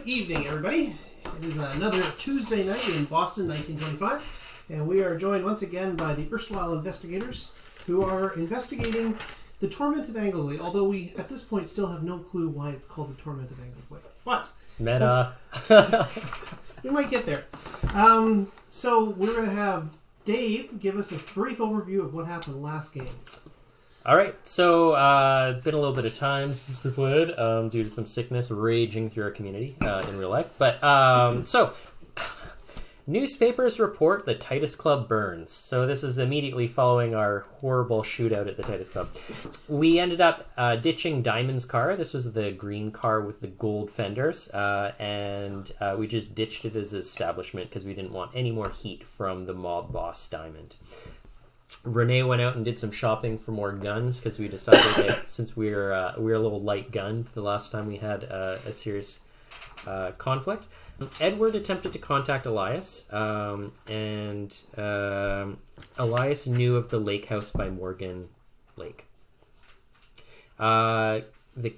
Good evening, everybody. It is another Tuesday night in Boston, 1925, and we are joined once again by the erstwhile investigators who are investigating the Torment of Anglesey, although we, at this point, still have no clue why it's called the Torment of Anglesey. But... Meta. We might get there. So we're going to have Dave give us a brief overview of what happened last game. All right, so been a little bit of time since we played due to some sickness raging through our community in real life. But so newspapers report the Titus Club burns. So this is immediately following our horrible shootout at the Titus Club. We ended up ditching Diamond's car. This was the green car with the gold fenders, and we just ditched it as an establishment because we didn't want any more heat from the mob boss Diamond. Renee went out and did some shopping for more guns because we decided that since we were a little light gunned the last time we had a serious conflict. Edward attempted to contact Elias, and Elias knew of the Lakehouse by Morgan Lake. The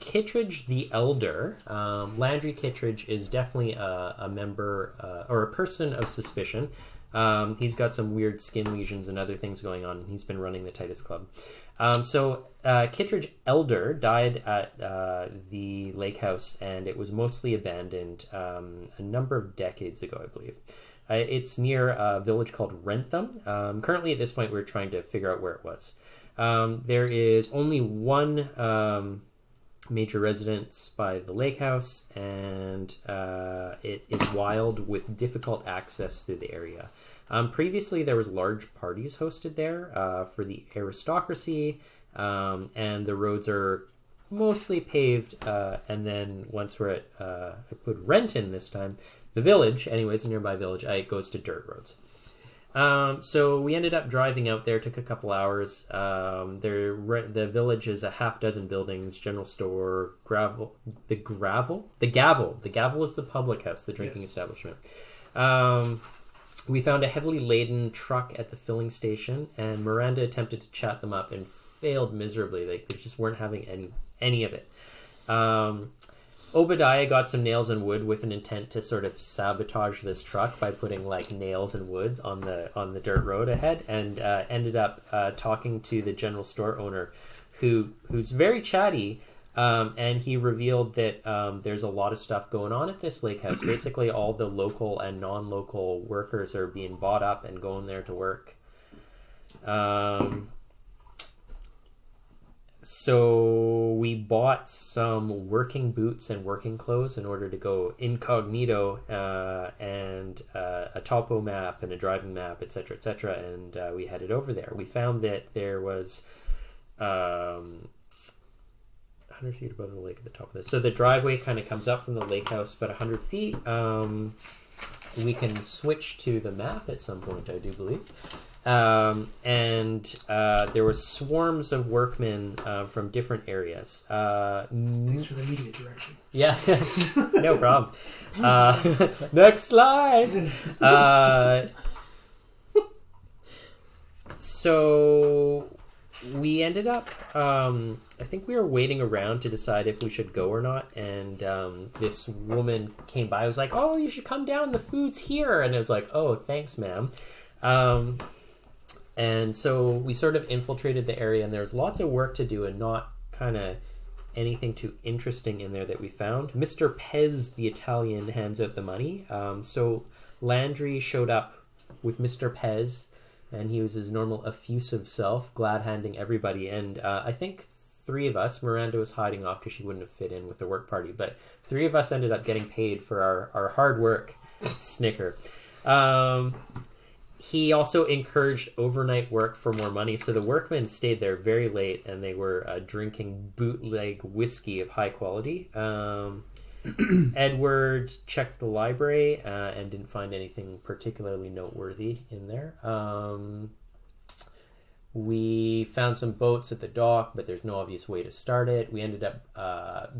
Kittredge the Elder, Landry Kittredge, is definitely a member or a person of suspicion. He's got some weird skin lesions and other things going on. He's been running the Titus Club. So Kittredge Elder died at the Lakehouse, and it was mostly abandoned a number of decades ago, I believe. It's near a village called Rentham. Currently, at this point, we're trying to figure out where it was. There is only one major residence by the Lakehouse, and it is wild with difficult access through the area. Previously, there was large parties hosted there for the aristocracy, and the roads are mostly paved, and then once we're at, I put Renton this time, the village, anyways, a nearby village, it goes to dirt roads. So we ended up driving out there, took a couple hours. The village is a half dozen buildings, general store, gravel. The gavel is the public house, the drinking establishment. We found a heavily laden truck at the filling station, and Miranda attempted to chat them up and failed miserably. They just weren't having any of it. Obadiah got some nails and wood with an intent to sort of sabotage this truck by putting like nails and wood on the dirt road ahead, and ended up talking to the general store owner, who's very chatty, and he revealed that there's a lot of stuff going on at this lake house. Basically, all the local and non-local workers are being bought up and going there to work. So we bought some working boots and working clothes in order to go incognito, and a topo map and a driving map, etc., and we headed over there. We found that there was 100 feet above the lake at the top of this. So the driveway kind of comes up from the lake house about 100 feet. We can switch to the map at some point, I do believe. And there were swarms of workmen from different areas. Thanks for the media direction. Yeah, no problem. Next slide. So we ended up, I think we were waiting around to decide if we should go or not, and this woman came by. I was like, oh, you should come down, the food's here. And I was like, oh, thanks, ma'am. And so we sort of infiltrated the area, and there's lots of work to do and not kind of anything too interesting in there that we found. Mr. Pez, the Italian, hands out the money. So Landry showed up with Mr. Pez, and he was his normal effusive self, glad-handing everybody. And I think three of us, Miranda was hiding off because she wouldn't have fit in with the work party, but three of us ended up getting paid for our hard work. Snicker. He also encouraged overnight work for more money, so the workmen stayed there very late, and they were drinking bootleg whiskey of high quality. Edward checked the library and didn't find anything particularly noteworthy in there. We found some boats at the dock, but there's no obvious way to start it. We ended up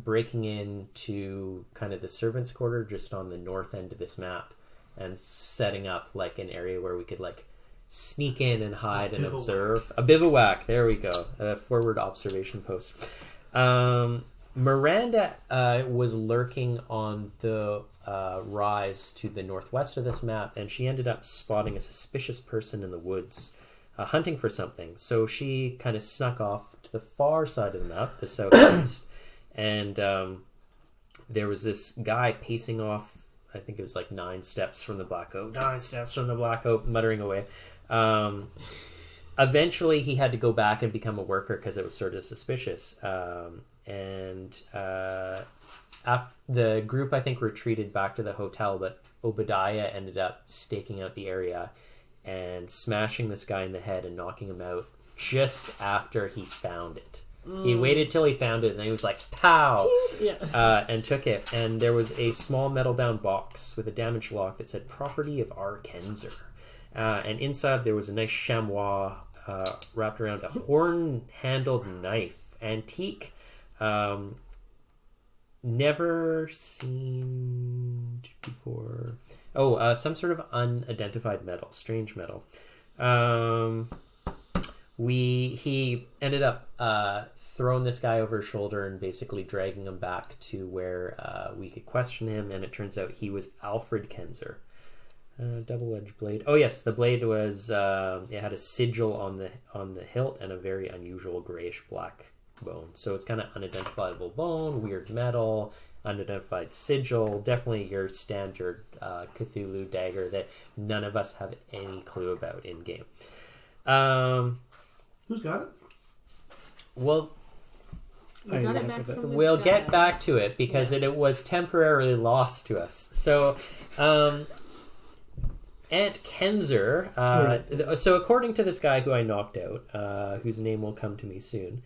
breaking into kind of the servants' quarter just on the north end of this map, and setting up like an area where we could like sneak in and hide and observe. A bivouac, there we go. A forward observation post. Miranda was lurking on the rise to the northwest of this map, and she ended up spotting a suspicious person in the woods hunting for something. So she kind of snuck off to the far side of the map, the southeast, and there was this guy pacing off. I think it was like 9 steps from the Black Oak, muttering away. Eventually, he had to go back and become a worker because it was sort of suspicious. The group, I think, retreated back to the hotel, but Obadiah ended up staking out the area and smashing this guy in the head and knocking him out just after he found it. He waited till he found it, and he was like, pow! And took it. And there was a small metal-bound box with a damaged lock that said, property of R. Kenzer. And inside there was a nice chamois wrapped around a horn-handled knife. Antique. Never seen before. Some sort of unidentified metal. Strange metal. He ended up throwing this guy over his shoulder and basically dragging him back to where we could question him, and it turns out he was Alfred Kenzer. Double-edged blade. Oh yes, the blade was it had a sigil on the hilt and a very unusual grayish black bone. So it's kind of unidentifiable bone, weird metal, unidentified sigil. Definitely your standard Cthulhu dagger that none of us have any clue about in game. Who's got it? Well, We got it back from the we'll guy. get back to it because it was temporarily lost to us. So, Aunt Kenzer. So, according to this guy who I knocked out, whose name will come to me soon,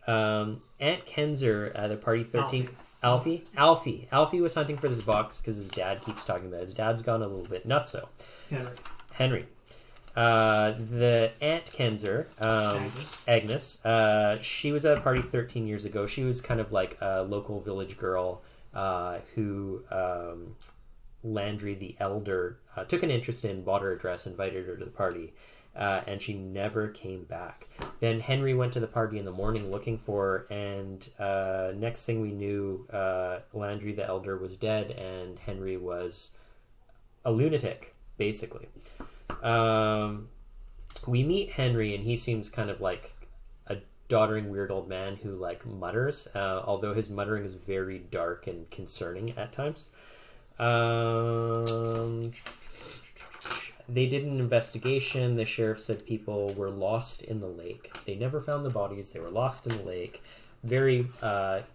Aunt Kenzer at the party 13. Alfie was hunting for this box because his dad keeps talking about it. His dad's gone a little bit nutso. Henry. The Aunt Kenzer, Agnes, she was at a party 13 years ago. She was kind of like a local village girl who Landry the Elder took an interest in, bought her a dress, invited her to the party, and she never came back. Then Henry went to the party in the morning looking for her, and next thing we knew, Landry the Elder was dead, and Henry was a lunatic, basically. We meet Henry, and he seems kind of like a doddering weird old man who like mutters, although his muttering is very dark and concerning at times. They did an investigation. The sheriff said people were lost in the lake. They never found the bodies. They were lost in the lake. Very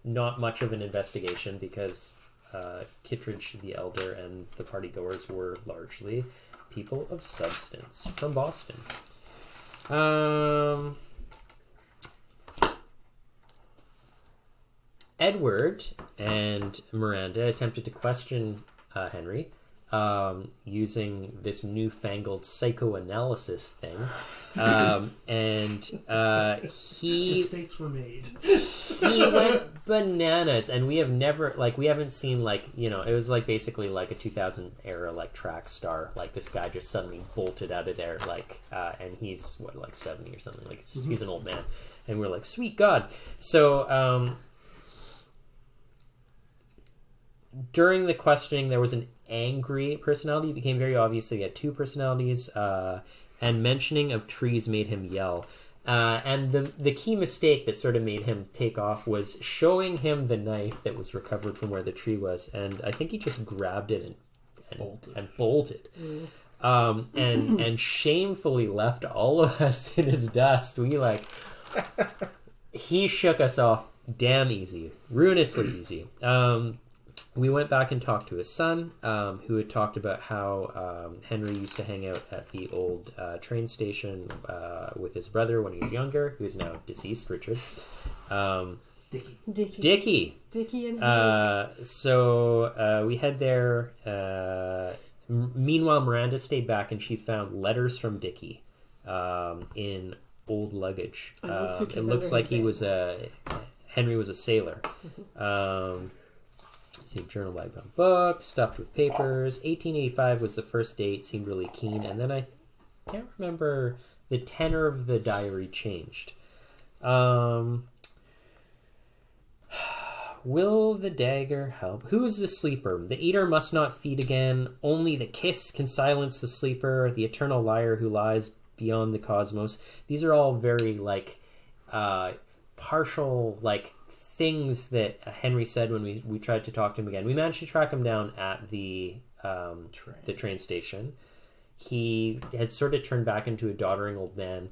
not much of an investigation because Kittredge the Elder and the partygoers were largely people of substance from Boston. Edward and Miranda attempted to question Henry using this newfangled psychoanalysis thing. Mistakes were made. He went bananas, and we haven't seen it was like basically like a 2000 era like track star. Like this guy just suddenly bolted out of there and he's like 70 or something. Like he's an old man, and we're like, sweet God. So during the questioning, there was an angry personality. It became very obvious that he had two personalities, and mentioning of trees made him yell. And the key mistake that sort of made him take off was showing him the knife that was recovered from where the tree was, and I think he just grabbed it and bolted. And shamefully left all of us in his dust. He shook us off damn easy, ruinously easy. We went back and talked to his son, who had talked about how Henry used to hang out at the old train station with his brother when he was younger, who is now deceased, Richard. Dickie and Henry. So we head there. Meanwhile, Miranda stayed back, and she found letters from Dickie in old luggage. It looks like Henry was a sailor. See, journal bag on books, stuffed with papers. 1885 was the first date, seemed really keen, and then I can't remember, the tenor of the diary changed. Will the dagger help? Who is the sleeper? The eater must not feed again. Only the kiss can silence the sleeper. The eternal liar who lies beyond the cosmos. These are all very like partial like things that Henry said when we tried to talk to him again. We managed to track him down at the train station. He had sort of turned back into a doddering old man.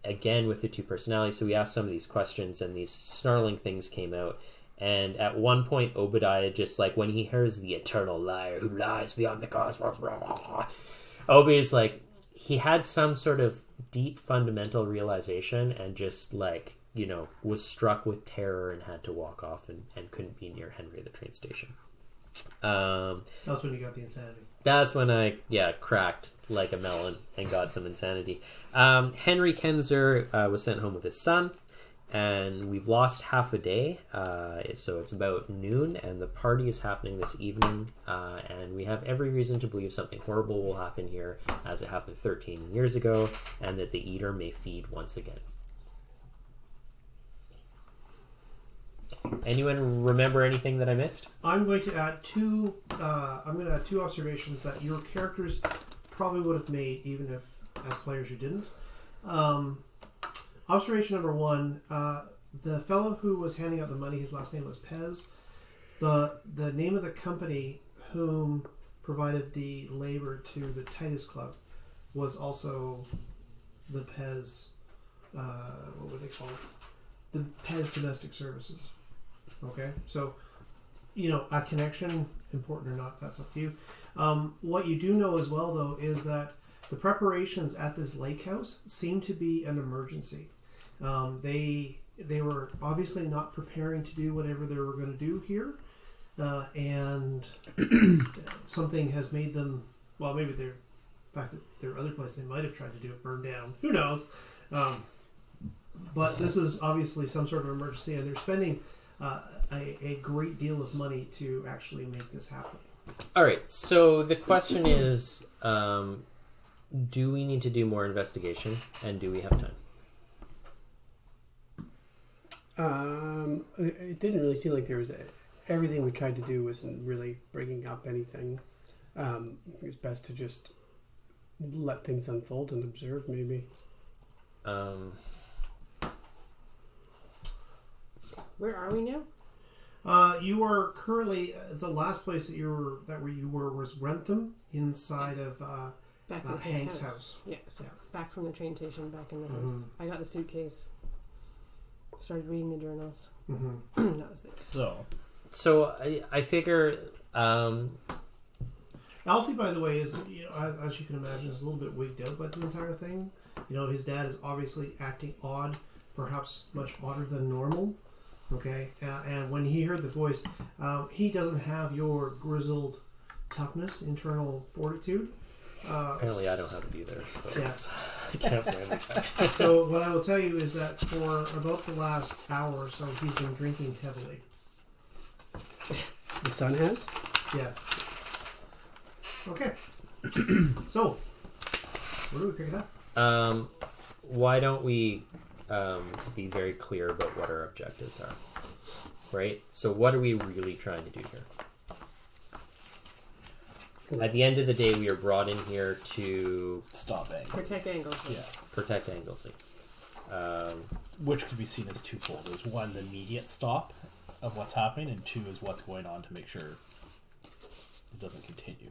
Again with the two personalities, so we asked some of these questions and these snarling things came out, and at one point Obadiah just like when he hears the eternal liar who lies beyond the cosmos, Obi is like he had some sort of deep fundamental realization and just like was struck with terror and had to walk off and couldn't be near Henry at the train station. That's when you got the insanity. That's when I cracked like a melon and got some insanity. Henry Kenzer was sent home with his son, and we've lost half a day. So it's about noon, and the party is happening this evening. And we have every reason to believe something horrible will happen here, as it happened 13 years ago, and that the eater may feed once again. Anyone remember anything that I missed? I'm going to add two. I'm going to add two observations that your characters probably would have made, even if as players you didn't. Observation number one: the fellow who was handing out the money, his last name was Pez. The name of the company whom provided the labor to the Titus Club was also the Pez. What would they call it? The Pez Domestic Services. Okay, so a connection, important or not, that's up to you. What you do know as well, though, is that the preparations at this lake house seem to be an emergency. They were obviously not preparing to do whatever they were going to do here, and something has made them. Well, maybe the fact that there are other places they might have tried to do it burned down. Who knows? But this is obviously some sort of emergency, and they're spending a great deal of money to actually make this happen. All right, so the question is, do we need to do more investigation, and do we have time? It didn't really seem like there was everything we tried to do wasn't really bringing up anything. It's best to just let things unfold and observe, maybe. Where are we now? You are currently the last place that you were was Rentham, inside of Back in Hank's house. Yeah, back from the train station, back in the house. I got the suitcase. Started reading the journals. That was it. So I figure. Alfie, by the way, is as you can imagine, is a little bit wigged out by the entire thing. His dad is obviously acting odd, perhaps much odder than normal. Okay, and when he heard the voice, he doesn't have your grizzled toughness, internal fortitude. Apparently I don't have it either. So Yeah. I can't blame it. So what I will tell you is that for about the last hour or so, he's been drinking heavily. The son has? Yes. Okay. So, where do we pick it up? Why don't we be very clear about what our objectives are, right? So what are we really trying to do here? At the end of the day, we are brought in here to stop Anglesey. Protect Anglesey. Yeah. Protect Anglesey. Which could be seen as twofold. There's one, the immediate stop of what's happening, and two is what's going on to make sure it doesn't continue.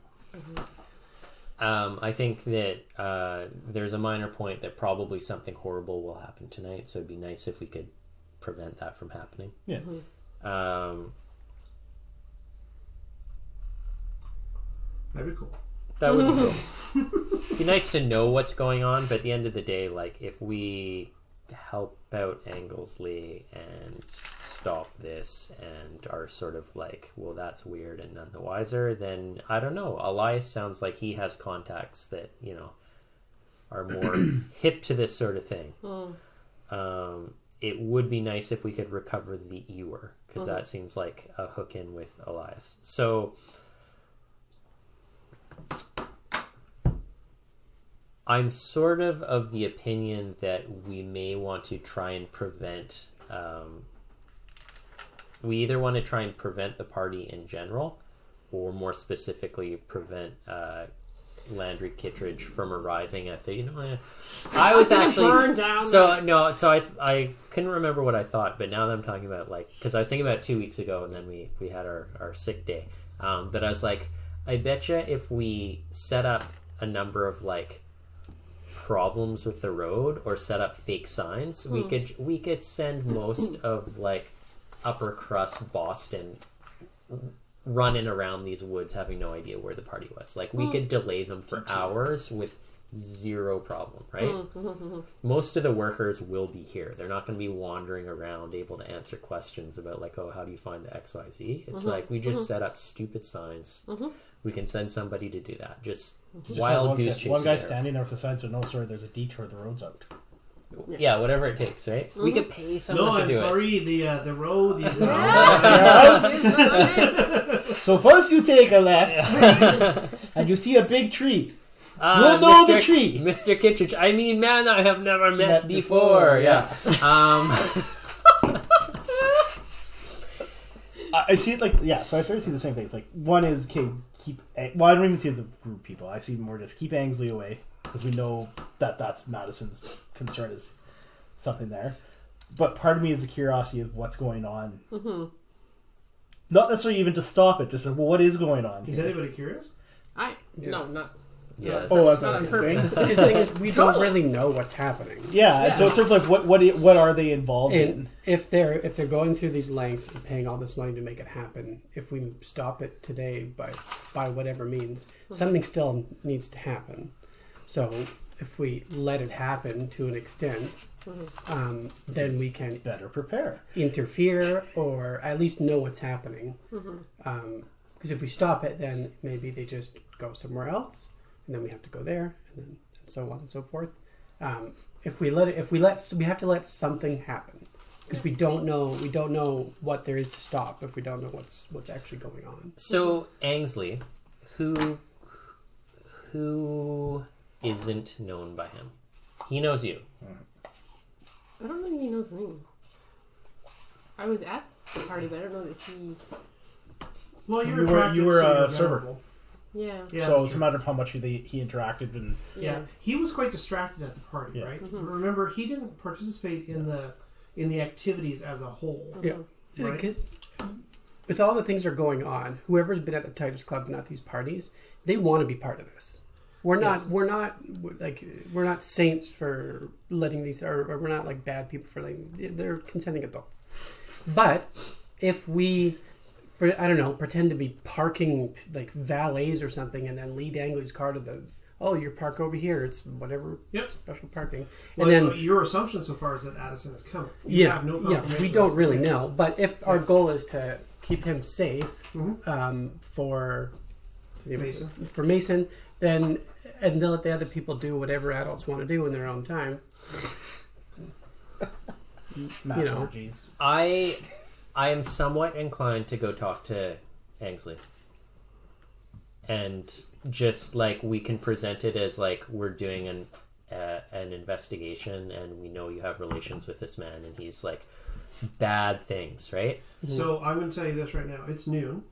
I think that there's a minor point that probably something horrible will happen tonight, so it'd be nice if we could prevent that from happening. Yeah. That'd be cool. That would be cool. It'd be nice to know what's going on, but at the end of the day, like, if we help out Anglesey and stop this and are sort of like, well, that's weird and none the wiser, then I don't know. Elias sounds like he has contacts that, are more hip to this sort of thing. It would be nice if we could recover the ewer, because that seems like a hook in with Elias. So I'm sort of the opinion that we may want to try and prevent we either want to try and prevent the party in general, or more specifically prevent Landry Kittredge from arriving at the. I was actually burn down so I couldn't remember what I thought, but now that I'm talking about because I was thinking about it 2 weeks ago, and then we had our sick day. But I was like, I betcha if we set up a number of problems with the road or set up fake signs, we could send most of upper crust Boston running around these woods having no idea where the party was. We could delay them for hours with zero problem, right? Most of the workers will be here. They're not going to be wandering around able to answer questions about how do you find the XYZ. It's we just set up stupid signs. We can send somebody to do that. Just wild goose chase. One guy standing there with the sign said, "No, sorry, there's a detour. The road's out." Yeah, whatever it takes, right? We could pay someone No, to I'm do sorry. The road is So first you take a left, and you see a big tree. You'll know the tree. Mr. Kittredge. I mean, man, I have never met before. Yeah. I see it so I sort of see the same thing. It's one is, okay, I don't even see the group people. I see more just keep Angsley away, because we know that's Madison's concern is something there. But part of me is the curiosity of what's going on. Not necessarily even to stop it, just what is going on Is here? anybody curious? No, not. Yes. Oh, that's Not on not purpose. The thing is, we don't really know what's happening. Yeah, and so it's sort of what are they involved in? And if they're going through these lengths and paying all this money to make it happen, if we stop it today by whatever means, something still needs to happen. So if we let it happen to an extent, then we can Better prepare. interfere or at least know what's happening. Because if we stop it, then maybe they just go somewhere else, and then we have to go there, and so on and so forth. We have to let something happen, because we don't know what there is to stop if we don't know what's actually going on. So Angsley, who isn't known by him? He knows you. I don't think he knows me. I was at the party, but I don't know that he. Well, You were a server. available. Yeah. Yeah, So that's it's a true. matter of how much he interacted and Yeah, he was quite distracted at the party, Yeah. right? Remember, he didn't participate in the activities as a whole. Yeah. Right. With all the things that are going on, whoever's been at the Tigers Club and at these parties, they want to be part of this. We're not saints for letting these, or we're not bad people for letting. They're consenting adults. But if we, I don't know, pretend to be parking valets or something, and then lead Angley's car to you park over here. It's whatever special parking. Well, And then your assumption so far is that Addison is coming. You have no confirmation we as don't to really when. know. But if our goal is to keep him safe for Mason, then and they'll let the other people do whatever adults want to do in their own time. mass orgies. I am somewhat inclined to go talk to Angsley. And just we can present it as we're doing an investigation, and we know you have relations with this man, and he's bad things, right? So I'm going to tell you this right now. It's noon.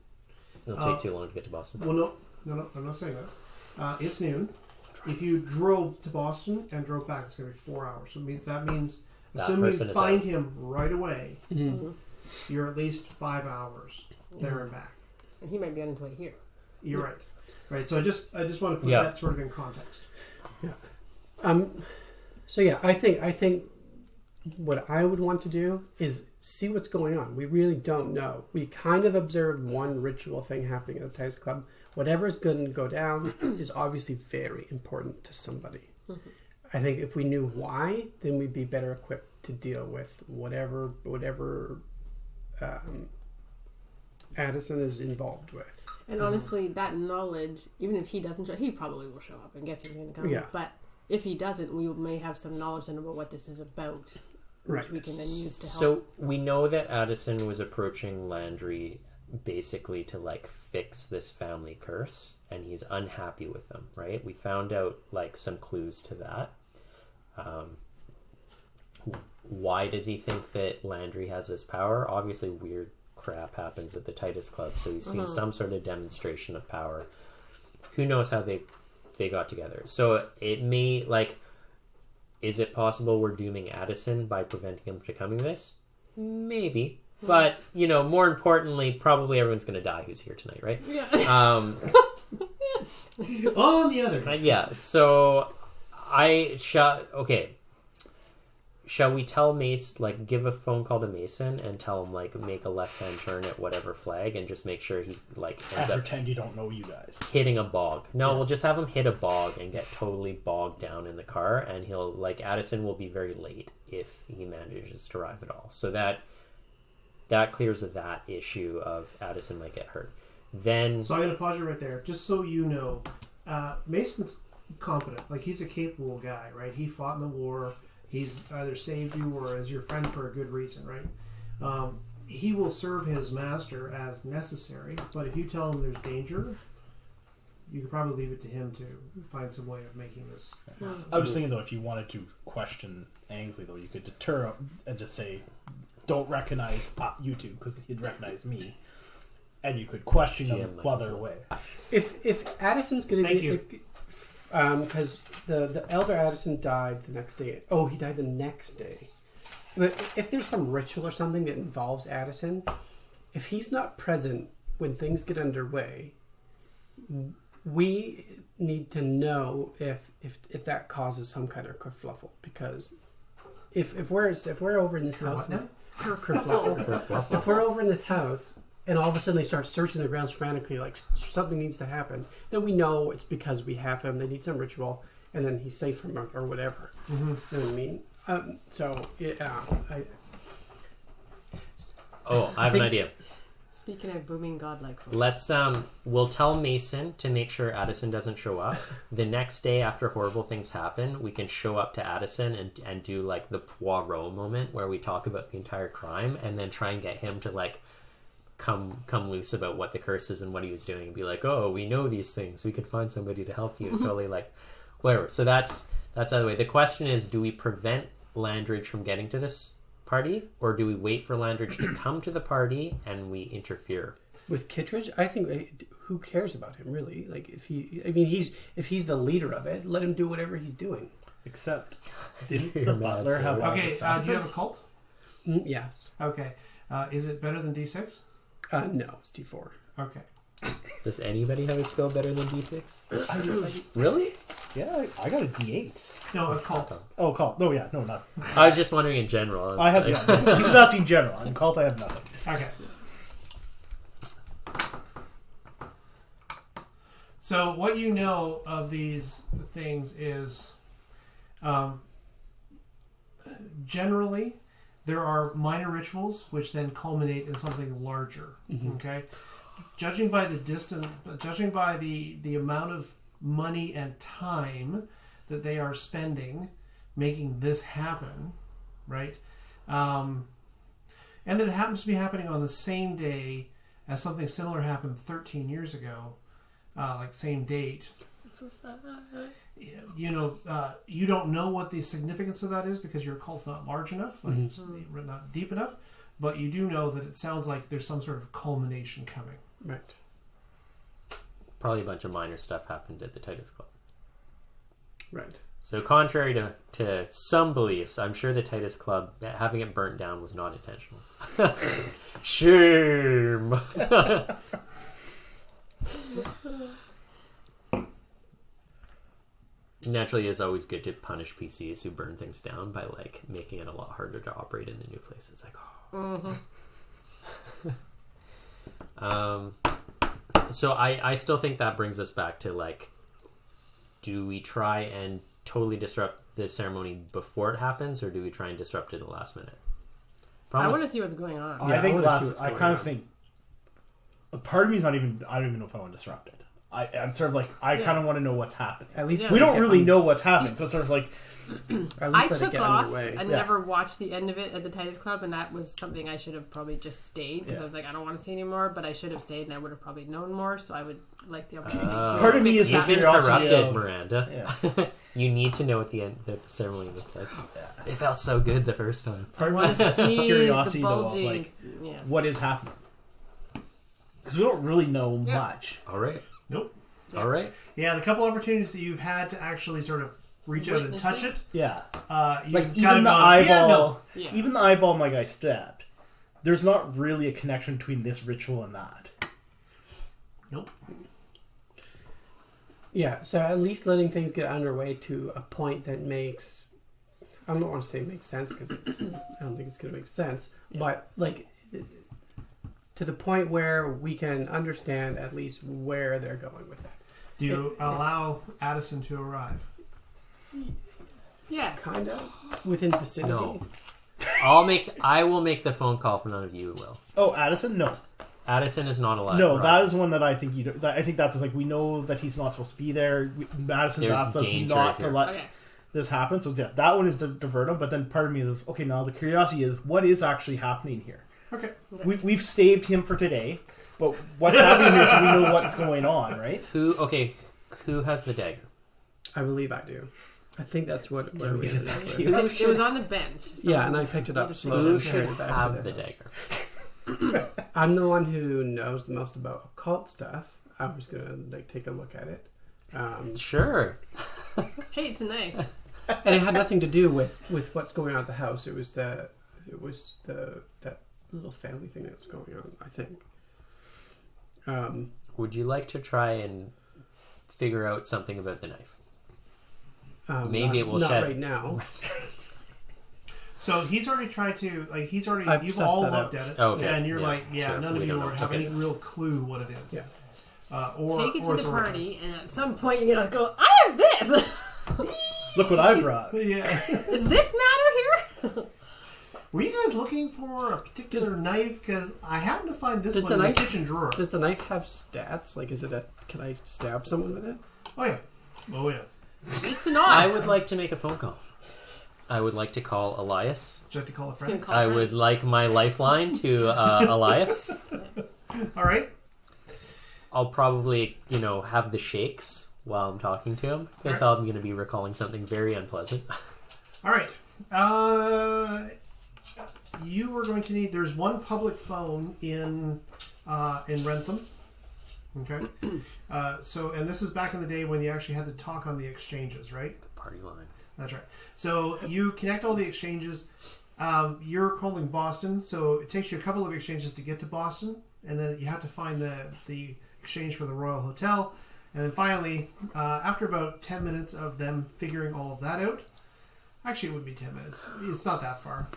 It'll take too long to get to Boston. Well, no, I'm not saying that. It's noon. If you drove to Boston and drove back, it's going to be 4 hours. So that means That assuming person you is find out. him right away, you're at least 5 hours there and back. And he might be on his way here. You're right. Right. So I just want to put Yeah. that sort of in context. So yeah, I think what I would want to do is see what's going on. We really don't know. We kind of observed one ritual thing happening at the Tigers Club. Whatever's going to go down is obviously very important to somebody. I think if we knew why, then we'd be better equipped to deal with whatever Addison is involved with. And honestly, that knowledge, even if he doesn't show, he probably will show up and gets him to come. Yeah. But if he doesn't, we may have some knowledge then about what this is about, which we can then use to help. So we know that Addison was approaching Landry basically to fix this family curse, and he's unhappy with them, right? We found out some clues to that. Why does he think that Landry has this power? Obviously weird crap happens at the Titus Club. So we've seen some sort of demonstration of power. Who knows how they got together? So it may, like, is it possible we're dooming Addison by preventing him from coming to this? Maybe. But, you know, more importantly, probably everyone's going to die who's here tonight, right? Yeah. On the other hand. Yeah, so shall we tell Mace, like, give a phone call to Mason and tell him, like, make a left-hand turn at whatever flag and just make sure he, like, ends up pretend you don't know you guys. hitting a bog. No, we'll just have him hit a bog and get totally bogged down in the car, and he'll, like, Addison will be very late if he manages to arrive at all. So that clears that issue of Addison might get hurt. Then... So I'm going to pause you right there, just so you know. Mason's competent. Like, he's a capable guy, right? He fought in the war. He's either saved you or is your friend for a good reason, right? He will serve his master as necessary, but if you tell him there's danger, you could probably leave it to him to find some way of making this happen. I was thinking, though, if you wanted to question Ainsley, though, you could deter him and just say, don't recognize you two, because he'd recognize me. And you could question them while they're away. If Addison's going to Thank be... you. Because the elder Addison died the next day. Oh, he died the next day. But if there's some ritual or something that involves Addison, if he's not present when things get underway, we need to know if that causes some kind of kerfluffle. Because if we're over in this house, kerfluffle. If we're over in this house, and all of a sudden they start searching the grounds frantically, like something needs to happen, then we know it's because we have him. They need some ritual, and then he's safe from it or whatever. Mm-hmm. You know what I mean? So, yeah. I have an idea. Speaking of booming godlike folks. Let's we'll tell Mason to make sure Addison doesn't show up. The next day after horrible things happen, we can show up to Addison and do like the Poirot moment where we talk about the entire crime and then try and get him to like come loose about what the curse is and what he was doing and be like, oh, we know these things, we could find somebody to help you. Totally like whatever. So that's out of the way. The question is, do we prevent Landridge from getting to this party, or do we wait for Landridge to come to the party and we interfere? With Kittredge, I think who cares about him really? Like if he's the leader of it, let him do whatever he's doing. Except, didn't the butler have all Okay, the stuff? do you have a cult? Yes. Okay. Is it better than D6? No, it's D4. Okay. Does anybody have a skill better than D6? I do. Really? Yeah, I got a D8. No, a cult. Oh, cult. No, yeah, no, not. I was just wondering in general. I have. Yeah, he was asking general. In cult, I have nothing. Okay. So what you know of these things is, generally, there are minor rituals which then culminate in something larger. Mm-hmm. Okay, judging by the amount of money and time that they are spending making this happen, right? And that it happens to be happening on the same day as something similar happened 13 years ago, like same date. It's so sad. You don't know what the significance of that is because your cult's not large enough, like it's not deep enough, but you do know that it sounds like there's some sort of culmination coming. Right. Probably a bunch of minor stuff happened at the Titus Club. Right. So contrary to some beliefs, I'm sure the Titus Club, having it burnt down was not intentional. Shame! Naturally, it's always good to punish PCs who burn things down by like making it a lot harder to operate in the new place. It's like, so I still think that brings us back to like, do we try and totally disrupt the ceremony before it happens, or do we try and disrupt it at the last minute? I want to see what's going on. I think I kind of think. A part of me is not even. I don't even know if I want to disrupt it. I'm sort of like I kind of want to know what's happening. At least we don't really know what's happening, so it's sort of like. I took off and never watched the end of it at the Titus Club, and that was something I should have probably just stayed because I was like, I don't want to see anymore, but I should have stayed and I would have probably known more, so I would like the opportunity to part of me is you've been curiosity corrupted, of, Miranda. Yeah. You need to know what the ceremony was like. It felt so good the first time. I want to see curiosity the though, of bulgy. like what is happening. Because we don't really know much. All right. Nope. Yeah. All right. Yeah, the couple opportunities that you've had to actually sort of reach out and touch it. Yeah. You've Like even the eyeball, Yeah. even the eyeball my guy stabbed. There's not really a connection between this ritual and that. Nope. Yeah, so at least letting things get underway to a point that makes, I don't want to say makes sense because I don't think it's going to make sense, but like to the point where we can understand at least where they're going with it. Do you allow Addison to arrive? Yeah. Kind of within the vicinity. No. I will make the phone call for none of you will. Oh, Addison? No. Addison is not allowed. No, that is one that I think you. I think that's like we know that he's not supposed to be there. Madison's There's asked us danger not here. to let this happen. So yeah, that one is to divert him. But then part of me is okay. Now the curiosity is what is actually happening here. Okay. We've saved him for today, but what's happening here so we know what's going on, right? Who has the dagger? I believe I do. I think that's what we ended up with. It was on the bench. So Yeah, and I picked it up slowly. Who and should carried it back to have the dagger? I'm the one who knows the most about occult stuff. I was gonna take a look at it. Sure. Hey, it's a knife. And it had nothing to do with what's going on at the house. It was that little family thing that was going on, I think. Would you like to try and figure out something about the knife? Maybe it will not shed. right now. So he's already tried to you've sussed all that looked out. at it, Oh, okay. and you're Yeah, like, sure. none of We you don't know. have Okay. any real clue what it is. Yeah. Or Take it to or its the origin. party, and at some point you're gonna go, I have this! Look what I brought. Yeah. Does this matter here? Were you guys looking for a particular knife? Because I happened to find this Does one the in the knife- kitchen drawer. Does the knife have stats? Like, can I stab someone with it? Oh yeah. Oh yeah. It's not. I would like to make a phone call. I would like to call Elias. Would you like to call a friend? I would like my lifeline to Elias. All right. I'll probably, have the shakes while I'm talking to him because I'm going to be recalling something very unpleasant. All right. You are going to need. There's one public phone in Rentham. Okay. And this is back in the day when you actually had to talk on the exchanges, right? The party line. That's right. So you connect all the exchanges. You're calling Boston, so it takes you a couple of exchanges to get to Boston, and then you have to find the exchange for the Royal Hotel, and then finally, after about 10 minutes of them figuring all of that out, actually it would be 10 minutes. It's not that far.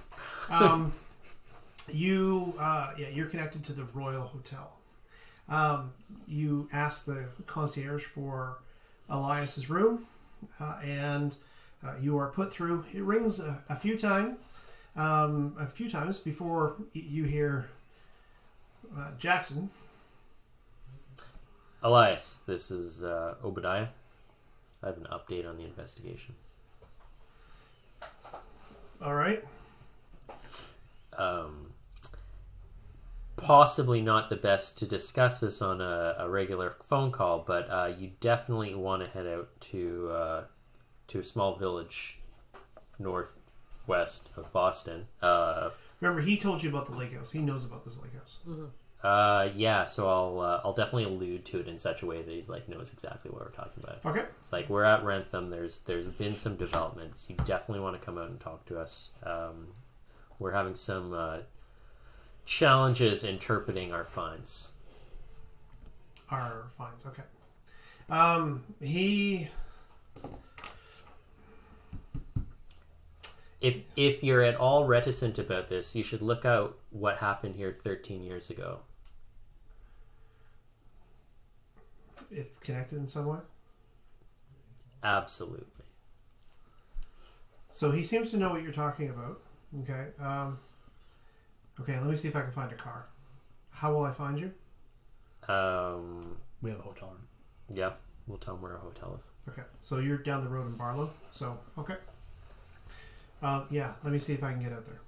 You're connected to the Royal Hotel. You ask the concierge for Elias's room, and you are put through. It rings a few times before you hear Jackson. Elias, this is Obadiah. I have an update on the investigation. All right. Possibly not the best to discuss this on a regular phone call, but you definitely want to head out to a small village northwest of Boston. Remember, he told you about the Lakehouse. He knows about this Lakehouse. Mm-hmm. Yeah, so I'll definitely allude to it in such a way that he's knows exactly what we're talking about. Okay. It's we're at Rentham. There's been some developments. You definitely want to come out and talk to us. We're having some challenges interpreting our finds. Our finds. Okay. If you're at all reticent about this, you should look out what happened here 13 years ago. It's connected in some way. Absolutely. So he seems to know what you're talking about. Okay. Okay, let me see if I can find a car. How will I find you? We have a hotel room. Yeah, we'll tell him where our hotel is. Okay, so you're down the road in Barlow. So, okay. Yeah, let me see if I can get out there.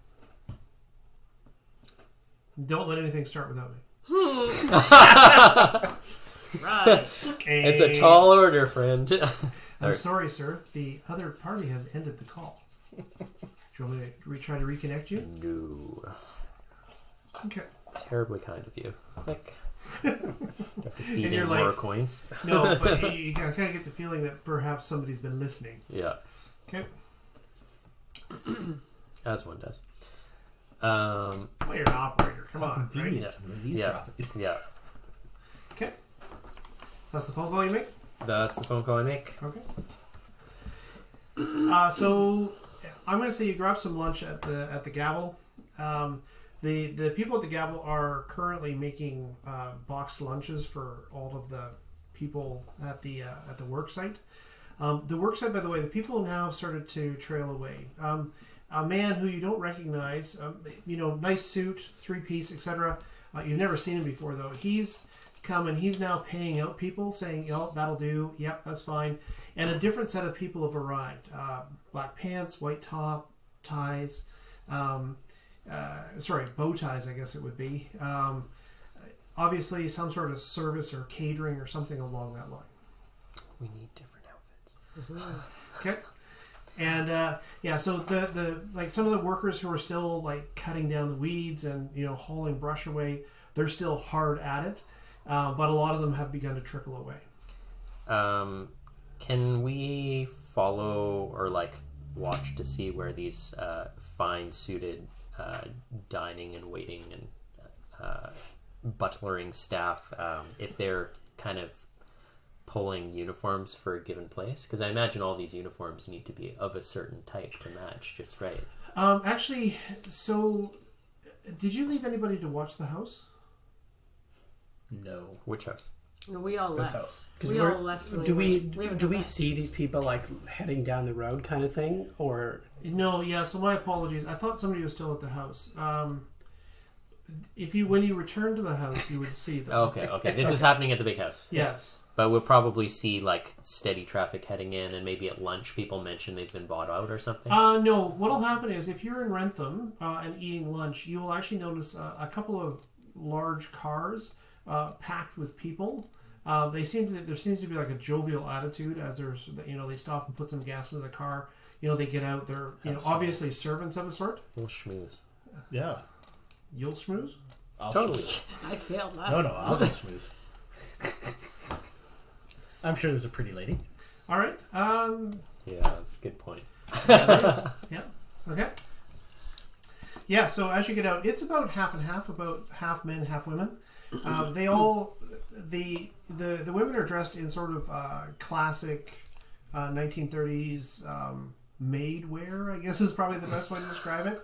Don't let anything start without me. Right. Okay. It's a tall order, friend. I'm sorry, sir. The other party has ended the call. Do you want me to try to reconnect you? No. Okay. Terribly kind of you. Have to feed And in you're more like- coins. No, but you kind of get the feeling that perhaps somebody's been listening. Yeah, Okay. as one does. Well, you're an operator. Come on. Right? Convenience. Right? Yeah, yeah. Okay. That's the phone call you make? That's the phone call I make. Okay. So I'm going to say you grab some lunch at the Gavel. The people at the Gavel are currently making boxed lunches for all of the people at the work site. The work site, by the way, the people now have started to trail away. A man who you don't recognize, nice suit, 3-piece, etc. You've never seen him before, though. He's come and he's now paying out people, saying, that'll do. Yep, that's fine. And a different set of people have arrived. Black pants, white top, ties. Bow ties, I guess it would be. Obviously, some sort of service or catering or something along that line. We need different outfits. Okay. And so the some of the workers who are still like cutting down the weeds and hauling brush away, they're still hard at it, but a lot of them have begun to trickle away. Can we follow or watch to see where these fine suited dining and waiting and butlering staff, if they're kind of pulling uniforms for a given place? Because I imagine all these uniforms need to be of a certain type to match just right. Actually, so did you leave anybody to watch the house? No. Which house? No, we all This left. house. We all left. when Do we haven't do come we back. see these people heading down the road kind of thing, or No, yeah. So my apologies. I thought somebody was still at the house. When you return to the house, you would see them. Okay. This is happening at the big house. Yes. But we'll probably see steady traffic heading in, and maybe at lunch people mention they've been bought out or something. No. What'll happen is if you're in Rentham and eating lunch, you will actually notice a couple of large cars packed with people. There seems to be a jovial attitude as they stop and put some gas into the car. They get out. They're obviously servants of a sort. We'll schmooze. Yeah. You'll schmooze. Totally. I failed last No, time. I'll go smooth. I'm sure there's a pretty lady. All right. Yeah, that's a good point. Yeah. Okay. Yeah. So as you get out, it's about half and half. About half men, half women. The women are dressed in sort of classic 1930s maid wear, I guess is probably the best way to describe it.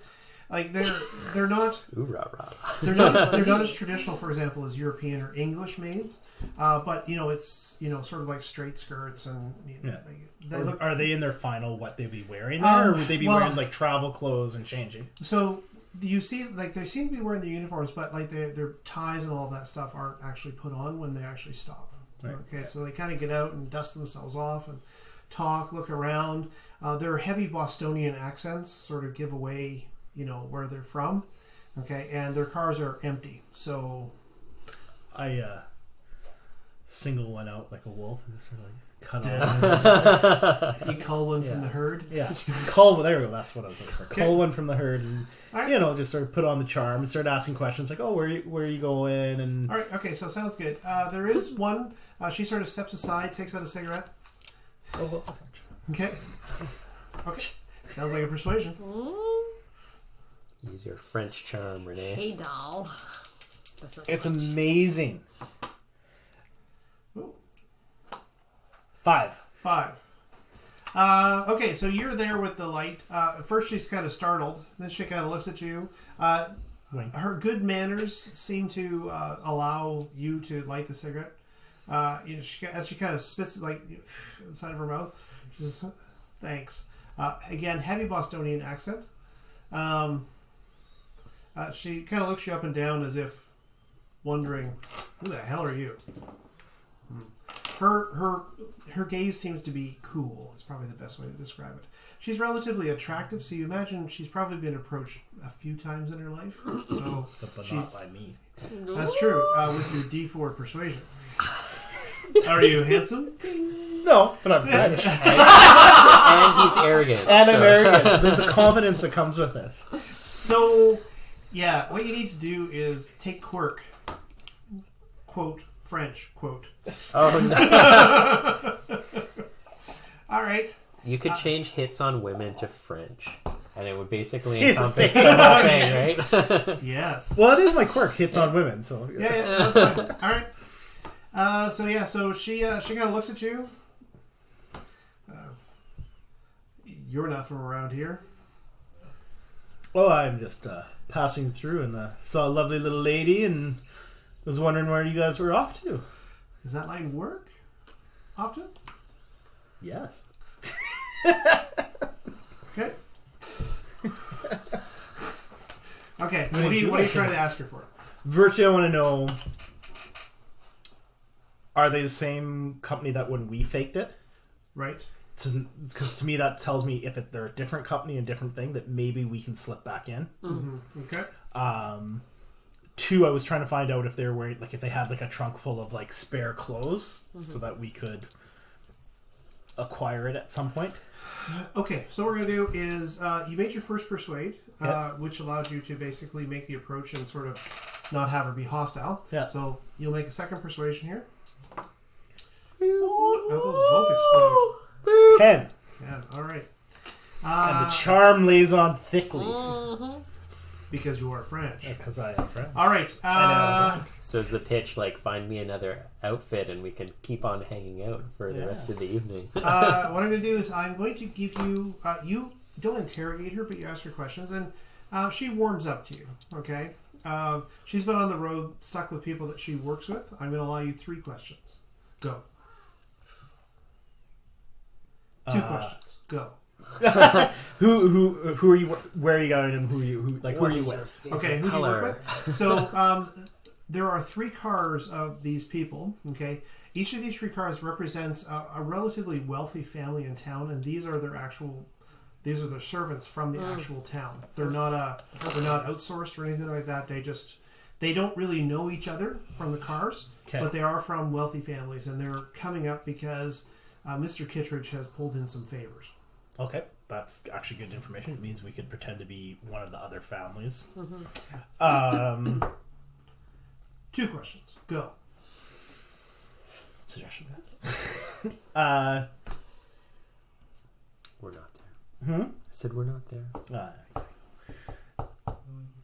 They're not Ooh rah rah. they're not as traditional, for example, as European or English maids. But it's sort of like straight skirts and they look. Are they in their final what they'd be wearing there, or would they be well- wearing travel clothes and changing? So you see, they seem to be wearing their uniforms, but their ties and all of that stuff aren't actually put on when they actually stop. Right. Okay, so they kind of get out and dust themselves off and talk, look around. Their heavy Bostonian accents sort of give away, where they're from. Okay, and their cars are empty. So I single one out like a wolf and just sort of cut off. you cull one from the herd. Yeah, there we go. That's what I was looking for. Okay. Cull one from the herd, and All right. just sort of put on the charm and start asking questions like, "Oh, where are you going?" And All right. Okay. So sounds good. There is one. She sort of steps aside, takes out a cigarette. Okay. Okay. Sounds like a persuasion. Use your French charm, Renee. Hey, doll. That's not it's French. amazing. Ooh. 5. 5. Okay, so you're there with the light. First, she's kind of startled. Then she kind of looks at you. Wink. Her good manners seem to allow you to light the cigarette. As she kind of spits inside of her mouth, she says, "Thanks." Again, heavy Bostonian accent. She kind of looks you up and down as if wondering, "Who the hell are you?" Her gaze seems to be cool. It's probably the best way to describe it. She's relatively attractive, so you imagine she's probably been approached a few times in her life. So But she's not by me. that's true. With your D4 persuasion. Are you handsome? No, but I'm French. And he's arrogant. And I'm arrogant. So there's a confidence that comes with this. So, yeah, what you need to do is take quirk quote, French, quote. Oh, no. All right. You could change hits on women to French, and it would basically See, encompass the whole thing, right? Yes. Well, it is my quirk. Hits on women. So Yeah, that's fine. All right. So she kind of looks at you. You're not from around here. Oh, I'm just passing through and saw a lovely little lady and was wondering where you guys were off to. Does that line work often? Yes. Okay. Okay. What are you trying to ask her for? Virtually, I want to know, are they the same company that when we faked it? Right. Because to me, that tells me if they're a different company and different thing, that maybe we can slip back in. Mm-hmm. Okay. 2, I was trying to find out if they were wearing, like, if they had like a trunk full of like spare clothes, so that we could acquire it at some point. Okay, so what we're going to do is you made your first persuade, Yep. which allowed you to basically make the approach and sort of not have her be hostile. Yeah. So you'll make a second persuasion here. Oh, those both explode. 10. Yeah, all right. And the charm lays on thickly. Because you are French. Because I am French. All right. I know. So is the pitch like, find me another outfit and we can keep on hanging out for the rest of the evening? What I'm going to do is I'm going to give you... you don't interrogate her, but you ask her questions, and she warms up to you, okay? She's been on the road, stuck with people that she works with. I'm going to allow you 3 questions. Go. 2 questions. Go. Who are you? Where are you going? And who are you with? Okay, who do you work with? So there are 3 cars of these people. Okay, each of these 3 cars represents a relatively wealthy family in town, and these are their servants from the actual town. They're not outsourced or anything like that. They don't really know each other from the cars, but they are from wealthy families, and they're coming up because Mr. Kittredge has pulled in some favors. Okay, that's actually good information. It means we could pretend to be one of the other families. 2 questions. Go. Suggestion, guys. We're not there. I said we're not there.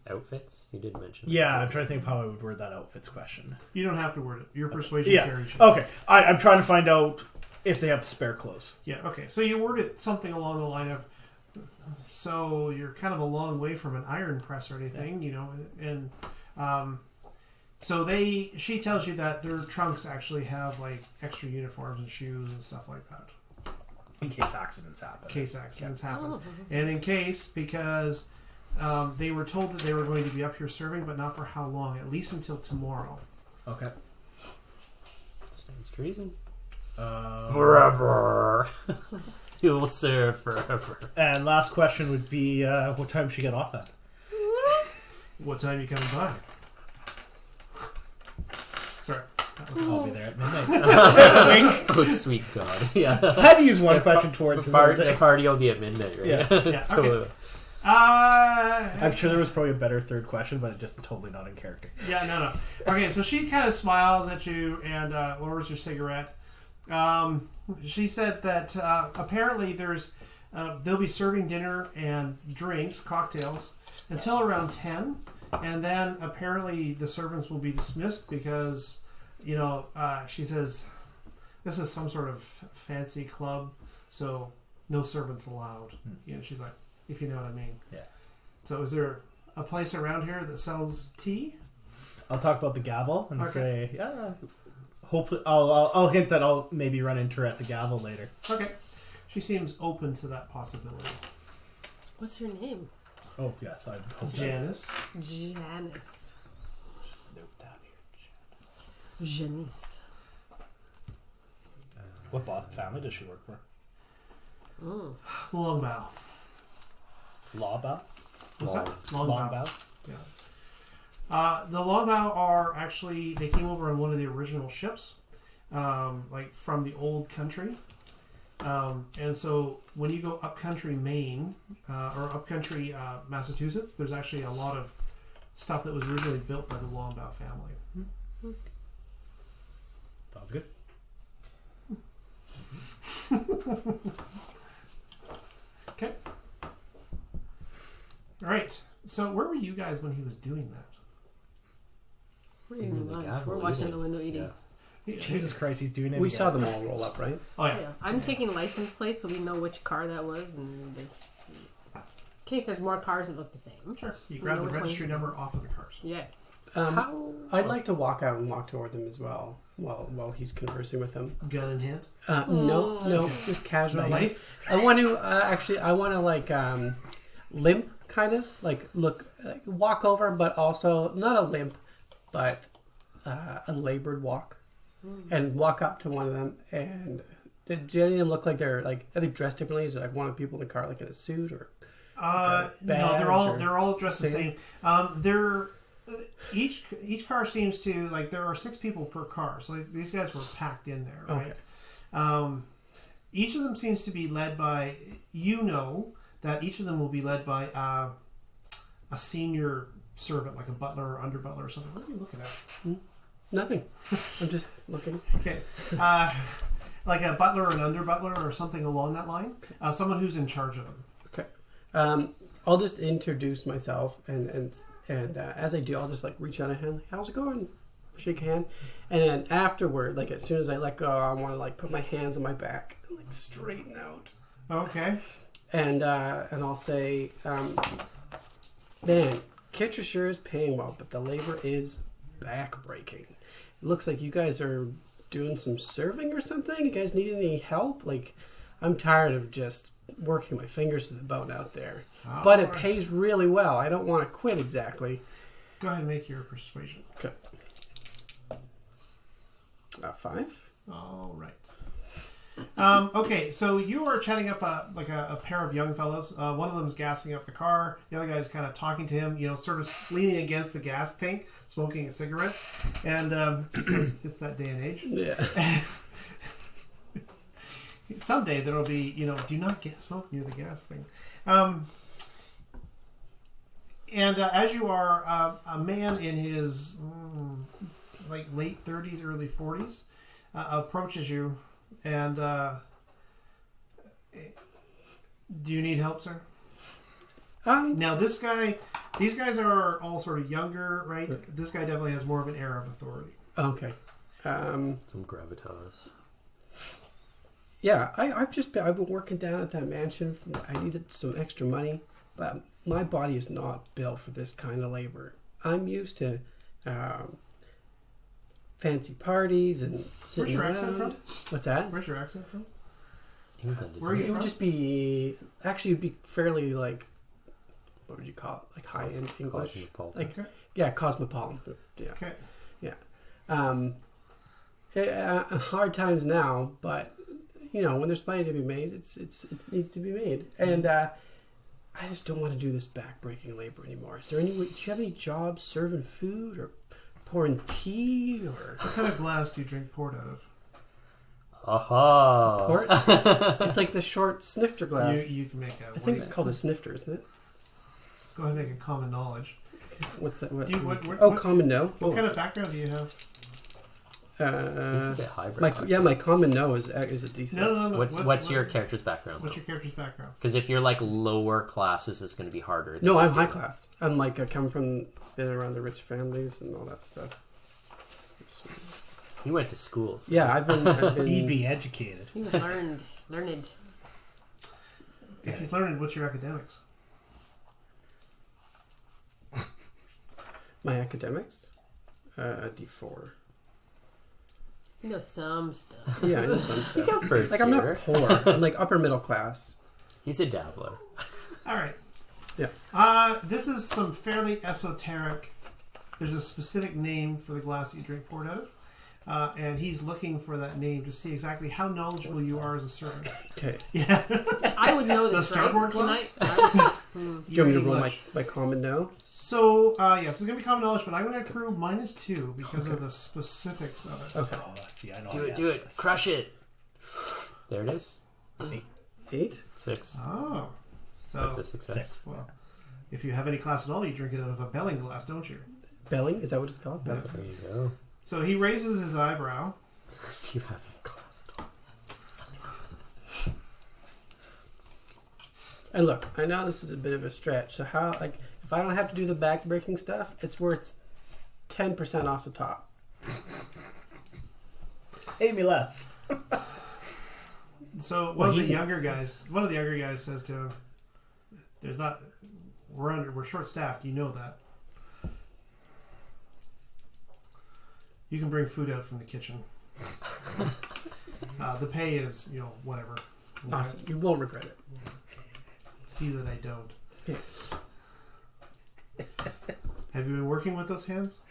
Outfits? You did mention that. Yeah, I'm trying to think of how I would word that outfits question. You don't have to word it. Your persuasion carries you. Okay. I'm trying to find out if they have spare clothes. Yeah, okay. So you word it something along the line of, so you're kind of a long way from an iron press or anything, you know, and so she tells you that their trunks actually have like extra uniforms and shoes and stuff like that. In case accidents happen. And in case, because they were told that they were going to be up here serving, but not for how long, at least until tomorrow. Okay. Stands to reason. Forever. You will serve forever. And last question would be, what time should she get off at? What time you coming by? Sorry. I'll be there at midnight. Oh, sweet God. Yeah. I had to use one question towards the party will be at midnight, right? Yeah. Okay. I'm sure there was probably a better third question, but it's just totally not in character. Yeah, no. Okay, so she kind of smiles at you and lowers her cigarette. She said that apparently they'll be serving dinner and drinks, cocktails, until around 10, and then apparently the servants will be dismissed because, you know, she says this is some sort of fancy club, so no servants allowed. You know, she's like, if you know what I mean. Yeah. So is there a place around here that sells tea? I'll talk about the gavel and say, yeah. Hopefully, I'll hint that I'll maybe run into her at the gavel later. Okay. She seems open to that possibility. What's her name? Oh, yes, I hope Janice. Janice. Note that here. Janice. What family does she work for? Longbow. Lawbow? What's that? Longbow? Yeah. The Longbow are actually, they came over on one of the original ships, like from the old country. And so when you go upcountry Maine, or upcountry Massachusetts, there's actually a lot of stuff that was originally built by the Longbow family. Sounds good. Okay. All right. So where were you guys when he was doing that? We're eating lunch. We're watching the window eating. Yeah. Jesus Christ, he's doing it. We again. saw them all roll up, right? Oh yeah. Yeah. I'm taking license plates so we know which car that was, and in case there's more cars that look the same. Sure. You grab the registry number off of the cars. Yeah. I'd like to walk out and walk toward them as well while he's conversing with them. Gun in hand. No, just casual. Knife? I want to I want to like limp, kind of like walk over, but also not a limp, but a labored walk, and walk up to one of them. And do any of them look like they're like, are they dressed differently? Is it like one of the people in the car like in a suit or? No, they're all dressed the same. They're each car seems to like there are 6 people per car, so these guys were packed in there, right? Okay. Each of them seems to be led by that each of them will be led by a senior servant, like a butler or under butler or something. What are you looking at? Nothing. I'm just looking. Okay. Like a butler or an under butler or something along that line. Someone who's in charge of them. Okay. I'll just introduce myself, and as I do, I'll just like reach out a hand. Like, how's it going? Shake a hand, and then afterward, like as soon as I let go, I want to like put my hands on my back and like straighten out. Okay. And I'll say, man, Kitcher sure is paying well, but the labor is backbreaking. It looks like you guys are doing some serving or something. You guys need any help? Like, I'm tired of just working my fingers to the bone out there. But it pays really well. I don't want to quit exactly. Go ahead and make your persuasion. Okay. 5. All right. Okay, so you are chatting up a pair of young fellows. One of them's gassing up the car. The other guy's kind of talking to him, sort of leaning against the gas tank, smoking a cigarette. And because it's that day and age. Yeah. Someday there'll be, do not smoke near the gas thing. And as you are a man in his like late 30s, early 40s, approaches you, and do you need help, sir? Now these guys are all sort of younger, right? This guy definitely has more of an air of authority. Okay. Some gravitas. Yeah, I've been working down at that mansion. I needed some extra money, but my body is not built for this kind of labor. I'm used to fancy parties and sitting around. Where's your accent from? What's that? Where's your accent from? England. Where are you It from? would just be it'd be fairly like, what would you call it? Like high end English. Cosmopolitan. Like Okay. yeah, cosmopolitan. Yeah. Okay. Yeah. Hard times now, but when there's money to be made, it needs to be made, and I just don't want to do this backbreaking labor anymore. Is there do you have any jobs serving food or pouring tea or What kind of glass do you drink port out of? Aha! port? It's like the short snifter glass. You can make out. I think it's called a snifter, isn't it? Go ahead and make a common knowledge. What's that? Common no. What kind of background do you have? He's a bit highbrow. My common no is a decent. No. What's your character's background? What's your character's background? Because if you're like lower classes, it's going to be harder. No, I'm high class. I'm like I come from been around the rich families and all that stuff. You went to school. So. Yeah, I've been. He'd be educated. He was learned. If he's learned, what's your academics? My academics, D4. You know some stuff. Yeah, I know some You stuff. got first Like I'm year. not poor. I'm like upper middle class. He's a dabbler. All right. Yeah. This is some fairly esoteric. There's a specific name for the glass that you drink poured out of, and he's looking for that name to see exactly how knowledgeable you are as a servant. Okay. Yeah. I would know The this, right? starboard Can glass? Do you want me to roll English. my common no? So, yes, it's going to be common knowledge, but I'm going to accrue -2 because of the specifics of it. Okay. Oh, see, I know. Do it. Crush it. There it is. 8. 6. Oh. So, That's a success. well, if you have any class at all, you drink it out of a belling glass, don't you? Belling? Is that what it's called? There Belling. you go. So he raises his eyebrow You have a glass at all. And look, I know this is a bit of a stretch. So how, like, if I don't have to do the back-breaking stuff, it's worth 10% off the top. Amy left. So one of the younger guys says to him, we're short staffed, you know that. You can bring food out from the kitchen. The pay is, whatever. Awesome. You won't regret it. See that I don't. Yeah. Have you been working with those hands?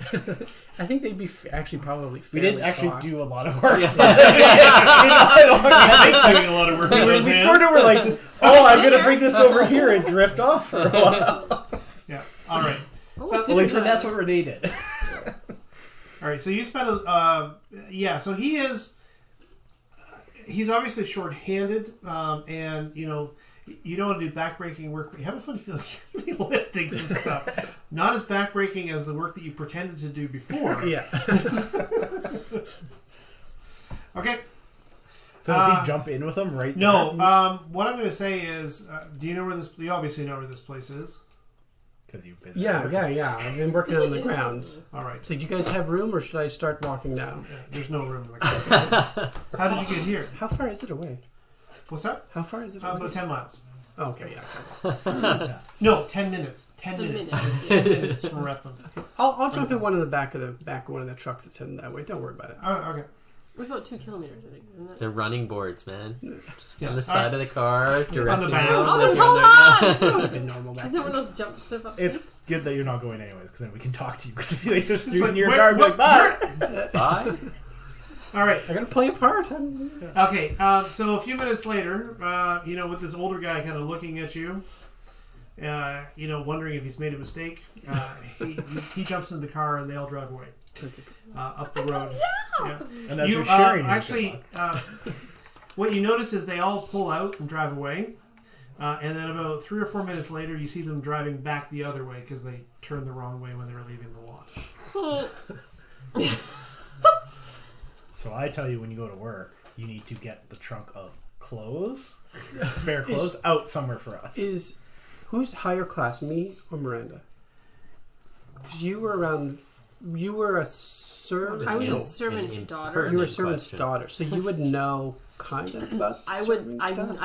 I think they'd be actually probably We fairly didn't actually soft. do a lot of work. Doing a lot of work with those We hands. sort of were like, oh, I'm going to bring this over here and drift off for a while. Yeah. All right. Oh, At least that's what Renee did. All right. So you spent so he's obviously short-handed, and you don't want to do backbreaking work, but you have a funny feeling you're gonna be lifting some stuff. Not as backbreaking as the work that you pretended to do before. Yeah. Okay. So does he jump in with them right No. there? What I'm going to say is, do you know where this? You obviously know where this place is. Because you've been Yeah. I've been working on the grounds. All right. So do you guys have room, or should I start walking down? There's no room in the car. How did you get here? How far is it away? What's that? How far is it away? About 10 miles. Oh, okay, yeah. No, 10 minutes. 10 minutes. It's 10 minutes from Retham. I'll jump in one of the back of one of the trucks that's heading that way. Don't worry about it. Oh, okay. It's about 2 kilometers, I think. Isn't it? They're running boards, man. Just on the side of the car, directing On the back. you. Oh, just Listen, hold they're- on! That would have been normal back Is it then. one of those jump stuff up? It's good that you're not going anyways, because then we can talk to you. Because if you just It's threw like, in your wait, car and be what? like, bye. Bye. All right. I gotta play a part. Okay. So a few minutes later, with this older guy kind of looking at you, wondering if he's made a mistake, he jumps in the car and they all drive away up the road. Yeah. And as you're sharing, actually, what you notice is they all pull out and drive away, and then about 3 or 4 minutes later, you see them driving back the other way because they turned the wrong way when they were leaving the lot. So I tell you, when you go to work, you need to get the trunk of clothes, spare clothes, out somewhere for us. Who's higher class, me or Miranda? Because you were a servant. I was a An servant's impertinent daughter. You were a question. servant's daughter, so you would know kind of about I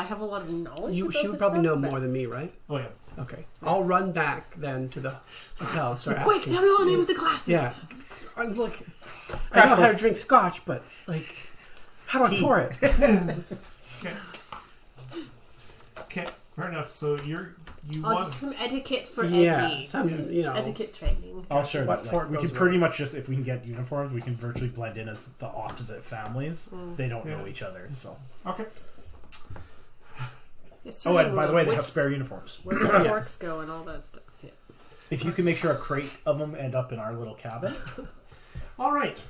have a lot of knowledge. She about would this probably stuff, know but- more than me, right? Oh, yeah. Okay. I'll run back then to the hotel and start Quick, asking. tell me all the name of the classes. Yeah. Look, I know how to drink scotch, but, how do I pour it? Okay. Fair enough. So you I'll want... just some etiquette for Yeah, Eddie. some, Etiquette training. I'll share What that. fort We goes can pretty where? much just, if we can get uniforms, we can virtually blend in as the opposite families. They don't know each other, so. Okay. Oh, and by the way, they have spare uniforms. Where the forks go and all that stuff. Yeah. If you can make sure a crate of them end up in our little cabin. All right.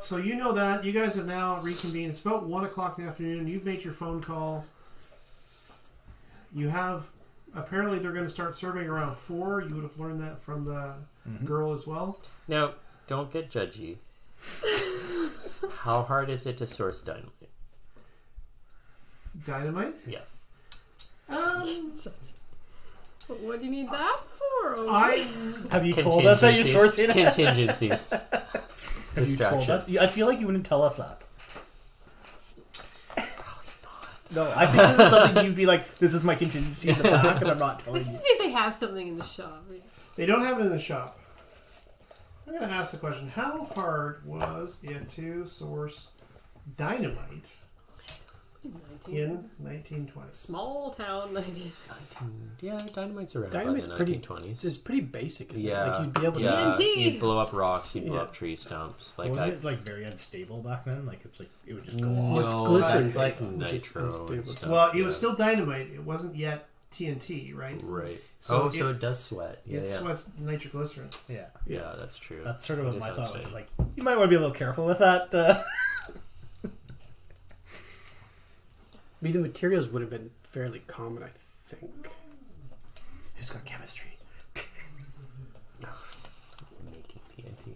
So you know that. You guys have now reconvened. It's about 1 o'clock in the afternoon. You've made your phone call. You have... Apparently they're going to start serving around 4. You would have learned that from the girl as well. Now, don't get judgy. How hard is it to source dynamite? Dynamite? Yeah. What do you need that for? Have you told us that you're sourcing it? Contingencies. Have you told us? I feel like you wouldn't tell us that. No, I think this is something you'd be like, this is my contingency in the back, and I'm not telling Let's you. just see if they have something in the shop. They don't have it in the shop. I'm going to ask the question, how hard was it to source dynamite in 1920? Small town 19. Yeah, dynamite's around Dynamite's by the pretty- 1920s. It's pretty basic, isn't Yeah, it? Like, you'd be able to... yeah. TNT. You'd blow up rocks. You'd blow Yeah. up tree stumps. Like Wasn't I, it like very unstable back then? Like it's like it would just go no, off. it's glycerin that's like based, which is nitro. unstable. and stuff, Well, it yeah. was still dynamite. It wasn't yet TNT, right? Right. So So it does sweat. Yeah, It yeah. sweats nitroglycerin. Yeah, Yeah, that's true. that's sort of It what is my thought was. unstable. Like you might want to be a little careful with that. I mean, the materials would have been fairly common, I think. Who's got chemistry? Making TNT.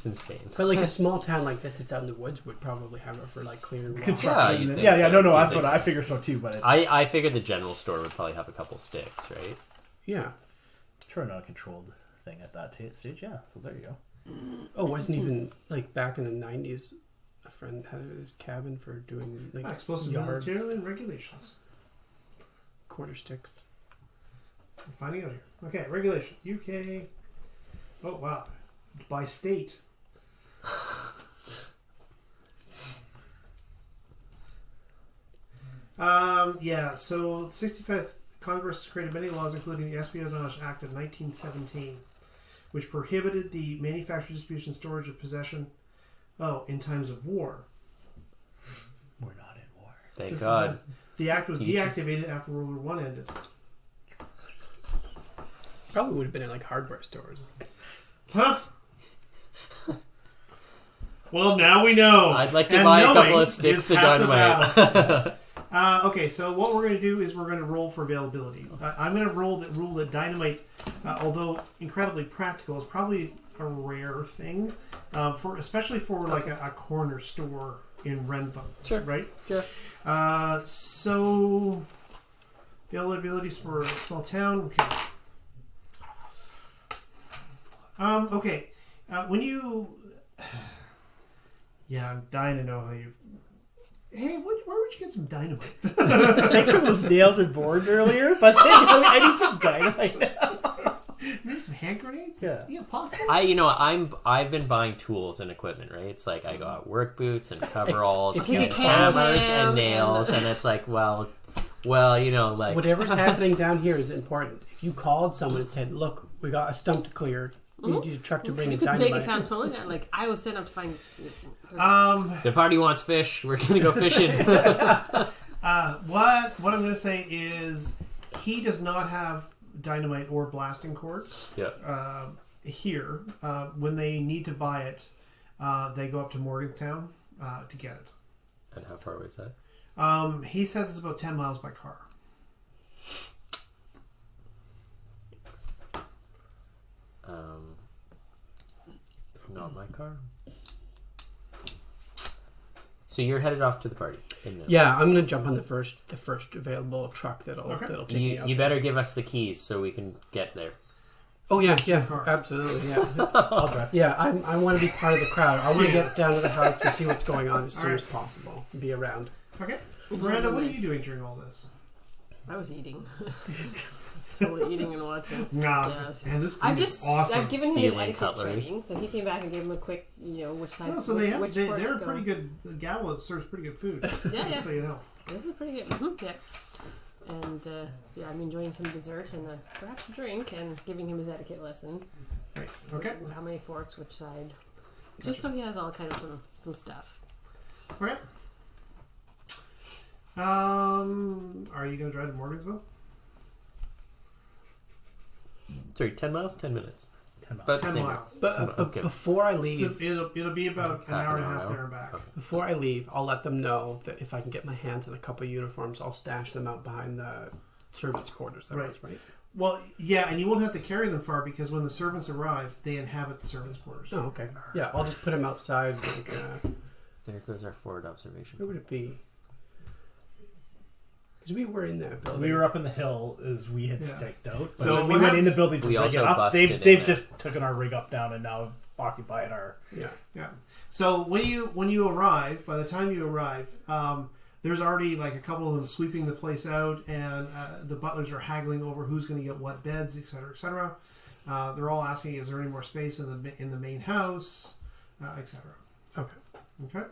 It's insane. But like a small town like this that's out in the woods would probably have it for like clearing construction. Yeah, Yeah, no, that's what I figure so too. But it's, I figure the general store would probably have a couple sticks, right? Yeah. sure, not a controlled thing at that stage. Yeah, so there you go. Oh, wasn't even like back in the 90s. A friend had his cabin for doing like explosive yards, material and regulations. quarter sticks. I'm finding out here. Okay, regulation. UK. Oh, wow. By state. Yeah, so 65th Congress created many laws, including the Espionage Act of 1917, which prohibited the manufacture, distribution, storage, or possession in times of war. We're not in war. Thank God. The act was deactivated after World War I ended. Probably would have been in like hardware stores. Huh? Well, now we know. I'd like to buy a couple of sticks of dynamite. Okay, so what we're going to do is we're going to roll for availability. I'm going to rule that dynamite, although incredibly practical, is probably a rare thing, especially for like a corner store in Rentham. Sure. Right? Sure. So availabilities for a small town. Okay. Okay. When you, yeah, I'm dying to know how you. Hey, where would you get some dynamite? Thanks for those nails and boards earlier, but I need some dynamite now. Maybe some hand grenades? Yeah, possible. I've been buying tools and equipment, right? It's like I got work boots and coveralls If you and could hammers ham and nails, and it's like, well, like Whatever's happening down here is important. If you called someone and said, "Look, we got a stump to clear. We need a truck to bring in dynamite." Make it sound totally not like I was set up to find. the party wants fish. We're gonna go fishing. What I'm going to say is he does not have dynamite or blasting cord. Yeah. Here, when they need to buy it, they go up to Morgantown to get it. And how far away is that? He says it's about 10 miles by car. Not my car. So you're headed off to the party. Yeah, I'm gonna jump on the first available truck that'll take me up. You better give us the keys so we can get there. Oh yeah, absolutely, yeah. I'll drive. Yeah, I want to be part of the crowd. I want to get down to the house and see what's going on as soon as possible. Be around. Okay. Miranda, what are you doing during all this? I was eating. Totally eating and watching. Nah, and this food is awesome. I've given him his Stealing etiquette cutlery. training, so he came back and gave him a quick, which side. No, so which they're pretty good. The gavel serves pretty good food. Yeah. So you know. This is pretty good. Mm-hmm. Yeah. And I'm enjoying some dessert and perhaps a drink, and giving him his etiquette lesson. Right. Okay. How many forks, which side? Just so he has all kind of some stuff. Okay. Are you going to drive to Morgansville? Sorry, 10 miles? 10 minutes. 10 miles. But 10 same- miles. But Okay. before I leave, So it'll be about an hour and a half there and back. Okay. Before I leave, I'll let them know that if I can get my hands on a couple of uniforms, I'll stash them out behind the servants' quarters. That was right. Well, yeah, and you won't have to carry them far because when the servants arrive, they inhabit the servants' quarters. Oh, okay. Yeah, I'll just put them outside. Like, There goes our forward observation. where would it be? Because we were in that building. We were up in the hill as we had Yeah. staked out. So So what we went hap- in the building to We rig also it up. busted in They've there. just taken our rig up down and now occupying our. Yeah. Yeah. So when you arrive, by the time you arrive, there's already like a couple of them sweeping the place out, and the butlers are haggling over who's going to get what beds, etc., etc. They're all asking, "Is there any more space in the main house?" Etc. Okay. Okay.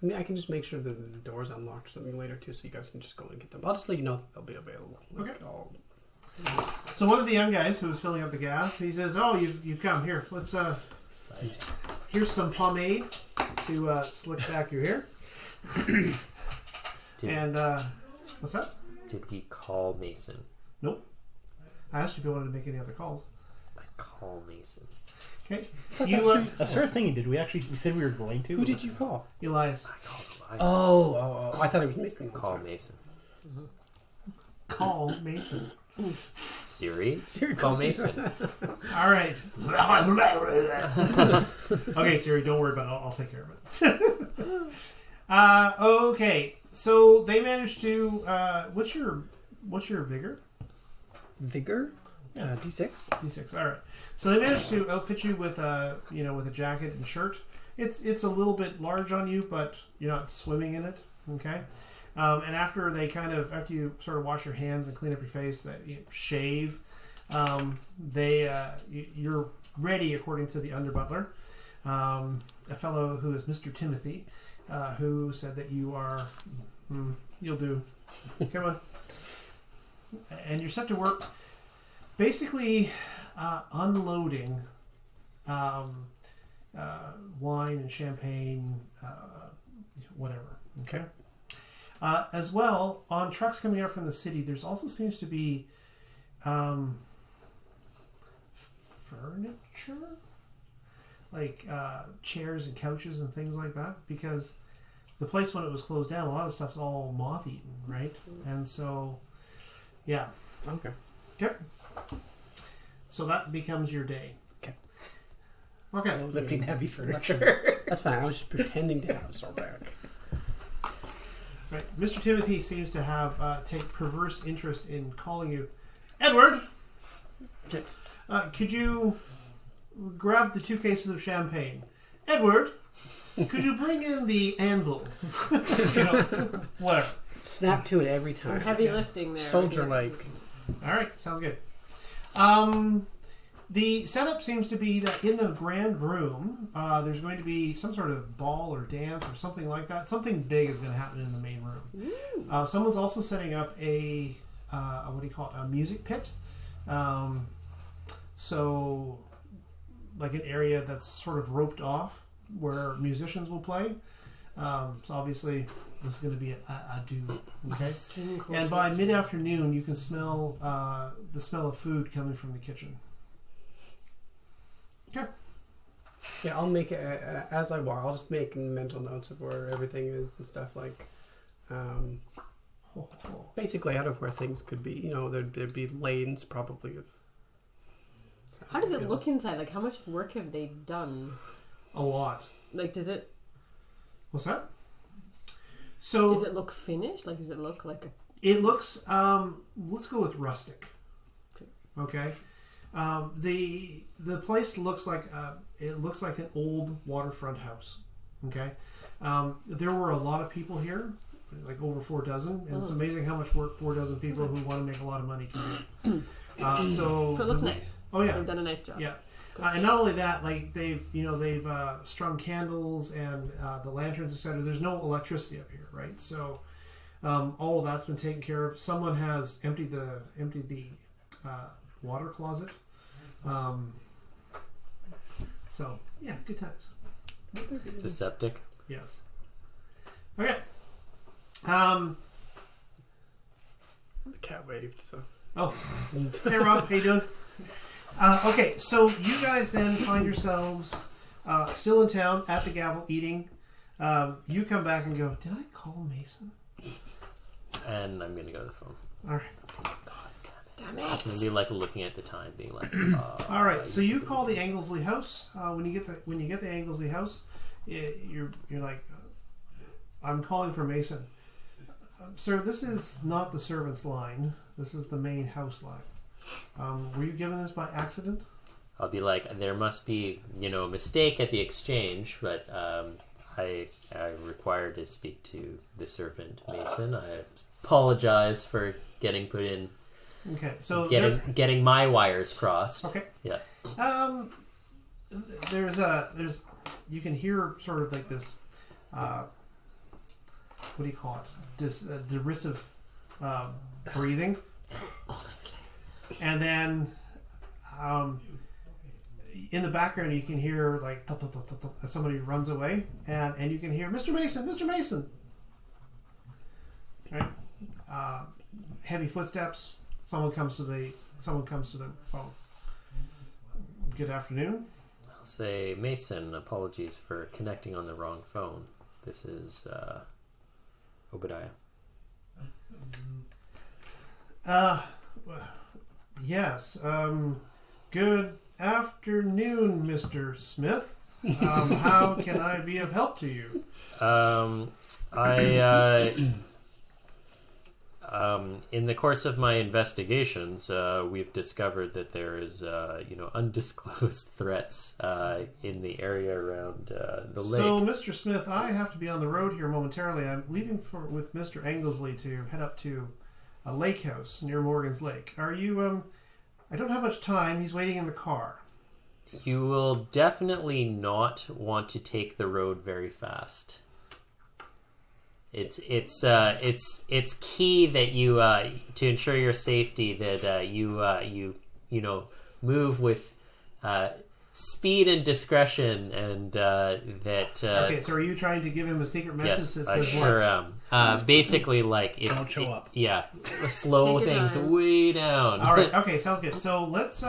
I mean, I can just make sure that the door's unlocked or something later too, so you guys can just go and get them. I'll just let you know that they'll be available. Okay. So one of the young guys who was filling up the gas, he says, "Oh, you come here. Let's here's some pomade to slick back your hair." And what's that? Did we call Mason? Nope. I asked you if you wanted to make any other calls. I call Mason. Okay. That's our thing. Did we said we were going to? Who did you call? Elias. I called Elias. Oh, I thought it was Mason. Call Mason. Call Mason. Siri, call Mason. All right. Okay, Siri, don't worry about it. I'll take care of it. Okay, so they managed to. What's your vigor? Vigor? Yeah. D6. D6. All right. So they managed to outfit you with with a jacket and shirt. It's a little bit large on you, but you're not swimming in it. Okay. And after you sort of wash your hands and clean up your face, that you shave, you're ready according to the under butler, a fellow who is Mr. Timothy, who said that you are, you'll do, come on, and you're set to work, basically unloading wine and champagne, whatever. Okay. As well, on trucks coming out from the city, there's also seems to be furniture, like chairs and couches and things like that, because the place when it was closed down, a lot of stuff's all moth-eaten, right? And so, yeah. Okay. Yep. So that becomes your day. Okay. Lifting heavy furniture. That's fine. I was just pretending to have a sore back. Right. Mr. Timothy seems to have take perverse interest in calling you Edward. Could you grab the 2 cases of champagne? Edward, could you bring in the anvil? Whatever. Snap to it every time. Some heavy lifting there. Soldier-like. All right. Sounds good. The setup seems to be that in the grand room, there's going to be some sort of ball or dance or something like that. Something big is going to happen in the main room. Someone's also setting up a music pit. So, like an area that's sort of roped off where musicians will play. So obviously, this is going to be a do. Okay, and by mid-afternoon, you can smell the smell of food coming from the kitchen. Okay. Yeah, I'll make it as I walk. I'll just make mental notes of where everything is and stuff like. Basically, out of where things could be. There'd be lanes probably of. How does it look inside? Like, how much work have they done? A lot. Like, does it? What's that? So does it look finished? Like, does it look like a? It looks. Let's go with rustic. Okay. The place looks like an old waterfront house. Okay. There were a lot of people here, like over 4 dozen, and it's amazing how much work 4 dozen people who want to make a lot of money can do. So it looks nice. Oh yeah, they've done a nice job. Yeah, and not only that, like they've strung candles and the lanterns, etc. There's no electricity up here, right? So all of that's been taken care of. Someone has emptied the water closet. So yeah, good times. The septic. Yes. Okay. The cat waved. So. Oh, hey Rob, how you doing? Okay, so you guys then find yourselves still in town at the Gavel eating. You come back and go, did I call Mason? And I'm gonna go to the phone. All right. Damn it. I'm gonna be like looking at the time, being like, all right. So you call the Anglesey house. When you get the Anglesey house, you're like, I'm calling for Mason. Sir, this is not the servant's line. This is the main house line. Were you given this by accident? I'll be like, there must be, a mistake at the exchange, but I require to speak to the servant Mason. I apologize for getting put in. Okay, so getting my wires crossed. Okay. Yeah. There's you can hear sort of like this. What do you call it? This derisive breathing. Honestly. And then in the background you can hear like as somebody runs away, and you can hear Mr. Mason, Mr. Mason. Right? Heavy footsteps. Someone comes to the phone. Good afternoon. I'll say, Mason, apologies for connecting on the wrong phone. This is Obadiah. Yes. Good afternoon, Mr. Smith. How can I be of help to you? In the course of my investigations, we've discovered that there is, undisclosed threats in the area around the lake. So, Mr. Smith, I have to be on the road here momentarily. I'm leaving with Mr. Anglesey to head up to a Lakehouse near Morgan's Lake. Are you, I don't have much time. He's waiting in the car. You will definitely not want to take the road very fast. It's key that you to ensure your safety that you move with speed and discretion, and that. Okay, so are you trying to give him a secret message yes, that I says sure am. Basically, like if Don't show up. Yeah, slow things time. way down. All right. Okay, sounds good. So let's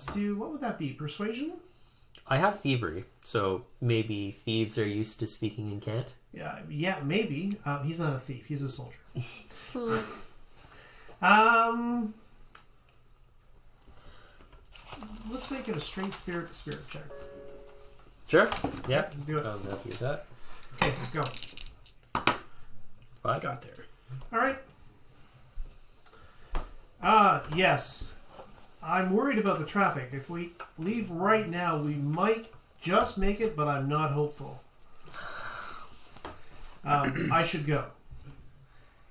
do, what would that be? Persuasion? I have thievery, so maybe thieves are used to speaking in cant. Yeah, maybe. He's not a thief. He's a soldier. Let's make it a straight spirit to spirit check. Sure. Yeah. Let's do it. I'm happy with that. Okay, let's go. 5. Got there. All right. Yes. I'm worried about the traffic. If we leave right now, we might just make it, but I'm not hopeful. I should go.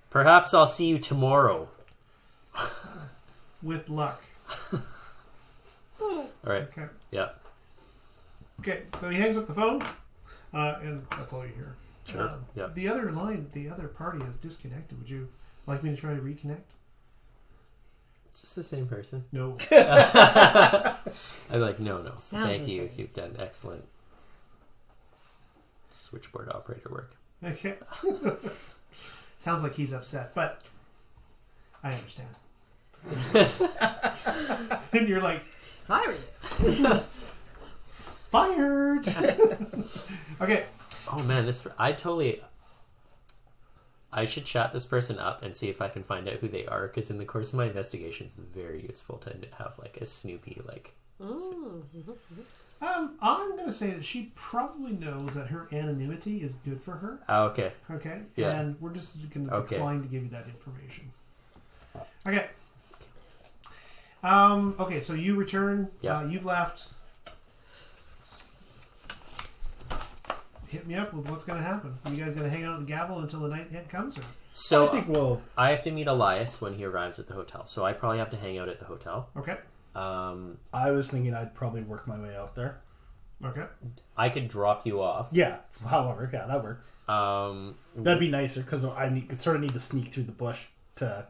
Perhaps I'll see you tomorrow. With luck. All right. Okay. Yeah. Okay, so he hangs up the phone, and that's all you hear. Sure. Yeah. The other party has disconnected. Would you like me to try to reconnect? Is this the same person? No. I'm like, no. Sounds Thank the you. same. You've done excellent switchboard operator work. Okay. Sounds like he's upset, but I understand. And you're like, Fire you. fired. Okay. Oh man, I should chat this person up and see if I can find out who they are, because in the course of my investigation, it's very useful to have like a Snoopy I'm gonna say that she probably knows that her anonymity is good for her. Oh, okay. Okay. Yeah. And we're just gonna Okay. decline to give you that information. Okay. Okay, so you return. Yeah. You've left. Hit me up with what's going to happen. Are you guys going to hang out at the gavel until the night comes? Or? So I think we'll. I have to meet Elias when he arrives at the hotel, so I probably have to hang out at the hotel. Okay. I was thinking I'd probably work my way out there. Okay. I could drop you off. Yeah. However, yeah, that works. That'd be nicer because I sort of need to sneak through the bush to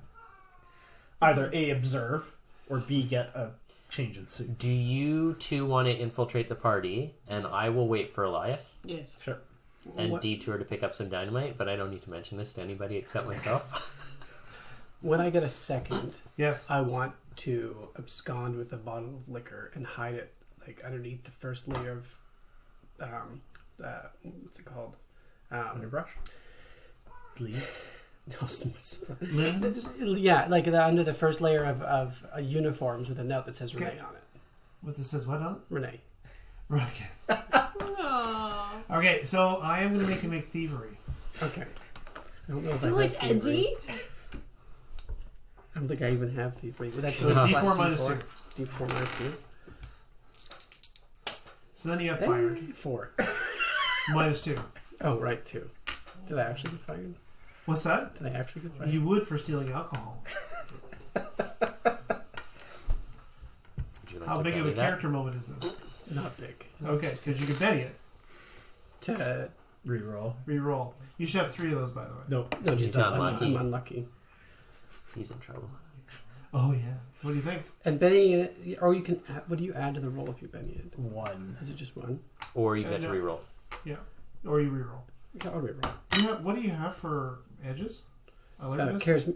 either A, observe, or B, get a change in suit. Do you two want to infiltrate the party, and I will wait for Elias? Yes. Sure. And detour to pick up some dynamite, but I don't need to mention this to anybody except myself. When I get a second, Yes. I want to abscond with a bottle of liquor and hide it like underneath the first layer of what's it called? Underbrush? Leaf? No, Linens? yeah, like under the first layer of uniforms with a note that says Renee Okay. on it. What this says? What on it? Renee. Okay. Aww. Okay, so I am going to make you make thievery. Okay. I don't know if Do I it, have thievery. Eddie. I don't think I even have thievery. Well, that's So a flat D4 minus D4. 2. D4 minus 2. So then you have fired. 4. Minus 2. Oh, right, 2. Did I actually get fired? What's that? Did I actually get fired? You would for stealing alcohol. Would you like How to big of Benny a that? character moment is this? Not big. Okay, because you can Benny it. To, Reroll. Reroll. You should have 3 of those, by the way. Nope. no, He's just unlucky. I'm unlucky. He's in trouble. Oh, yeah. So what do you think? And Benny, or you can. What do you add to the roll if you Benny it? 1. Is it just 1? Or you get to no. reroll. Yeah. Or you reroll. Yeah, I'll reroll. What do you have for edges? I like this.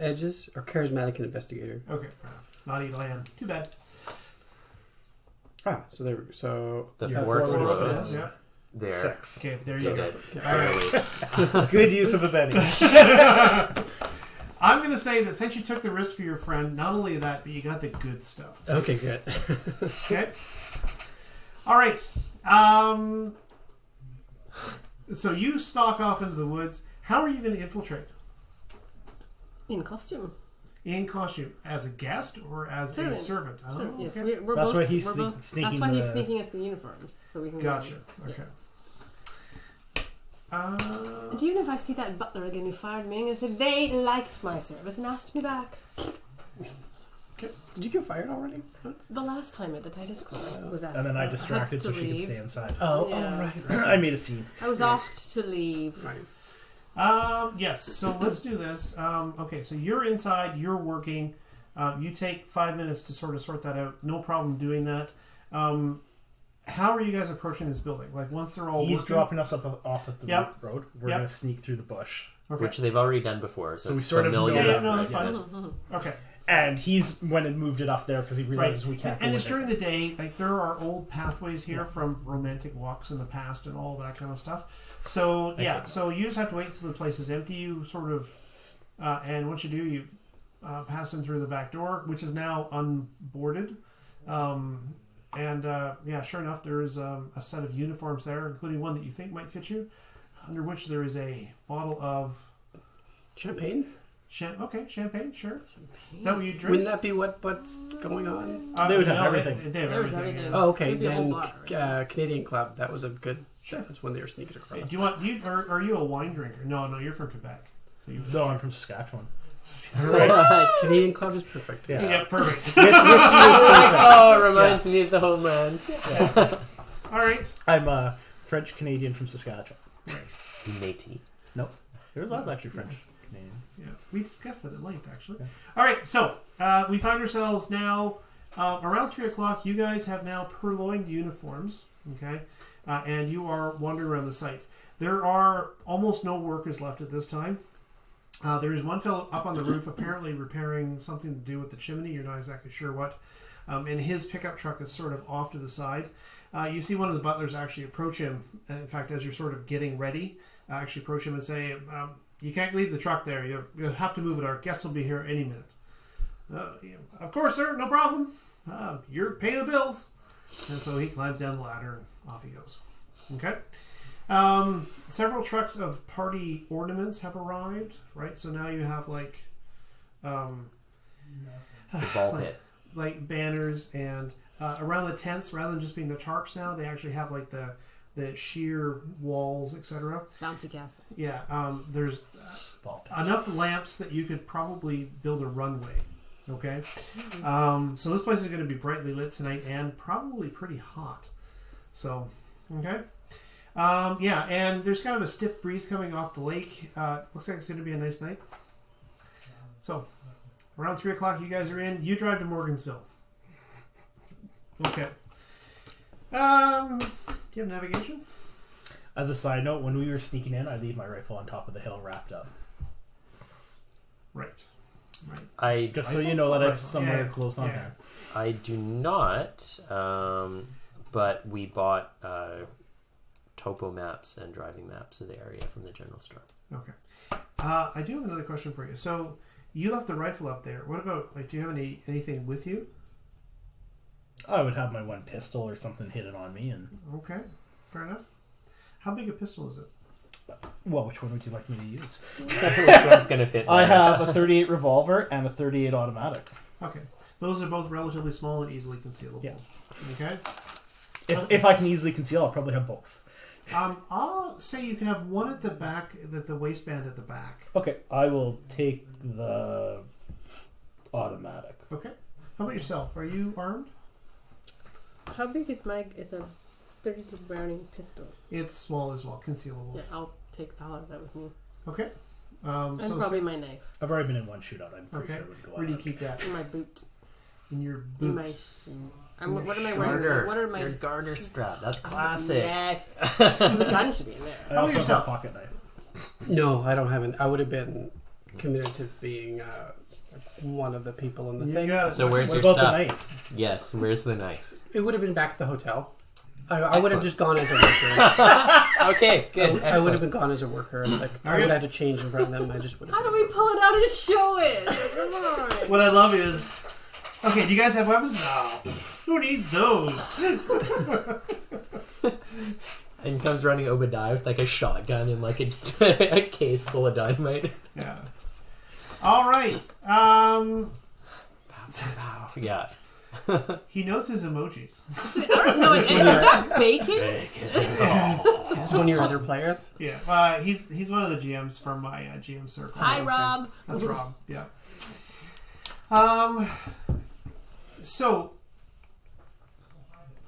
Edges or charismatic and investigator. Okay, fair enough. Not eat land. Too bad. Ah, so there we go. So The yeah, four Four explodes. yeah. There. 6. Okay, there you Did go. it. All right. Barely. Good use of a Benny. I'm going to say that since you took the risk for your friend, not only that, but you got the good stuff. Okay, good. Okay. All right. So you stalk off into the woods. How are you going to infiltrate? In costume. In costume, as a guest or as a servant? Oh, yes, okay. we're That's both, why he's we're both, sneaking. That's why he's sneaking us the uniforms, so we can. Gotcha. Go Okay. And do you know if I see that butler again who fired me and said they liked my service and asked me back? Okay. Did you get fired already? The last time at the Titus Club was asked. And then I had distracted to so she could leave. stay inside. Oh, Yeah. right. I made a scene. I was asked to leave. Right. Yes. So let's do this. Okay. So you're inside. You're working. You take 5 minutes to sort of sort that out. No problem doing that. How are you guys approaching this building? Like once they're all He's working? dropping us off at the Yep. road. We're Yep. going to sneak through the bush. Okay. Which they've already done before, so we it's sort of familiar. know Yeah, that, no, that's right? fine. Okay. And he's went and moved it up there because he realizes Right. we can't. And go it's with during it. the day. Like there are old pathways here from romantic walks in the past and all that kind of stuff. So yeah, so you just have to wait until the place is empty. You sort of, and once you do, you pass in through the back door, which is now unboarded. Yeah, sure enough, there is a set of uniforms there, including one that you think might fit you, under which there is a bottle of Champagne? champagne, sure. Is that what you drink? Wouldn't that be what's going on? They would have everything. They have There was everything. everything. Yeah. Oh, okay. It'd be a whole Then bar, right? Canadian Club. That was a good. Sure. That's when they were sneaking across. Do you want? Are you a wine drinker? No, you're from Quebec. So you. No, I'm from Saskatchewan. Right. Canadian Club is perfect. Yeah. Yeah, perfect. Whiskey is perfect. Oh, it reminds me of the homeland. All right. I'm a French Canadian from Saskatchewan. Métis. Nope. Yours was actually French Canadian. Yeah, we discussed that at length, actually. Yeah. All right, so we find ourselves now around 3 o'clock. You guys have now purloined uniforms, okay, and you are wandering around the site. There are almost no workers left at this time. There is one fellow up on the roof, apparently repairing something to do with the chimney. You're not exactly sure what. And his pickup truck is sort of off to the side. You see one of the butlers actually approach him. In fact, as you're sort of getting ready, actually approach him and say, you can't leave the truck there. You'll have to move it. Our guests will be here any minute. Yeah, of course, sir. No problem. You're paying the bills. And so he climbs down the ladder and off he goes. Okay. Several trucks of party ornaments have arrived, right? So now you have like The ball pit. like banners and around the tents, rather than just being the tarps now, they actually have like the sheer walls, etc. Bouncy castle. Yeah, there's enough lamps that you could probably build a runway. Okay, so this place is going to be brightly lit tonight and probably pretty hot. So, okay. Yeah, and there's kind of a stiff breeze coming off the lake. Looks like it's going to be a nice night. So, around 3 o'clock, you guys are in. You drive to Morgansville. Okay. Do you have navigation? As a side note, when we were sneaking in, I leave my rifle on top of the hill wrapped up. Right. Just so you know that it's somewhere Yeah, close on yeah. there. I do not, but we bought topo maps and driving maps of the area from the general store. Okay. I do have another question for you. So, you left the rifle up there. What about, like, do you have anything with you? I would have my one pistol or something hidden on me, and Okay. Fair enough. How big a pistol is it? well, which one would you like me to use? Which one's going to fit I there? have a 38 revolver and a 38 automatic. Okay. Those are both relatively small and easily concealable. Yeah. Okay. If I can easily conceal, I'll probably have both. I'll say you can have one at the back, the waistband at the back. Okay, I will take the automatic. Okay. How about yourself? Are you armed? How big is my? It's a 32 Browning pistol. It's small as well, concealable. Yeah, I'll have that with me. Okay. And probably my knife I've already been in one shootout. I'm pretty Okay. sure it would go Where do you out. keep that? in my boot. In your In boot. my shoe. What am I Garter. wearing? What are my Your garter strap. That's classic. Yes. The gun should be in there. I also have a yourself? pocket knife. No, I don't have an. I would have been committed to being one of the people in the You thing. got it. So where's What your about stuff? the knife? Yes, where's the knife? It would have been back at the hotel. I would have just gone as a worker. Okay, good. I would have been gone as a worker. Like I would have to change in front of them. I just would. How do we pull it out and show it? Come on. What I love is, okay, do you guys have weapons? No. Who needs those? And comes running Obadiah with like a shotgun and like a case full of dynamite. Yeah. All right. Yeah. He knows his emojis. No, is that bacon? Is this one of your other players? Yeah. He's one of the GMs from my GM circle. Hi, Rob. That's Rob. Yeah. So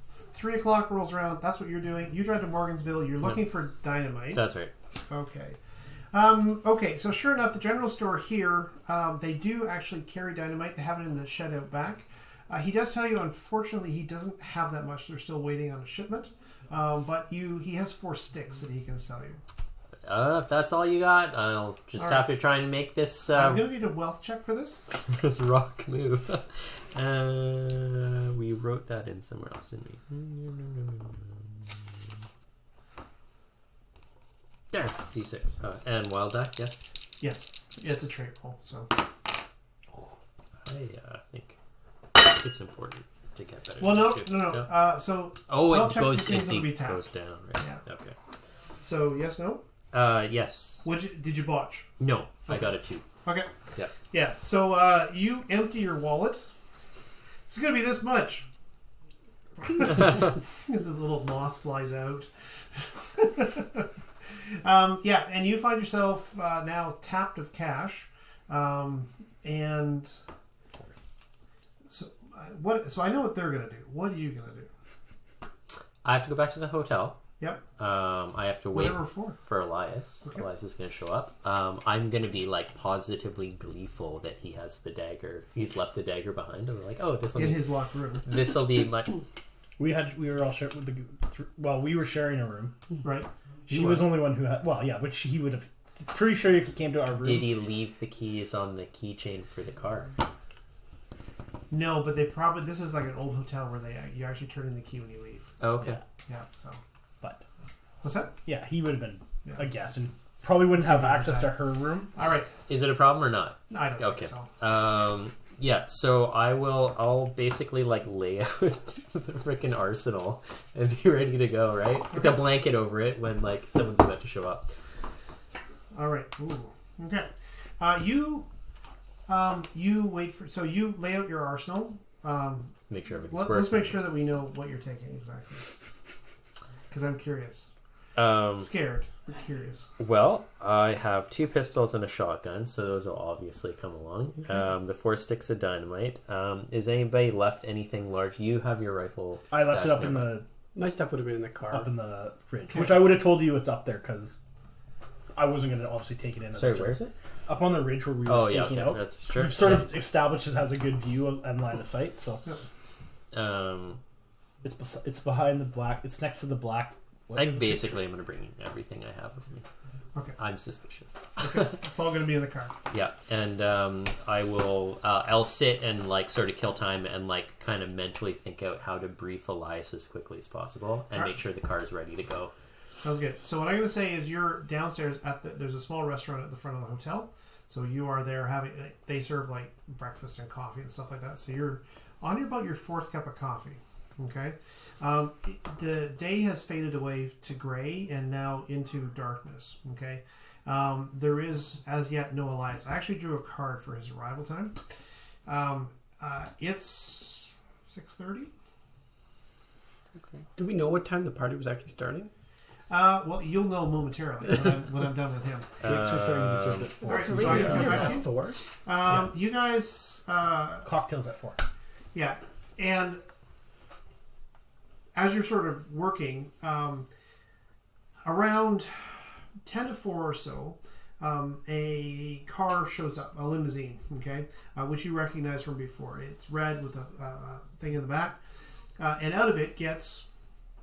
3 o'clock rolls around. That's what you're doing. You drive to Morgansville. You're looking for dynamite. That's right. Okay. Okay, so sure enough, the general store here, they do actually carry dynamite. They have it in the shed out back. He does tell you, unfortunately, he doesn't have that much. They're still waiting on a shipment. But he has 4 sticks that he can sell you. If that's all you got, I'll just have to try and make this... I'm going to need a wealth check for this. this rock move. We wrote that in somewhere else, didn't we? There, D6. And wild die, yes? Yes. Yeah, it's a trait roll, so... I think it's important to get better. Well, no. So wealth it check goes. just I means it'll think be tapped. goes down. Right? Yeah. Okay. So, yes, no? Yes. Did you botch? No, I got a 2. Okay. Yeah. Yeah. So you empty your wallet. It's gonna be this much. This little moth flies out. Yeah, and you find yourself now tapped of cash, and so what? So I know what they're gonna do. What are you gonna do? I have to go back to the hotel. Yep. I have to wait Whatever for Elias. Okay. Elias is going to show up. I'm going to be like positively gleeful that he has the dagger. He's left the dagger behind. And we're like, oh, this will in be his locked room, this will be much. We were all sharing with we were sharing a room. right? She was the only one who had. Well, yeah, but he would have. Pretty sure if he came to our room. Did he leave the keys on the keychain for the car? No, but they probably. This is like an old hotel where you actually turn in the key when you leave. Oh, okay. Yeah. So. But What's that? yeah, he would have been a guest and probably wouldn't have access to her room. All right. Is it a problem or not? I don't Okay. think so. Yeah, so I'll basically like lay out the freaking arsenal and be ready to go, right? With a blanket over it when like someone's about to show up. All right. Ooh. Okay. You wait for. So you lay out your arsenal. Make sure everything's Let's working. make sure that we know what you're taking exactly. Because I'm curious. Scared, but curious. Well, I have 2 pistols and a shotgun, so those will obviously come along. Okay. The 4 sticks of dynamite. Is anybody left anything large? You have your rifle. I left it up in nearby. the My stuff would have been in the car. up in the fridge, Okay. which I would have told you it's up there because I wasn't going to obviously take it in. Sorry, where is it? Up on the ridge where we were Oh, yeah, staking okay. out. That's sure. We've sort of established it has a good view and line of sight, so it's behind the black. It's next to the black. I basically am going to bring everything I have with me. Okay. I'm suspicious. Okay. It's all going to be in the car. Yeah, and I will. I'll sit and like sort of kill time and like kind of mentally think out how to brief Elias as quickly as possible and Alright. make sure the car is ready to go. Sounds good. So what I'm going to say is you're downstairs there's a small restaurant at the front of the hotel. So you are there having, they serve like breakfast and coffee and stuff like that. So you're on about your 4th cup of coffee. Okay. The day has faded away to gray and now into darkness. Okay. There is as yet no Elias. I actually drew a card for his arrival time. It's 6:30. Okay. Do we know what time the party was actually starting? Well, you'll know momentarily when I'm done with him. Drinks are starting to be served at 4. All right, so I can come back to you. 4? You guys, Cocktails at 4. yeah, and as you're sort of working, around 10 to 4 or so, a car shows up, a limousine, okay, which you recognize from before. It's red with a thing in the back, and out of it gets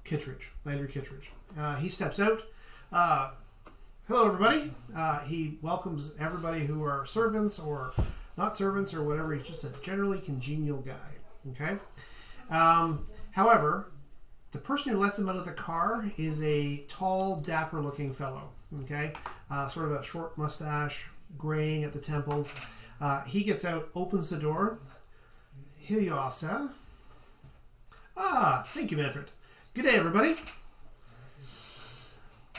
Kittredge, Landry Kittredge. He steps out. Hello, everybody. He welcomes everybody who are servants or not servants or whatever. He's just a generally congenial guy. Okay. However, The person who lets him out of the car is a tall, dapper-looking fellow. Okay, sort of a short mustache, graying at the temples. He gets out, opens the door. Here you are, sir. Ah, thank you, Manfred. Good day, everybody.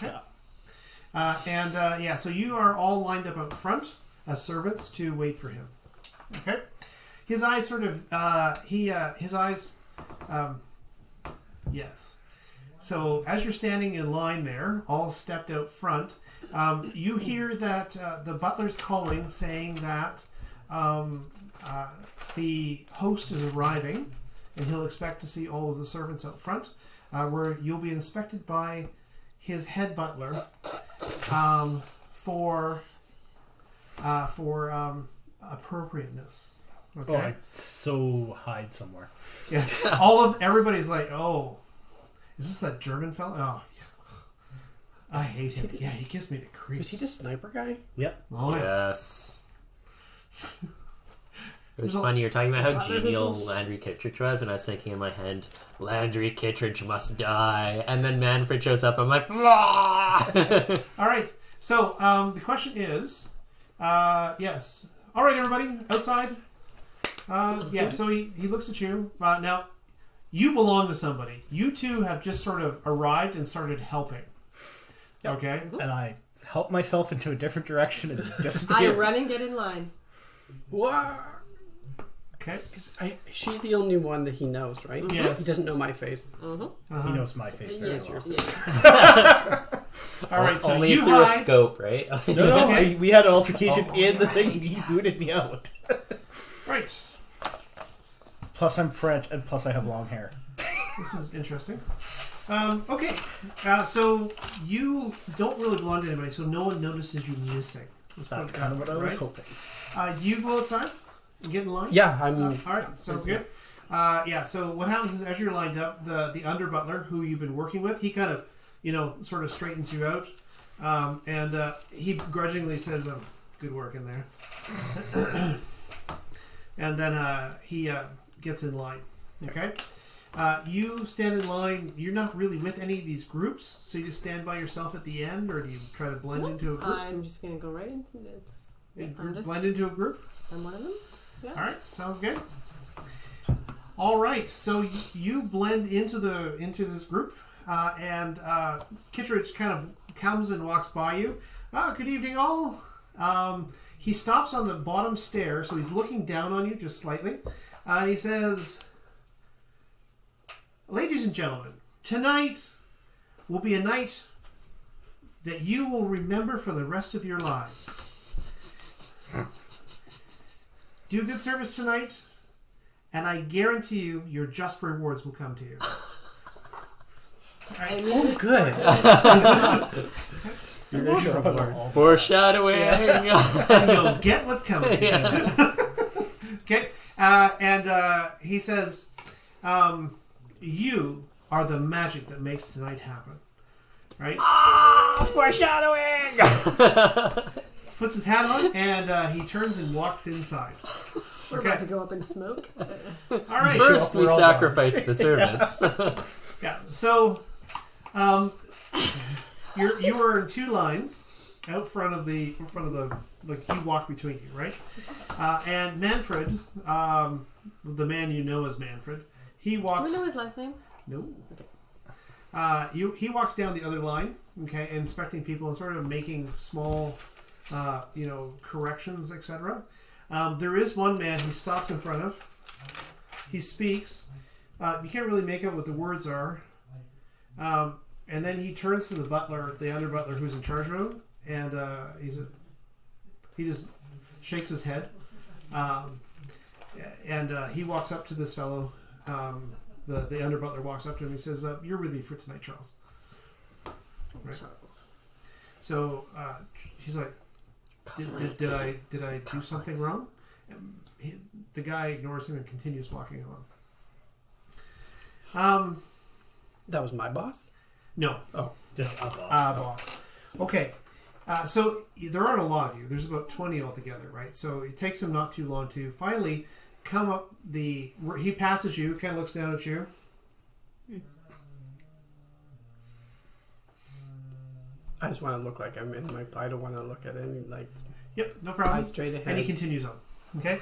Yeah. So you are all lined up out front as servants to wait for him. Okay. His eyes sort of. Yes. So as you're standing in line there, all stepped out front, you hear that the butler's calling, saying that the host is arriving, and he'll expect to see all of the servants out front, where you'll be inspected by his head butler for appropriateness. Okay. Oh, so hide somewhere. Yeah. Everybody's like, oh, is this that German fellow? Oh, I hate him. Yeah, he gives me the creeps. Was he the sniper guy? Yep. Oh, yeah. Yes. It was funny, you're talking about how genial Landry Kittredge was, and I was thinking in my head, Landry Kittredge must die. And then Manfred shows up, I'm like, blah! All right. So the question is, yes. All right, everybody, outside. Yeah, so he looks at you. Now, you belong to somebody. You two have just sort of arrived and started helping. Yep. Okay? And I help myself into a different direction and disappear. I run and get in line. What? Okay. She's the only one that he knows, right? Yes. He doesn't know my face. He knows my face very well. Yeah. All right, so only you through a hide. scope, right? No, Okay. we had an altercation in the thing. He booted me out. Right. Plus I'm French, and plus I have long hair. This is interesting. Okay. So you don't really belong to anybody, so no one notices you missing. That's kind of what I was hoping. You go outside and get in line? Yeah, I'm... All right, sounds good. Yeah, so what happens is as you're lined up, the under butler who you've been working with, he kind of, sort of straightens you out. And he grudgingly says, good work in there. And then he gets in line. Okay? You stand in line. You're not really with any of these groups, so you just stand by yourself at the end, or do you try to blend into a group? I'm just going to go right into this. Blend into a group? I'm one of them. Yeah. All right, sounds good. All right, so you blend into this group, and Kittredge kind of comes and walks by you. Good evening, all. He stops on the bottom stair, so he's looking down on you just slightly. And he says, ladies and gentlemen, tonight will be a night that you will remember for the rest of your lives. Do good service tonight, and I guarantee you your just rewards will come to you. Right. Oh, good. Foreshadowing. And you'll get what's coming to you. Okay. And he says, you are the magic that makes tonight happen. Right? Foreshadowing! Puts his hat on, and he turns and walks inside. We're about to go up in smoke. All right. First, we sacrifice the servants. Yeah. So, you are in two lines out front of the like he walked between you, right? And Manfred, the man you know as Manfred, he walks. Do we know his last name? No. He walks down the other line, okay, inspecting people and sort of making small, corrections, etc. There is one man he stops in front of. He speaks. You can't really make out what the words are. And then he turns to the butler, the under butler who's in charge of him, and he just shakes his head. And he walks up to this fellow. The under butler walks up to him and he says, "You're relieved for tonight, Charles." Right. So he's like, "Did I do something wrong?" The guy ignores him and continues walking along. That was my boss? No. Oh. Just Boss. Okay. So there aren't a lot of you. There's about 20 altogether, right? So it takes him not too long to finally come up he passes you, kind of looks down at you. I just want to look like I'm in my. I don't want to look at any like. Yep, no problem. Eyes straight ahead. And he continues on. Okay.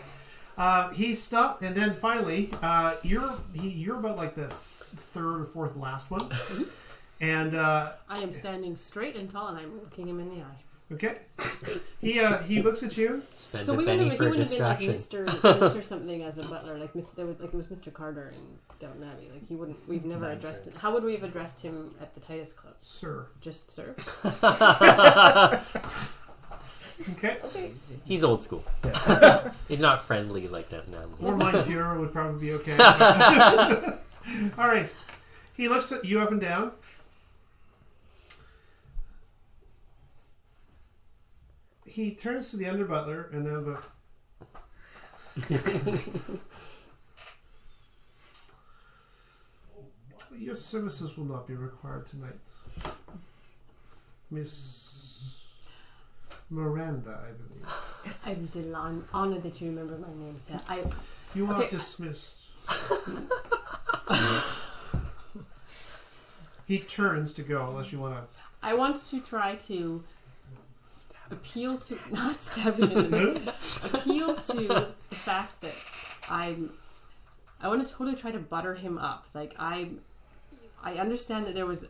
He stopped, and then finally, you're about like the third or fourth last one, and I am standing straight and tall, and I'm looking him in the eye. Okay. He looks at you. Spend So a he penny wouldn't for have been like distraction. Mr. something as a butler, like it was Mr. Carter in Downton Abbey. Like he wouldn't. We've never addressed it. How would we have addressed him at the Titus Club? Sir. Just sir. Okay. He's old school. Yeah. He's not friendly like Downton Abbey. Or Mein Führer would probably be okay. All right. He looks at you up and down. He turns to the under butler and then your services will not be required tonight. Miss Miranda, I believe. I'm honored that you remember my name, sir. You are dismissed. He turns to go unless you want to. I want to try to appeal to not stabbing him. Appeal to the fact that I want to totally try to butter him up. Like I understand that there was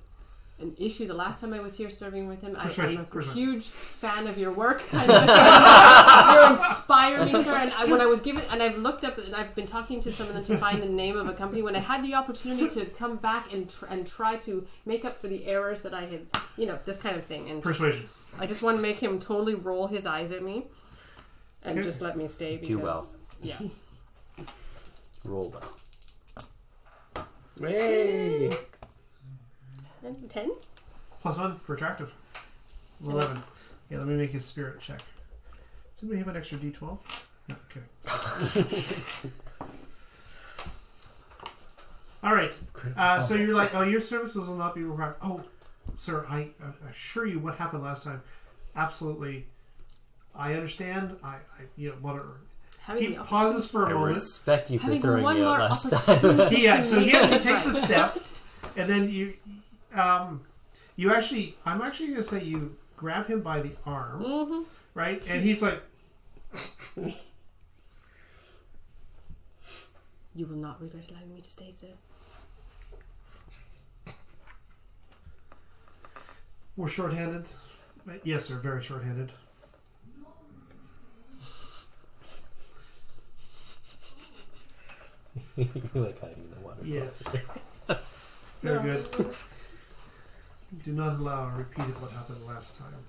an issue the last time I was here serving with him. I'm a huge fan of your work. You inspire me, sir. And when I was given, and I've looked up, and I've been talking to some of them to find the name of a company. When I had the opportunity to come back and try to make up for the errors that I had, this kind of thing. And persuasion. I just want to make him totally roll his eyes at me, and just let me stay. Because, do well. Yeah. Roll well. Hey. 10? +1 for attractive. 11. Yeah, let me make his spirit check. Does anybody have an extra D12? No, okay. All right. So you're like, your services will not be required. Oh, sir, I assure you what happened last time. Absolutely. I understand. Whatever. He pauses for a moment. I respect you for throwing me out last time. So he takes a step, and then I'm actually going to say you grab him by the arm, right? And he's like, "You will not regret allowing me to stay, sir." We're short-handed. Yes, sir, very short-handed. You like hiding in the water. Yes. Very good. Do not allow a repeat of what happened last time.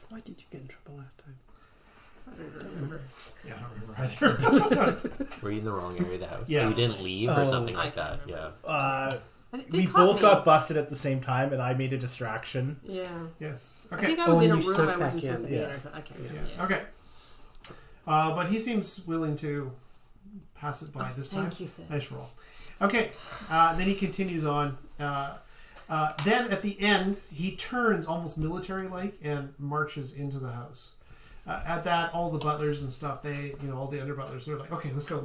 Why did you get in trouble last time? I don't remember. Yeah, I don't remember either. Were you in the wrong area of the house? Yes. So you didn't leave or something like that? Remember. Yeah. We both got busted at the same time, and I made a distraction. Yeah. Yes. I Okay. think I was in a you room snuck I wasn't back supposed to be in. in or something. I can't remember. Yeah. Okay. But he seems willing to pass it by this time. Thank you, sir. Nice roll. Okay. Then he continues on. Then at the end, he turns almost military-like and marches into the house. At that, all the butlers and stuff, all the under butlers, they're like, okay, let's go.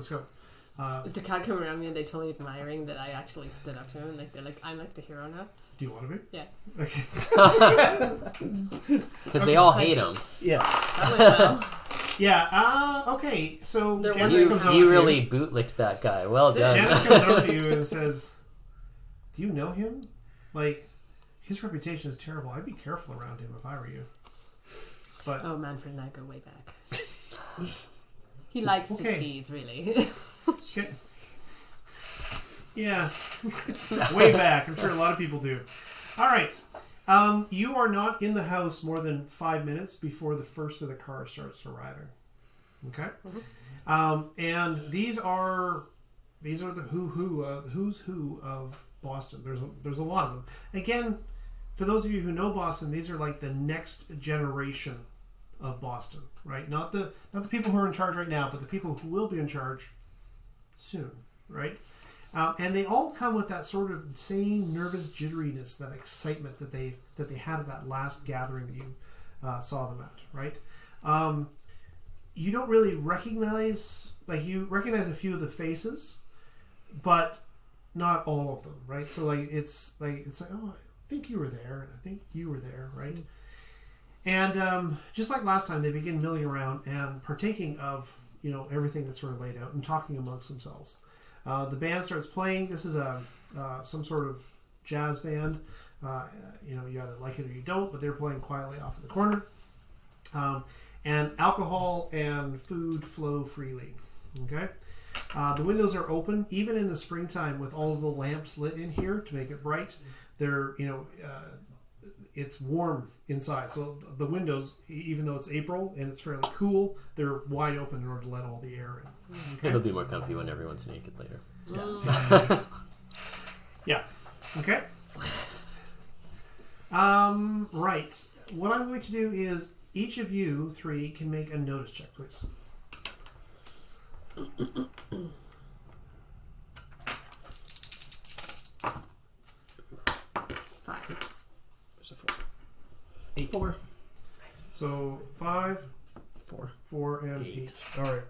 Is the crowd coming around me and they totally admiring that I actually stood up to him? Like they're like, I'm like the hero now. Do you want to be? Yeah. Okay. Because they all hate him. Yeah. That went well. Yeah. Okay. So There Janice comes over You to really you. bootlicked that guy. Well done. Janice comes over to you and says, "Do you know him? Like, his reputation is terrible. I'd be careful around him if I were you." But Manfred and I go way back. He likes to tease, really. okay. Yeah. Way back. I'm sure a lot of people do. All right. You are not in the house more than 5 minutes before the first of the cars starts arriving. Okay. And these are the who's who of Boston. There's a lot of them. Again, for those of you who know Boston, these are like the next generation of Boston, right? Not the people who are in charge right now, but the people who will be in charge soon, right? And they all come with that sort of same nervous jitteriness, that excitement that they had at that last gathering that you saw them at, right? You don't really recognize, you recognize a few of the faces, but not all of them, right? So it's like, oh, think you were there. I think you were there, right? And just like last time, they begin milling around and partaking of everything that's sort of laid out and talking amongst themselves. The band starts playing. This is some sort of jazz band. You either like it or you don't, but they're playing quietly off in the corner. And alcohol and food flow freely. Okay, the windows are open even in the springtime with all of the lamps lit in here to make it bright. They're it's warm inside, so the windows, even though it's April and it's fairly cool, they're wide open in order to let all the air in. Okay? It'll be more comfy when everyone's naked later. Yeah. Okay. Right. What I'm going to do is each of you three can make a notice check, please. 5. There's a 4. 8. 4. So 5, 4, and 8. 8. All right.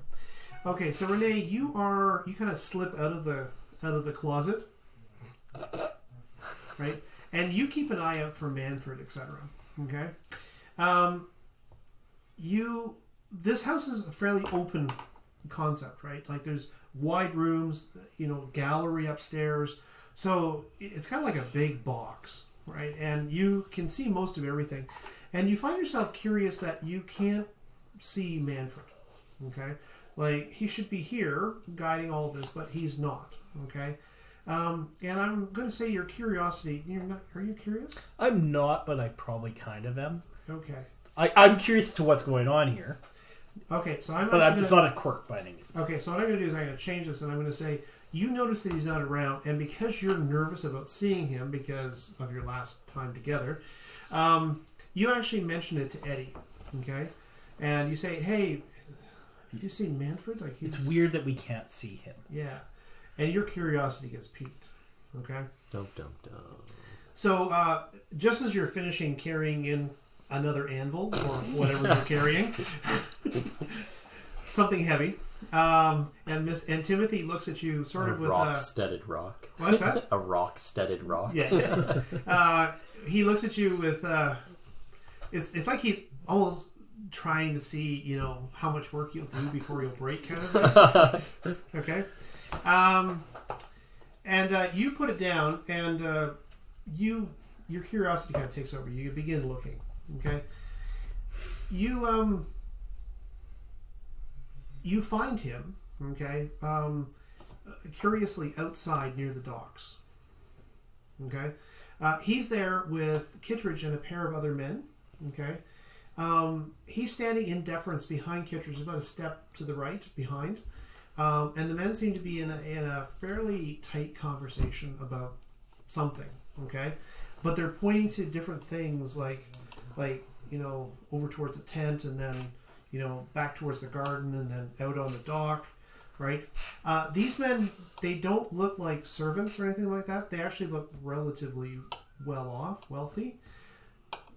Okay. So Renee, you kind of slip out of the closet, right? And you keep an eye out for Manfred, etc. Okay. This house is a fairly open concept, right? Like there's wide rooms, gallery upstairs. So it's kind of like a big box, right? And you can see most of everything. And you find yourself curious that you can't see Manfred, okay? Like he should be here guiding all of this, but he's not, okay? And I'm going to say your curiosity, you're not, are you curious? I'm not, but I probably kind of am. Okay. I'm curious to what's going on here. Okay, so I'm But actually it's not a quirk by any means. Okay, so what I'm going to do is I'm going to change this, and I'm going to say, you notice that he's not around, and because you're nervous about seeing him because of your last time together, you actually mention it to Eddie, okay? And you say, hey, have you seen Manfred? Like It's weird that we can't see him. Yeah. And your curiosity gets piqued, okay? Dum dum dum. So, just as you're finishing carrying in another anvil, or whatever you're carrying, something heavy, and Timothy looks at you sort of with rock-studded rock. What's that? A rock-studded rock. Yeah. He looks at you with it's like he's almost trying to see how much work you'll do before you'll break, kind of thing. Okay. And you put it down, and your curiosity kind of takes over. You begin looking. Okay. You find him. Okay. Curiously outside near the docks. Okay. He's there with Kittredge and a pair of other men. Okay. He's standing in deference behind Kittredge, about a step to the right behind. And the men seem to be in a fairly tight conversation about something, okay? But they're pointing to different things like over towards the tent, and then, back towards the garden, and then out on the dock, right? These men, they don't look like servants or anything like that. They actually look relatively well off, wealthy.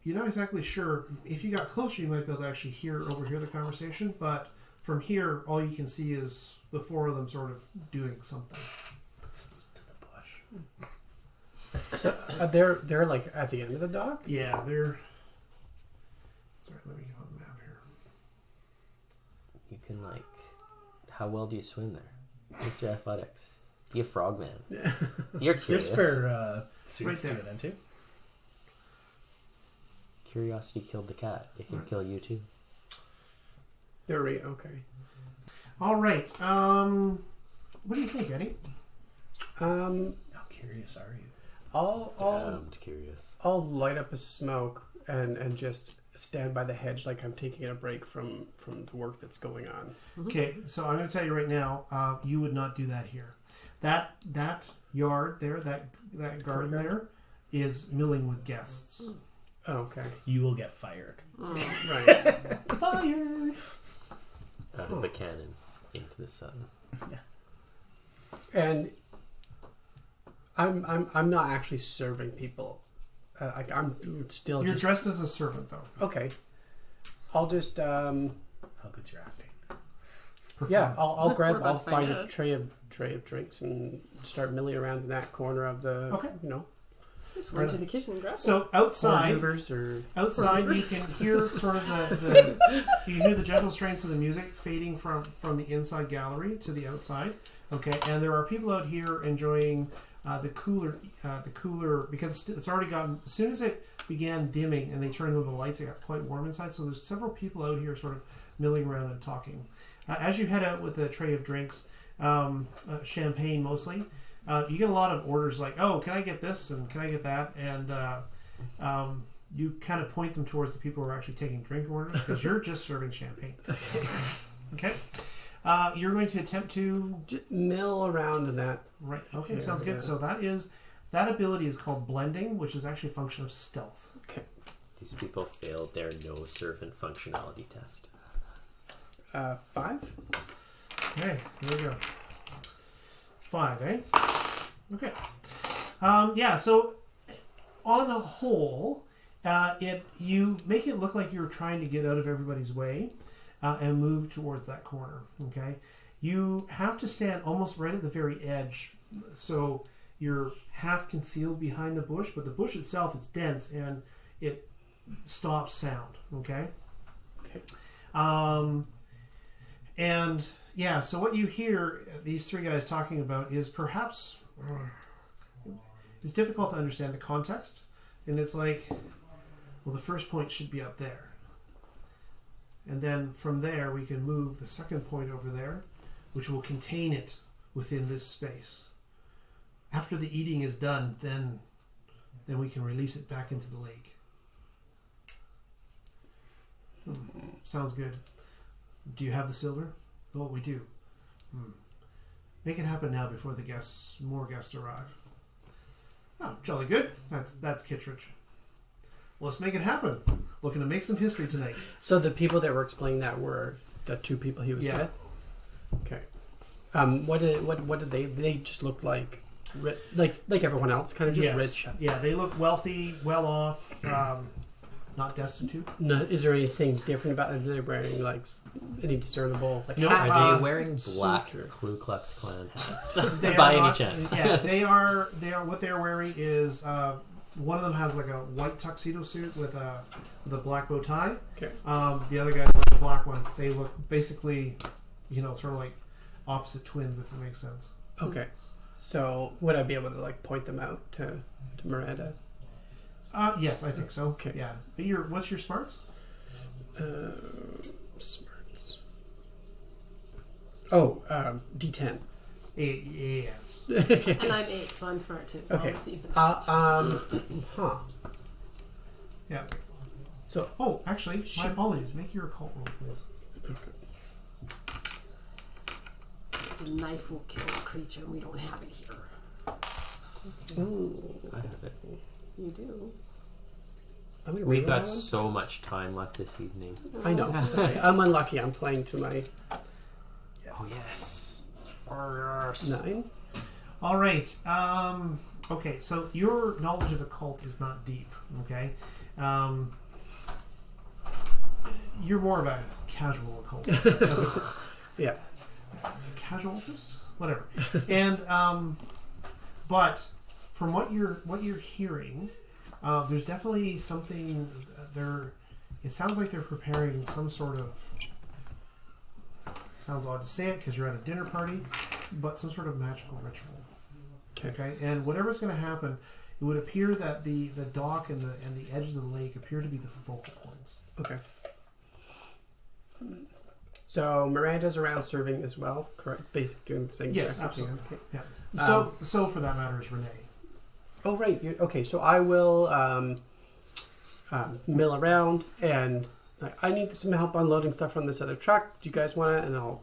You're not exactly sure. If you got closer, you might be able to actually overhear the conversation, but from here, all you can see is the four of them sort of doing something. To the bush. So they're like at the end of the dock? Yeah, they're... Sorry, let me get on the map here. You can how well do you swim there? What's your athletics? Be a frogman. Yeah. You're There's curious. spare suits Right to there. get into. Curiosity killed the cat. It can kill you too. They're okay. All right. What do you think, Eddie? How curious are you? I'm curious. I'll light up a smoke and just stand by the hedge like I'm taking a break from the work that's going on. Okay, so I'm going to tell you right now, you would not do that here. That yard there, that garden there, is milling with guests. Oh, okay. You will get fired. Right. Fired! Out of a cannon into the sun. And I'm not actually serving people. I'm still You're just dressed as a servant, though. okay. I'll just How good's your acting? yeah. I'll We're grab. about I'll to find find a out. tray of drinks and start milling around in that corner of the. Okay. Just run to the kitchen and grab So Or outside, Hoovers or you can hear sort of the you can hear the gentle strains of the music fading from the inside gallery to the outside. Okay, and there are people out here enjoying the cooler because it's already gotten. As soon as it began dimming and they turned on the lights, it got quite warm inside. So there's several people out here sort of milling around and talking. As you head out with a tray of drinks, champagne mostly, you get a lot of orders like, "Oh, can I get this and can I get that?" And you kind of point them towards the people who are actually taking drink orders because you're just serving champagne. Okay. You're going to attempt to just mill around in that. right. Okay, Yeah, sounds good. yeah. So that ability is called blending, which is actually a function of stealth. Okay. These people failed their no servant functionality test. 5. Okay, here we go. 5, eh? Okay. Yeah. So on the whole, you make it look like you're trying to get out of everybody's way and move towards that corner. Okay. You have to stand almost right at the very edge, so you're half concealed behind the bush, but the bush itself is dense and it stops sound. Okay. Okay. And yeah, so what you hear these three guys talking about is perhaps it's difficult to understand the context, and it's like, well, the first point should be up there, and then from there we can move the second point over there, which will contain it within this space. After the eating is done, then we can release it back into the lake. Sounds good. Do you have the silver? Oh, we do. Make it happen now before more guests arrive. Oh, jolly good. That's Kittredge. Well, let's make it happen. Looking to make some history tonight. So the people that were explaining that were the 2 people he was Yeah. with. Okay. What did they just looked like like everyone else, kind of just Yes. rich. Yeah, they look wealthy, well off, not destitute. No, is there anything different about them? Are they wearing like any discernible like No, hat? Are they wearing black suit or- Ku Klux Klan hats? They are By any not- chance? Yeah, they are. What they're wearing is one of them has like a white tuxedo suit with a black bow tie. Okay. The other guy's wearing a black one. They look basically, sort of like opposite twins, if it makes sense. Okay. So would I be able to like point them out to Miranda? Yes, I think so. Okay. Yeah. What's your smarts? Smarts. Oh, D10. Yes. And I'm 8, so I'm smart too. I'll Okay. receive the message. Huh. Yeah. So Oh, actually, my apologies. Make your occult roll, please. The knife will kill a creature, and we don't have it here. I have it. You do. I'm gonna We've reroll got that one. so much time left this evening. I know. Sorry. I'm unlucky. I'm playing to my Oh yes. 9. All right. Okay, so your knowledge of occult is not deep. Okay. You're more of a casual occultist, as it were. Yeah. Casualist, whatever. And but from what you're hearing, there's definitely something there. It sounds like they're preparing some sort of. It sounds odd to say it because you're at a dinner party, but some sort of magical ritual. Okay, and whatever's going to happen, it would appear that the dock and the edge of the lake appear to be the focal points. Okay. So Miranda's around serving as well, correct? Basically doing the same. Yes, exact same thing. absolutely. Okay. Yeah. So for that matter is Renee. Oh right. Okay. So I will mill around, and I need some help unloading stuff from this other truck. Do you guys want it? And I'll.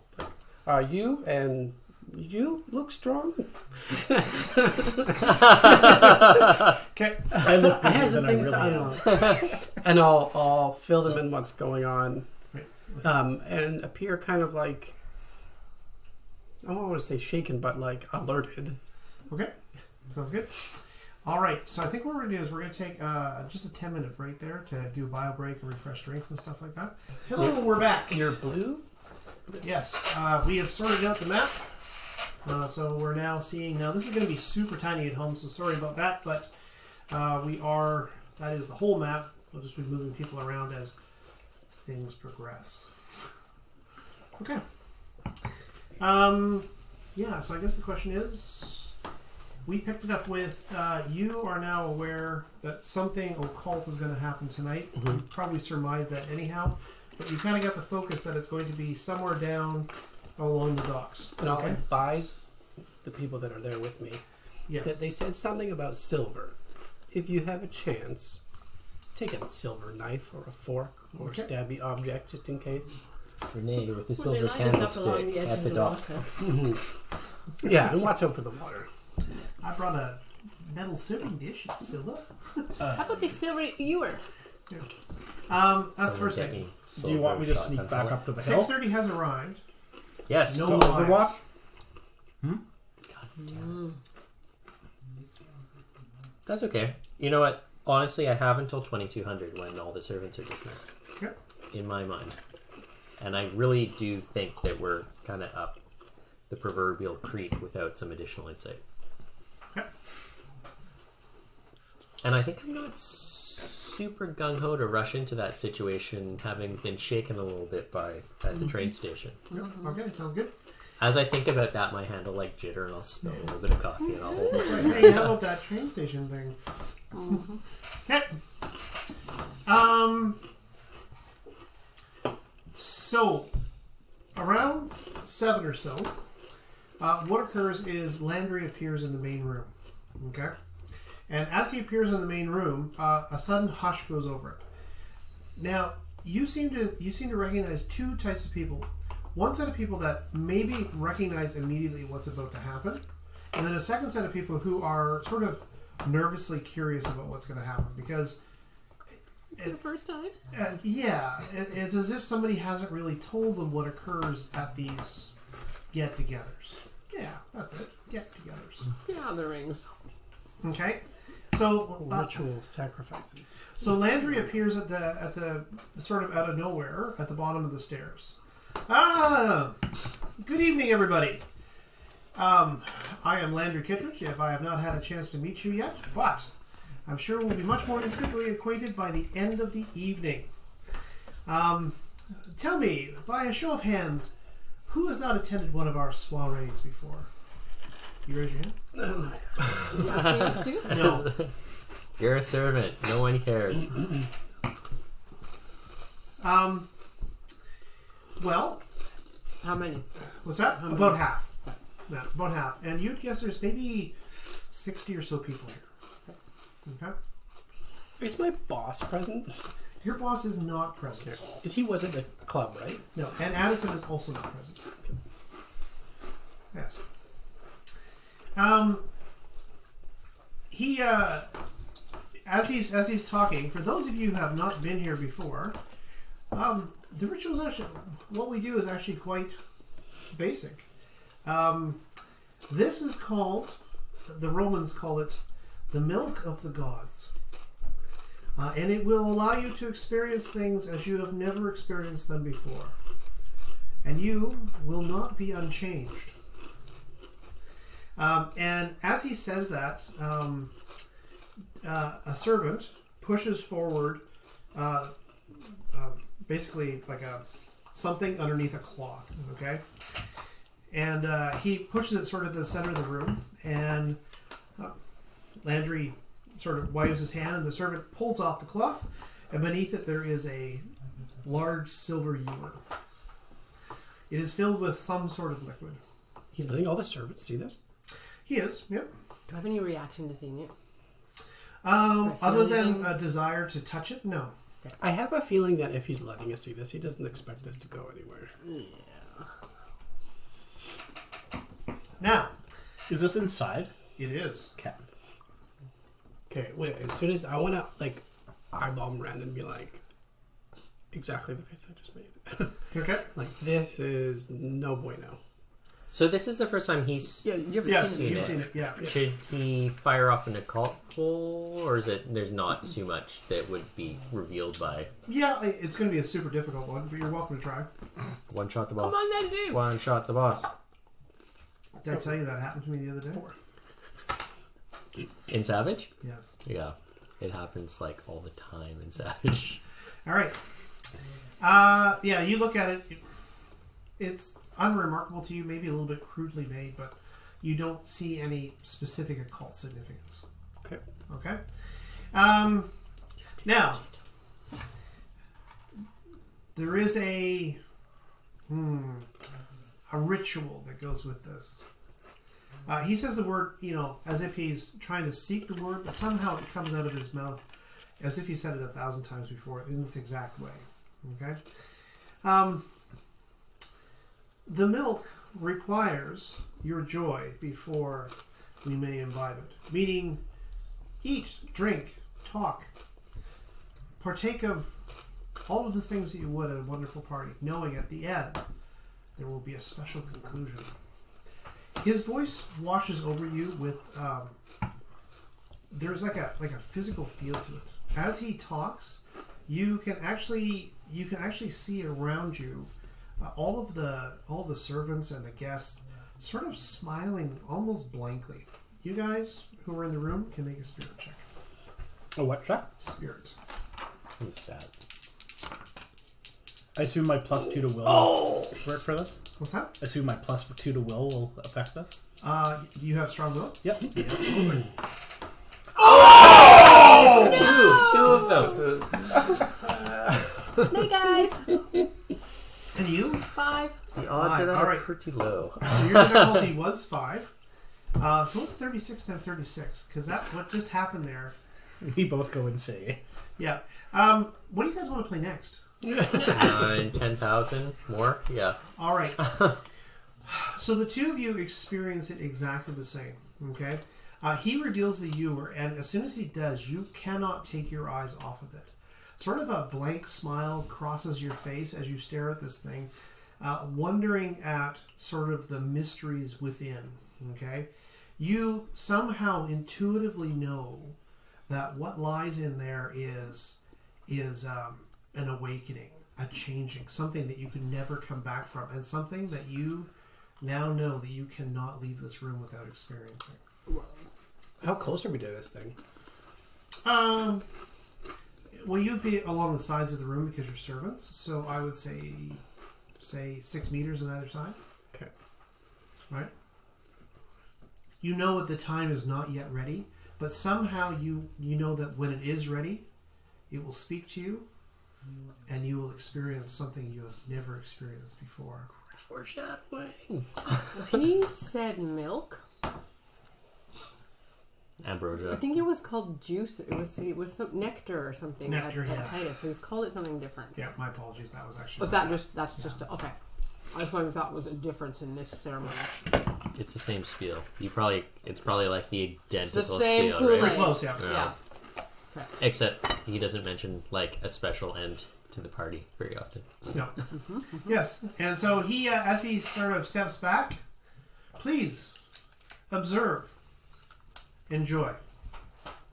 You look strong. Okay. I look I busier have some than I things really to am. unload, and I'll fill them in what's going on, Right. and appear kind of like I don't want to say shaken, but like alerted. Okay, sounds good. All right, so I think what we're going to do is we're going to take just a 10-minute break there to do a bio break and refresh drinks and stuff like that. Hello, we're back. You're blue. Yes, we have sorted out the map. So we're now seeing, now this is going to be super tiny at home, so sorry about that, but That is the whole map. We'll just be moving people around as things progress. Okay. Yeah, so I guess the question is, we picked it up with, you are now aware that something occult is going to happen tonight. You probably surmised that anyhow, but you kind of got the focus that it's going to be somewhere down along the docks. And I'll advise the people that are there with me Yes. that they said something about silver. If you have a chance, take a silver knife or a fork or a stabby object just in case. Renee with the Well, they silver lined us up along the candlestick edge at of the the dock. water. Yeah, and watch out for the water. I brought a metal serving dish. It's silver. How about this silver ewer? That's the first Someone get thing. me Do you want me to silver sneak shotgun back pellet. up to the hill? 6:30 has arrived. Yes. No Go lies. overwatch? That's okay. You know what? Honestly, I have until 2200 when all the servants are dismissed. Okay. In my mind. And I really do think that we're kind of up the proverbial creek without some additional insight. Okay. And I think I'm not super gung-ho to rush into that situation, having been shaken a little bit at the train station. Yep. Okay, sounds good. As I think about that, my hand will like jitter and I'll spill a little bit of coffee and I'll hold it. Hey, how about that train station thing? Okay. So, around 7 or so, what occurs is Landry appears in the main room. Okay? And as he appears in the main room, a sudden hush goes over it. Now, you seem to recognize two types of people. One set of people that maybe recognize immediately what's about to happen, and then a second set of people who are sort of nervously curious about what's going to happen because For the first time? it's as if somebody hasn't really told them what occurs at these get-togethers. Yeah, that's it. Get-togethers. Gatherings. Okay, so Ritual sacrifices. so Landry appears at the sort of out of nowhere at the bottom of the stairs. Good evening, everybody. I am Landry Kittredge. If I have not had a chance to meet you yet, but I'm sure we'll be much more intimately acquainted by the end of the evening. Tell me, by a show of hands, who has not attended one of our soirees before? You raise your hand? Is he asking us too? No. You're a servant. No one cares. Well, How many? what's that? About half. Yeah, about half. And you'd guess there's maybe 60 or so people here. Okay? Is my boss present? Your boss is not present. Because he was at the club, right? No, and Addison is also not present. Yes. He as he's talking, for those of you who have not been here before, the ritual is actually, what we do is actually quite basic. This is called, the Romans call it, the milk of the gods. And it will allow you to experience things as you have never experienced them before. And you will not be unchanged. And as he says that, a servant pushes forward basically like something underneath a cloth, okay? And he pushes it sort of to the center of the room, and Landry sort of waves his hand, and the servant pulls off the cloth, and beneath it there is a large silver ewer. It is filled with some sort of liquid. He's letting all the servants see this? He is, yep. Do I have any reaction to seeing it? Other than anything? a desire to touch it, no. I have a feeling that if he's letting us see this, he doesn't expect us to go anywhere. Now, Is this inside? it is. Okay. Okay, wait, as soon as I want to, like, eyeball Miranda and be like, exactly the face I just made. Okay. Like, this is no bueno. So this is the first time he's you've Yes, seen you've it. seen it, yeah. Should he fire off an occult pull, or is it there's not too much that would be revealed by Yeah, it's going to be a super difficult one, but you're welcome to try. one shot the boss? Come on then, dude. One shot the boss. Did I tell you that happened to me the other day? In Savage? Yes. Yeah. It happens like all the time in Savage. All right. Yeah, you look at it. It's unremarkable to you, maybe a little bit crudely made, but you don't see any specific occult significance. Okay. Okay. Now, there is a ritual that goes with this. He says the word, as if he's trying to seek the word, but somehow it comes out of his mouth as if he said it 1,000 times before in this exact way. Okay? The milk requires your joy before we may imbibe it. Meaning, eat, drink, talk, partake of all of the things that you would at a wonderful party, knowing at the end there will be a special conclusion. His voice washes over you with there's like a physical feel to it. As he talks, you can actually see around you all of the servants and the guests sort of smiling almost blankly. You guys who are in the room can make a spirit check. A what check? Spirit. What's that? I assume my +2 to will work for this. What's that? I assume my +2 to will affect this. Do you have strong will? Yep. Yeah, absolutely. Two of them. Snake eyes. And you? 5. The odds of that All are right. pretty low. So your difficulty was 5. So what's 36 times 36? Because that's what just happened there. We both go insane. Yeah. What do you guys want to play next? 10,000 more? Yeah. All right. So the two of you experience it exactly the same. Okay. He reveals the ewer, and as soon as he does, you cannot take your eyes off of it. Sort of a blank smile crosses your face as you stare at this thing, wondering at sort of the mysteries within. Okay. You somehow intuitively know that what lies in there is an awakening, a changing, something that you can never come back from, and something that you now know that you cannot leave this room without experiencing. How close are we to this thing? Well, you'd be along the sides of the room because you're servants, so I would say 6 meters on either side. Okay. Right? You know at the time is not yet ready, but somehow you know that when it is ready, it will speak to you, and you will experience something you have never experienced before. Foreshadowing. He said milk. Ambrosia. I think it was called juice. It was some nectar or something. Nectar, at yeah. Titus. So he's called it something different. Yeah, my apologies. That was actually... Was that just okay? I just wanted to thought was a difference in this ceremony. It's the same spiel. It's probably like the identical same spiel, Kool-Aid. Pretty right? close, yeah. Yeah. Except he doesn't mention like a special end to the party very often. No. Yes, and so he, as he sort of steps back, please observe, enjoy,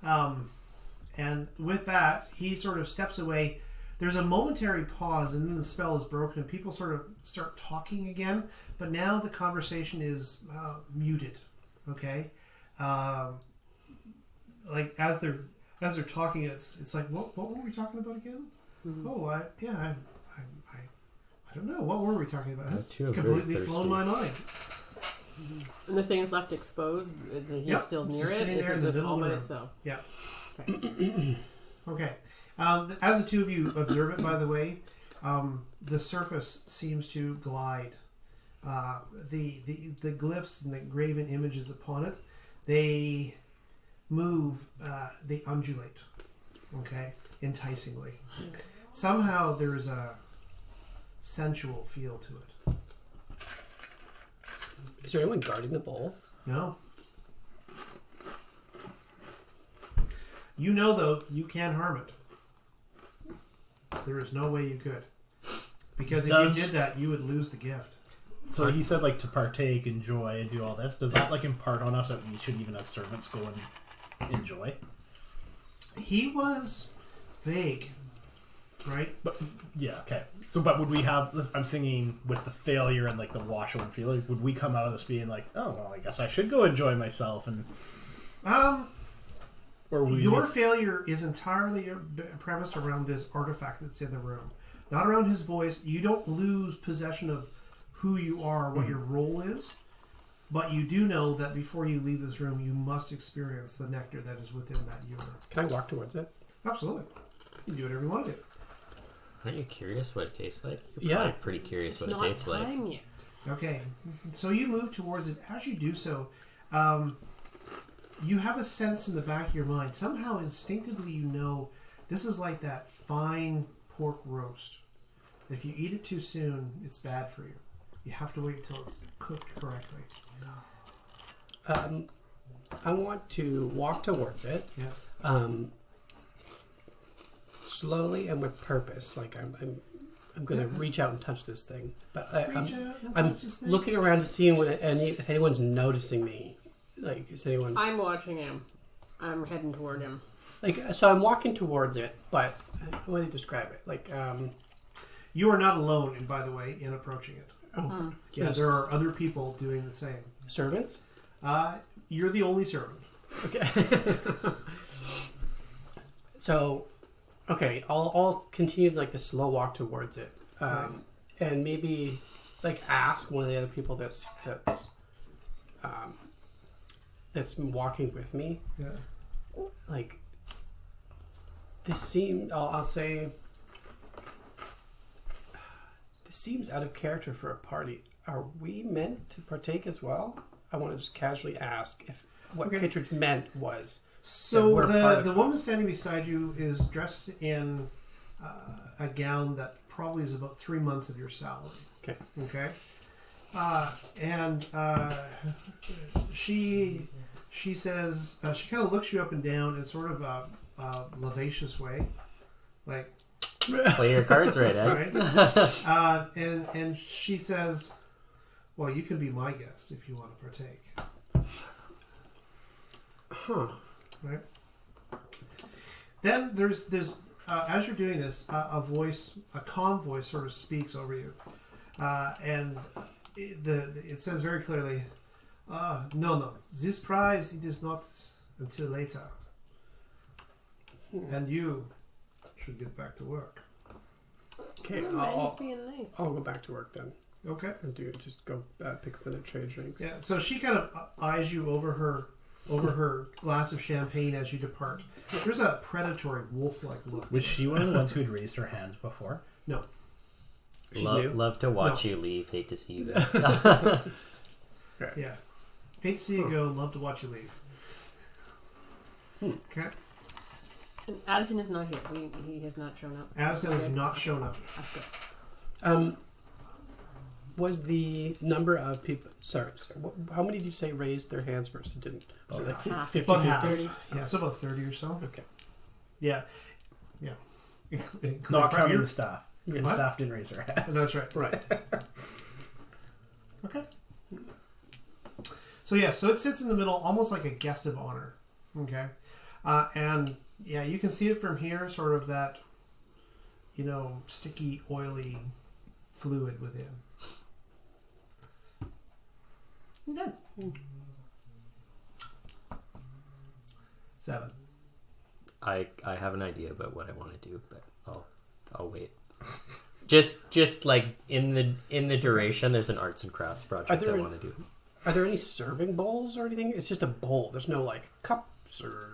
and with that, he sort of steps away. There's a momentary pause, and then the spell is broken, and people sort of start talking again. But now the conversation is muted. Okay, like as they're talking, it's like what were we talking about again? Mm-hmm. Oh, I don't know. What were we talking about? It's completely flown my mind. And this thing is left exposed. He's still It's near just it. sitting Is there it in the just middle all of the by room. itself? Yeah. Okay. Okay. As the two of you observe it, by the way, the surface seems to glide. The glyphs and the graven images upon it, they move, they undulate. Okay, enticingly. Somehow there is a sensual feel to it. Is there anyone guarding the bowl? No. You know, though, you can't harm it. There is no way you could. Because if you did that, you would lose the gift. So he said, like, to partake, enjoy, and do all this. Does that, like, impart on us that we should, even as servants, go and enjoy? He was vague, right? But, yeah, okay. So, but would we have, I'm singing with the failure and, like, the wash over feeling, would we come out of this being like, oh, well, I guess I should go enjoy myself and... Or we Your miss- failure is entirely premised around this artifact that's in the room, not around his voice. You don't lose possession of who you are, what your role is, but you do know that before you leave this room, you must experience the nectar that is within that urine. Can I walk towards it? Absolutely. You can do whatever you want to do. Aren't you curious what it tastes like? You're Yeah. probably pretty curious what it Not tastes like. time yet. Okay, so you move towards it. As you do so, you have a sense in the back of your mind. Somehow, instinctively, you know this is like that fine pork roast. If you eat it too soon, it's bad for you. You have to wait until it's cooked correctly. I want to walk towards it. Yes. Slowly and with purpose. Like I'm going to reach out and touch this thing. But Reach out and I'm touch this thing. looking around to see if anyone's noticing me. Like, is anyone... I'm watching him. I'm heading toward him. Like, so I'm walking towards it, but how do you describe it? Like, You are not alone, and by the way, in approaching it. oh, Yeah, there are other people doing the same. servants? You're the only servant. Okay. So, okay, I'll continue like the slow walk towards it, and maybe like ask one of the other people that's walking with me. Yeah. Like, this seems. I'll say. This seems out of character for a party. Are we meant to partake as well? I want to just casually ask if what Okay. Kittredge meant was. So we're part of the this. woman standing beside you is dressed in a gown that probably is about 3 months of your salary. Okay. Okay. And she says she kind of looks you up and down in sort of a vivacious way, like Play your cards right, eh? right. And she says, "Well, you can be my guest if you want to partake." Huh. Right. Then there's as you're doing this, a voice, a calm voice, sort of speaks over you, and it says very clearly, "No, this prize it is not until later, and you should get back to work." Okay, Mine's being nice. I'll go back to work then. Okay. And just go pick up another trade drinks. Yeah. So she kind of eyes you over her glass of champagne as you depart. There's a predatory wolf-like look. Was she one of the ones who had raised her hands before? No. She's new? Love to watch No. you leave. Hate to see you go. Yeah. Hate to see you go. Love to watch you leave. Okay. And Addison is not here. He has not shown up. Addison has not shown up. That's good. Was the number of people? Sorry. How many did you say raised their hands versus didn't? Was it like Half. 50, About half. 30? Yeah, so about 30 or so. Okay. Yeah. Not counting the staff. Yeah. The What? staff didn't raise their hands. That's right. Right. Okay. So yeah, so it sits in the middle, almost like a guest of honor. Okay. And yeah, you can see it from here, sort of that, sticky, oily fluid within. Good. 7. I have an idea about what I want to do, but I'll wait. Just like in the duration, there's an arts and crafts project I want to do. Are there any serving bowls or anything? It's just a bowl. There's no like cups or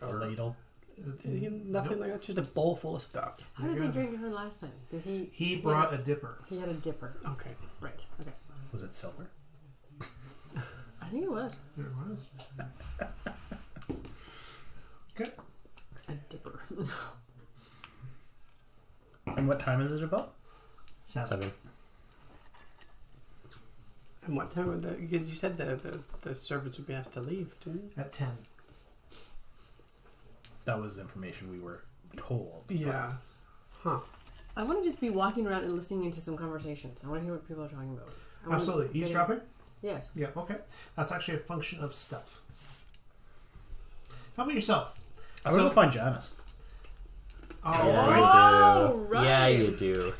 A ladle. nothing like that. Just a bowl full of stuff. How did they drink it from last time? Did he? He brought a dipper. He had a dipper. Okay. Right. Okay. Was it silver? I think it was There it was. Okay. a dipper. And what time is it about? 7. And what time would because you said the servants would be asked to leave, didn't you? At 10. That was information we were told. Yeah. Huh. I want to just be walking around and listening into some conversations. I want to hear what people are talking about. I wanna Absolutely. get in- Eavesdropping? Yes. Yeah, okay. That's actually a function of stealth. How about yourself? I would go find Janice. Oh, Yeah, right. you do. right. Yeah, you do.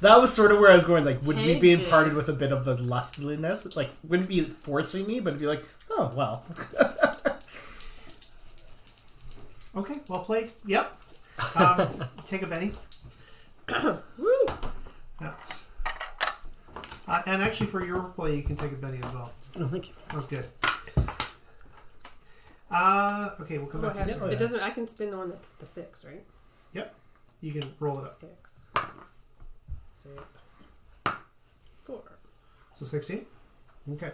That was sort of where I was going. Like, would we be Painted. imparted with a bit of the lustliness? It's like, wouldn't be forcing me, but it'd be like, oh well. Okay, well played. Yep. Take a Benny. Woo! Yeah. And actually, for your play, you can take a Benny as well. Oh, thank you. That was good. Okay, we'll come Go back to ahead. this. Oh, yeah. It doesn't. I can spin the one that's the 6, right? Yep. You can roll it up. 6. 6. 4. So 16? Okay.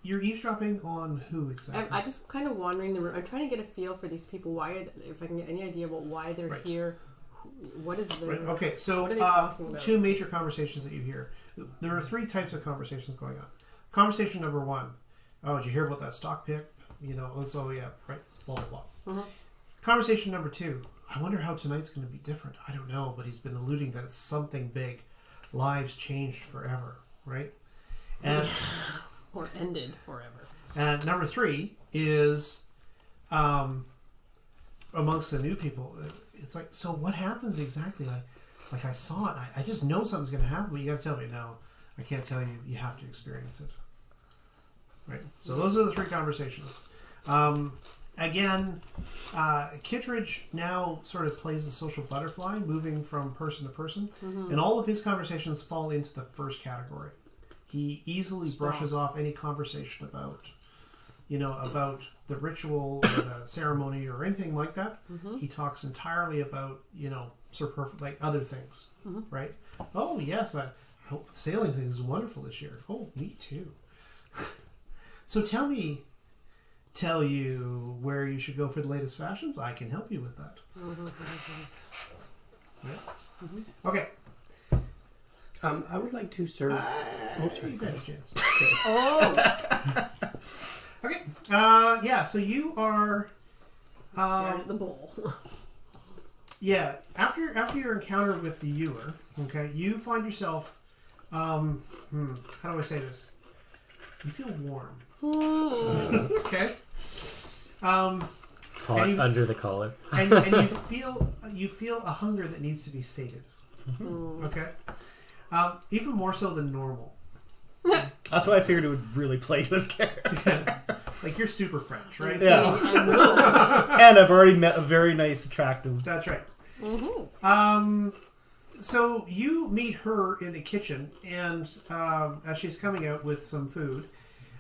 You're eavesdropping on who exactly? I just kind of wandering the room. I'm trying to get a feel for these people. If I can get any idea about why they're Right. here. What is the... Right. Okay, so What are they talking about? 2 major conversations that you hear. There are 3 types of conversations going on. Conversation number 1. Oh, did you hear about that stock pick? You know, oh yeah, right, blah, blah, blah. Mhm. Conversation number 2. I wonder how tonight's going to be different. I don't know, but he's been alluding that it's something big. Lives changed forever, right? And Or ended forever. and number 3 is amongst the new people. It's like, so what happens exactly? Like I saw it. I just know something's going to happen, but you got to tell me. No, I can't tell you. You have to experience it. Right. So those are the 3 conversations. Again, Kittredge now sort of plays the social butterfly, moving from person to person, and all of his conversations fall into the first category. He easily brushes off any conversation about, about the ritual or the ceremony or anything like that. He talks entirely about, like other things, right? Oh yes, I hope the sailing thing is wonderful this year. Oh, me too. So tell you where you should go for the latest fashions. I can help you with that. Yeah. Okay. I would like to serve. Sorry. You've had a chance. Oh! Okay. Yeah. So you are. Staring at the bowl. Yeah. After your encounter with the ewer, okay, you find yourself. How do I say this? You feel warm. Okay. Hot under the collar. and you feel a hunger that needs to be sated. Okay. Even more so than normal. That's why I figured it would really play to his character. Like you're super French, right? Yeah. And I've already met a very nice, attractive. That's right. Mm-hmm. So you meet her in the kitchen, and as she's coming out with some food,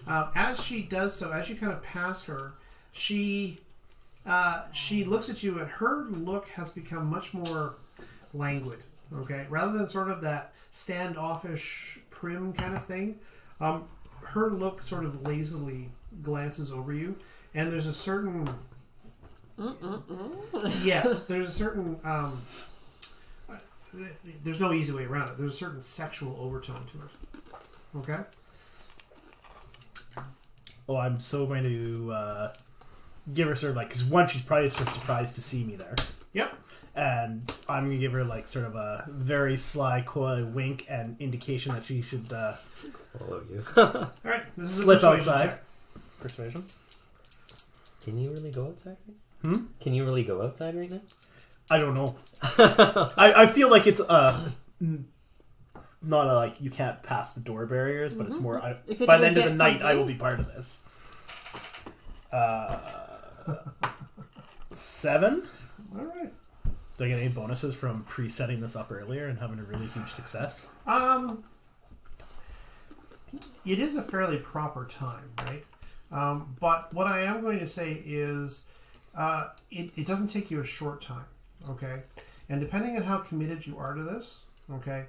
as she does so, as you kind of pass her, she looks at you, and her look has become much more languid. Okay, rather than sort of that standoffish, prim kind of thing, her look sort of lazily glances over you, and there's a certain there's a certain there's no easy way around it. There's a certain sexual overtone to it. Okay. Oh, I'm so going to give her sort of like, because one, she's probably sort of surprised to see me there. Yep. And I'm going to give her like sort of a very sly, coy wink and indication that she should Follow you. All right. This is slip a persuasion outside. check. Persuasion. Can you really go outside right now? Can you really go outside right now? I don't know. I feel like it's not like you can't pass the door barriers, but it's more by the end of the night I will be part of this. 7. All right. Do I get any bonuses from pre-setting this up earlier and having a really huge success? It is a fairly proper time, right? But what I am going to say is it doesn't take you a short time, okay? And depending on how committed you are to this, okay,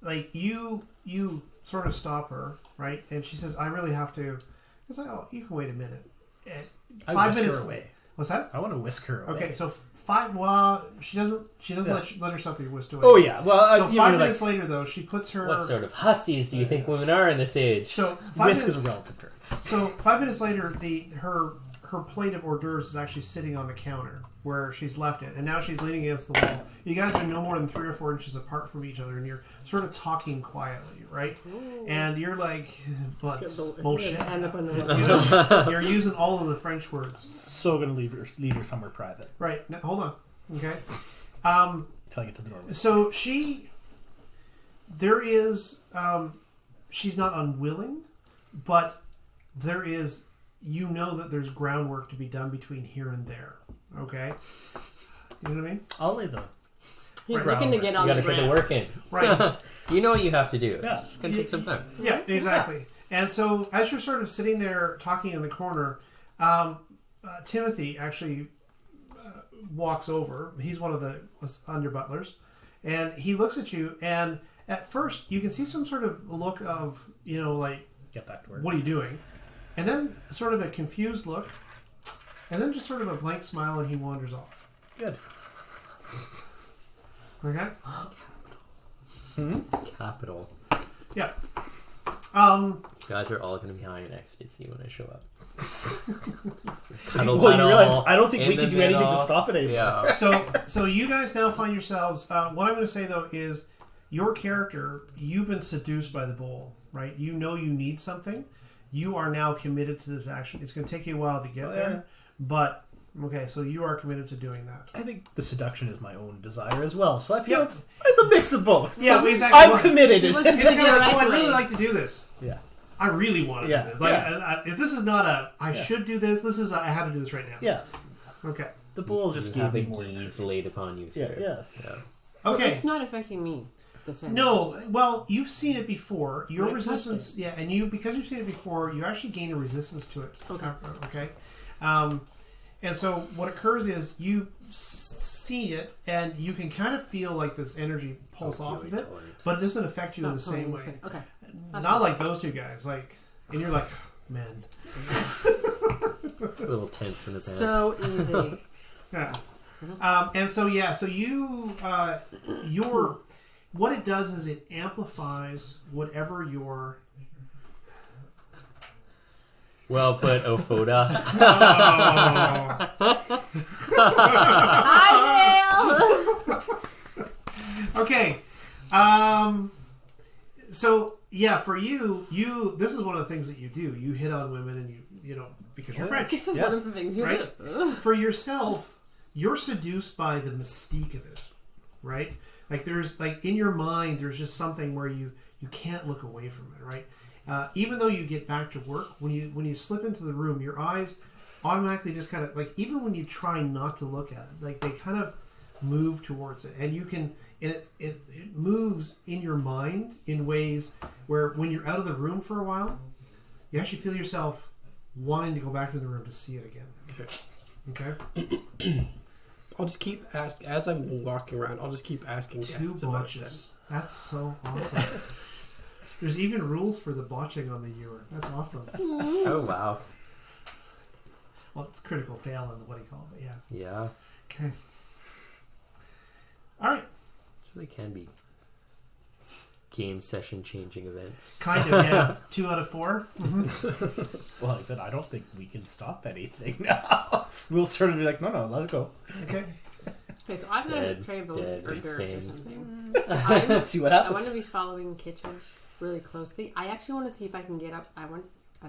like you sort of stop her, right? And she says, I really have to. It's like, oh, you can wait a minute. 5 minutes. Her away. What's that? I want to whisk her away. Okay, so 5. Well, she doesn't Yeah. let herself be whisked away. Oh yeah. Well, So 5 minutes later, though, she puts her. What sort of hussies do you think women are in this age? So 5 whisk minutes. is a relative term. So 5 minutes later, her plate of hors d'oeuvres is actually sitting on the counter where she's left it, and now she's leaning against the wall. You guys are no more than 3 or 4 inches apart from each other, and you're sort of talking quietly, right? Ooh. And you're like, "What It's bullshit?" gonna end up on the- You know, you're using all of the French words, So gonna leave her somewhere private. right? Now, hold on, okay. Till I get to the doorway. So there is, she's not unwilling, but there is you know that there's groundwork to be done between here and there. Okay? You know what I mean? I'll lay the He's looking to get You on got to the get the ground. work in. Right. You know what you have to do. Yeah. It's just going to take some time. Yeah, exactly. And so as you're sort of sitting there talking in the corner, Timothy actually walks over. He's one of the under butlers, and he looks at you. And at first, you can see some sort of look of, like, get back to work. what are you doing? And then sort of a confused look, and then just sort of a blank smile, and he wanders off. Good. Okay. Capital. Yeah. You guys are all going to be high in ecstasy when I show up. Cuddle, Well, you realize cuddle, I don't think in we the can do anything to middle. stop it anymore. Yeah. So you guys now find yourselves. What I'm going to say though is, your character, you've been seduced by the bowl, right? You know you need something. You are now committed to this action. It's going to take you a while to get there, but okay. So you are committed to doing that. I think the seduction is my own desire as well, so I feel Yep. it's a mix of both. Yeah, So exactly. I'm committed. He wants to It's take kind it of like, right I'd really away. like to do this. Yeah. I really want to Yeah, do this. Like, yeah. if this is not a I should do this. This is I have to do this right now. Yeah. Okay. The bull just You gave have a me more. gaze laid upon you, Yeah. sir. Yes. Okay. It's not affecting me the same. No, well, you've seen it before. Your But I resistance, yeah, and because you've seen it before, you actually gain a resistance to it. Okay. Okay. And so what occurs is you see it, and you can kind of feel like this energy pulse off of it, but it doesn't affect you in the It's not same totally way. the same. Okay. That's Not fine. like those two guys. Like, and you're like, man. A little tense in the pants. So easy. Yeah. And so so you what it does is it amplifies whatever your Well put, Ophoda. Hi, Dale! Okay. So yeah, for you this is one of the things that you do. You hit on women, and you know because you're French. This is Yeah. one of the things you Right? do. For yourself, you're seduced by the mystique of it, right? Like there's like in your mind, there's just something where you can't look away from it, right? Even though you get back to work, when you slip into the room, your eyes automatically just kind of like, even when you try not to look at it, like they kind of move towards it, and you can, and it moves in your mind in ways where when you're out of the room for a while, you actually feel yourself wanting to go back into the room to see it again. Okay. I'll just keep asking as I'm walking around. I'll just keep asking Two guests about them. botches. That's so awesome. There's even rules for the botching on the ewer. That's awesome. Oh, wow. Well, it's critical fail and what do you call it? Yeah. Yeah. Okay. All right. It really can be game session changing events. Kind of, yeah. 2 out of 4. Well, like I said, I don't think we can stop anything now. We'll sort of be like, no, let's go. Okay. Okay, so I've got a Dead, tray of dead, hors d'oeuvres or insane. something. See what I want happens. to be following Kitchens really closely. I actually want to see if I can get up. And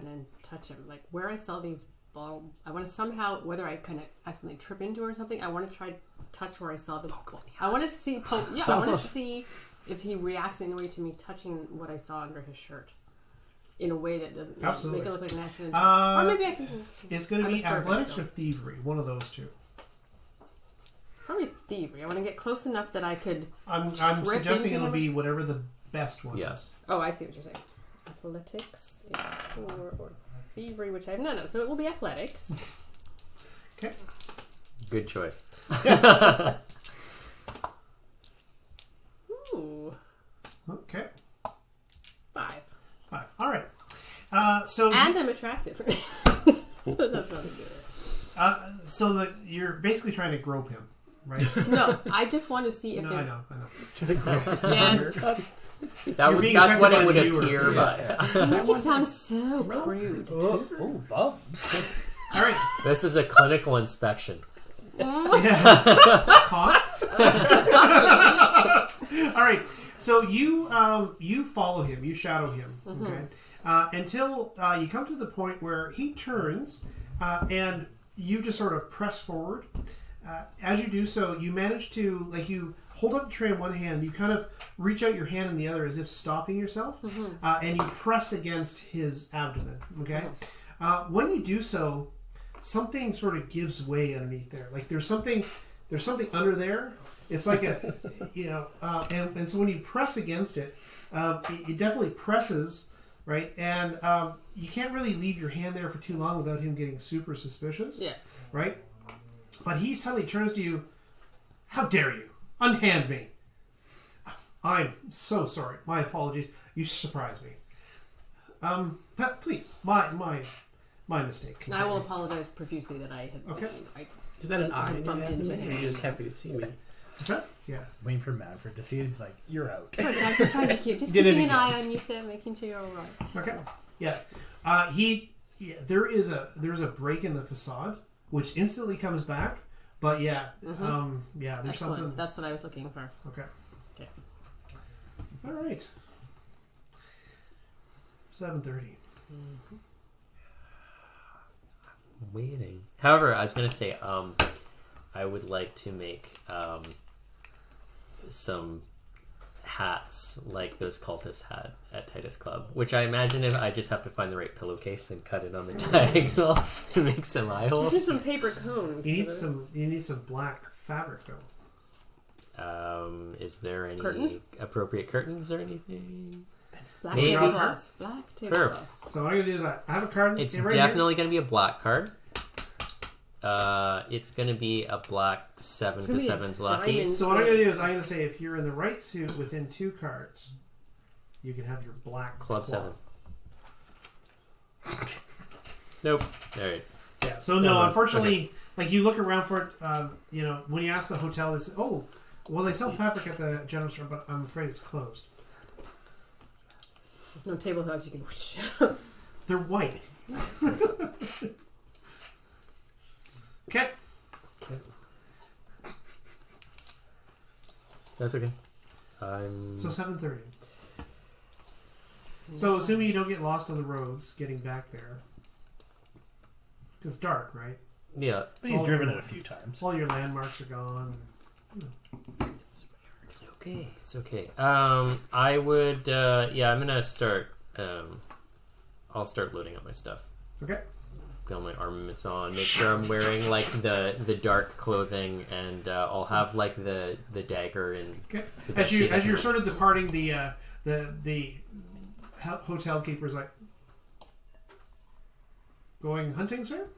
then touch him. Like where I saw these ball. I want to somehow, whether I kind of accidentally trip into it or something. I want to try touch where I saw the ball. I want to see poke. Yeah, I want to see if he reacts in any way to me touching what I saw under his shirt. In a way that doesn't Absolutely. make it look like an accident. Or maybe I can. It's going to I'm be a servant, athletics so. or thievery. One of those two. Probably thievery. I want to get close enough that I could. I'm Trip suggesting into it'll him? be whatever the best one Yes. is. Oh, I see what you're saying. Athletics is 4 or thievery, which I have none of. So it will be athletics. Okay. Good choice. Ooh, Okay. 5. 5. All right. So And I'm attractive. That's not good. so that you're basically trying to grope him, right? No, I just want to see if No, there's. I know. Yes. That's being what affected it by would the viewer. appear by. You make it sound so crude. Oh, bumps. All right. This is a clinical inspection. Cough. All right. So you follow him. You shadow him. Okay. Until you come to the point where he turns, and you just sort of press forward. As you do so, you manage to you hold up the tray in one hand. You kind of reach out your hand in the other, as if stopping yourself, and you press against his abdomen. Okay. When you do so, something sort of gives way underneath there. Like there's something under there. It's like a, and so when you press against it, it definitely presses, right? And you can't really leave your hand there for too long without him getting super suspicious. Yeah. Right? But he suddenly turns to you. How dare you? Unhand me. I'm so sorry. My apologies. You surprised me. But please, my mistake. I will apologize profusely that I had. Okay. Is that an eye? I bumped into him. You're just happy to see me. Is that? Yeah. Waiting for Manfred to see it, like, you're out. Sorry, so I was just trying to keep Did it keeping an again. eye on you, Sam, making sure you're all right. Okay. Yeah. There's a break in the facade, which instantly comes back. But yeah, there's Excellent. something. That's what I was looking for. Okay. Okay. All right. 7:30. Waiting. However, I was gonna say, I would like to make some hats like those cultists had at Titus Club, which I imagine if I just have to find the right pillowcase and cut it on the diagonal to make some eye Need holes. some paper cones. You need some black fabric though. Is there any Curtains? appropriate curtains or anything? Black Maybe. tablecloths. Black Sure. tablecloths. So what I'm gonna do is I have a card. It's right definitely going to be a black card. It's going to be a black 7 to gonna be a 7's lucky. diamond. here. So what I'm gonna do is I'm gonna say if you're in the right suit within 2 cards, you can have your black Club cloth. 7. Nope. All right. Yeah. So no, unfortunately, like you look around for it. When you ask the hotel, they say, "Oh, well, they sell fabric at the general store, but I'm afraid it's closed." There's no tablecloths you can. They're white. Okay. That's okay. I'm... So 7:30. So assuming you don't get lost on the roads getting back there, 'cause it's dark, right? Yeah. He's driven it a few times. All your landmarks are gone. Okay. It's okay. I would... I'm going to start... I'll start loading up my stuff. Okay. Get all my armaments on. Make sure I'm wearing, like, the dark clothing, and I'll have, like, the dagger and... Okay. the As best sheet I you're can- sort of departing, the hotel keeper's like, "Going hunting, sir?"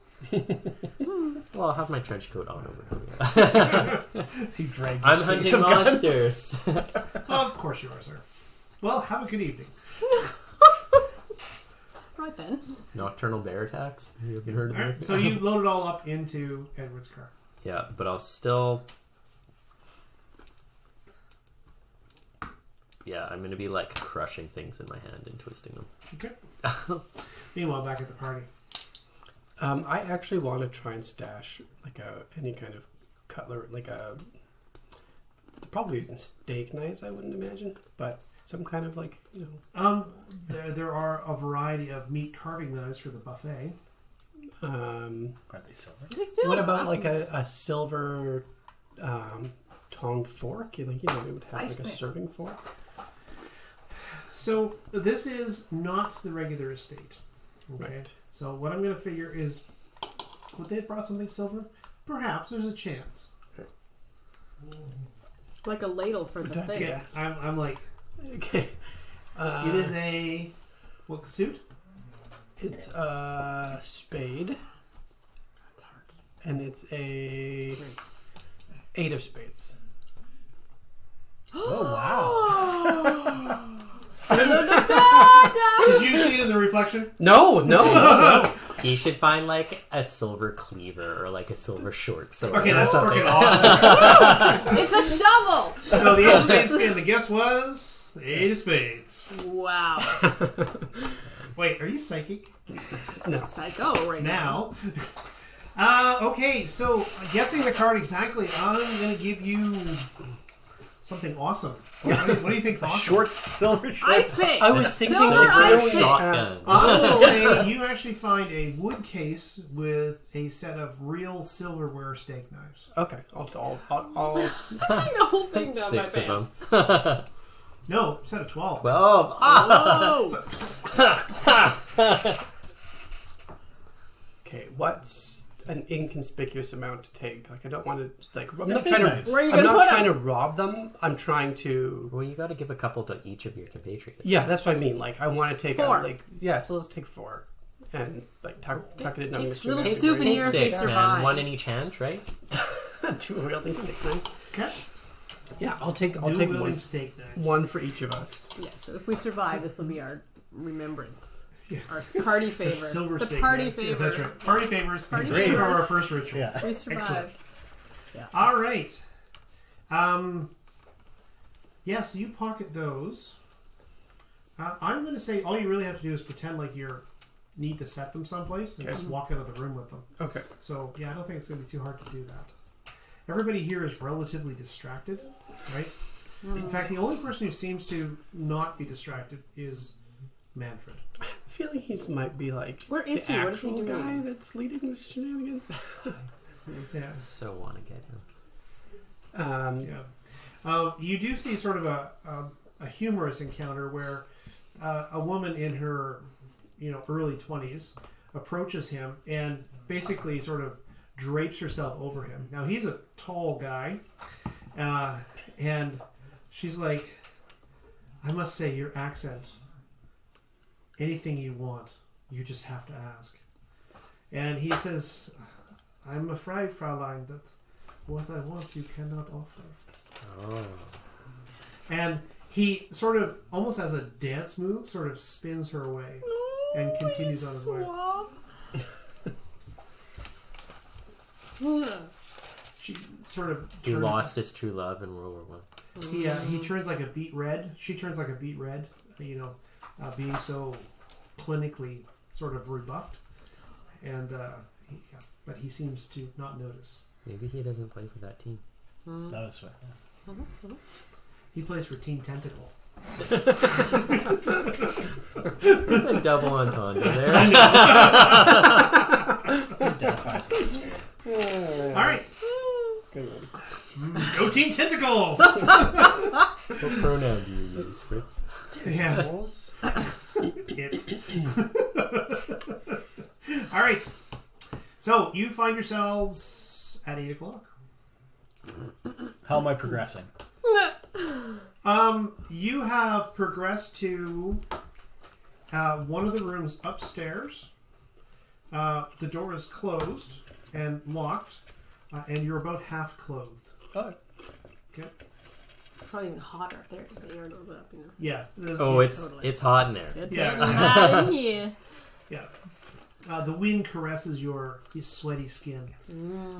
Well, I'll have my trench coat on over here. So you drag I'm your hunting case of guns. monsters. Of course you are, sir. Well, have a good evening. Right then. Nocturnal bear attacks. Have you heard of All right. them? So you load it all up into Edward's car. Yeah, but I'll still... Yeah, I'm going to be, like, crushing things in my hand and twisting them. Okay. Meanwhile, back at the party. I actually want to try and stash like any kind of cutler, probably isn't steak knives, I wouldn't imagine, but some kind of There are a variety of meat carving knives for the buffet. Are they silver? What about like a silver tongue fork? You think they would have like a serving fork? So this is not the regular estate. Okay. Right. So what I'm going to figure is, would they have brought something silver? Perhaps there's a chance. Like a ladle for the thing. Yeah. I'm like, Okay. it is a what suit? It's a spade, and it's a 8 of spades. Oh, wow. Did you see it in the reflection? No. He should find, like, a silver cleaver or, like, a silver short sword. Okay, or that's something. freaking awesome. It's a shovel! So the 8 of spades, and the guess was 8 of spades. Wow. Wait, are you psychic? No. Psycho right now. Okay, so guessing the card exactly, I'm going to give you something awesome. What do you think's awesome? Short silver short. Ice pick! I was thinking Silver ice pick! Shotgun. I'm going to say you actually find a wood case with a set of real silverware steak knives. Okay, I'll Sticking the whole thing down 6 my of pants. them. No, set of 12. 12. Ah! Oh! Okay, what's an inconspicuous amount to take? Like, I don't want to, like, I'm not Steak trying knives. to, Where are you I'm gonna not put trying 'em? to rob them. I'm trying to, Well, you got to give a couple to each of your compatriots. yeah, that's what I mean. Like, I want to take, 4. so let's take 4. And, like, tuck it in. Take Mr. little Man's souvenir right? if they 6, survive. man. 1 in each hand, right? Two wielding steak knives. Okay. Yeah, I'll take Dual-wielding one. steak knives. One for each of us. Yeah, so if we survive, this will be our remembrance. Yeah. Our party favor. The silver the steak party knives. favor. Yeah, that's right. Party favors. Party Great for favors. our first ritual. Yeah. We survived. Excellent. All right. Yeah, so you pocket those. I'm going to say all you really have to do is pretend like you need to set them someplace and just walk out of the room with them. Okay. So, yeah, I don't think it's going to be too hard to do that. Everybody here is relatively distracted, right? In fact, the only person who seems to not be distracted is Manfred. I feel like he might be like Where is the he? What is he actual doing? guy that's leading the shenanigans. Yeah. So want to get him. Yeah. You do see sort of a humorous encounter where a woman in her, early 20s approaches him and basically sort of drapes herself over him. Now he's a tall guy, and she's like, "I must say, your accent. Anything you want, you just have to ask." And he says, "I'm afraid, Fraulein, that what I want you cannot offer." Oh. And he sort of, almost as a dance move, sort of spins her away and continues on his way. She sort of He turns. lost his true love in World War One. He turns like a beet red. She turns like a beet red. Being so clinically sort of rebuffed, and but he seems to not notice. Maybe he doesn't play for that team. That was fun. He plays for Team Tentacle. There's a double entendre there. Identifies as All right, Good one. go Team Tentacle. What pronoun do you use, Fritz? Yeah, it. All right. So you find yourselves at 8:00. How am I progressing? You have progressed to one of the rooms upstairs. The door is closed and locked, and you're about half clothed. Oh. Okay. Probably even hotter up there because the air doors up, Yeah. Oh, it's hot in there. Yeah. Hot in here. Yeah. The wind caresses your sweaty skin.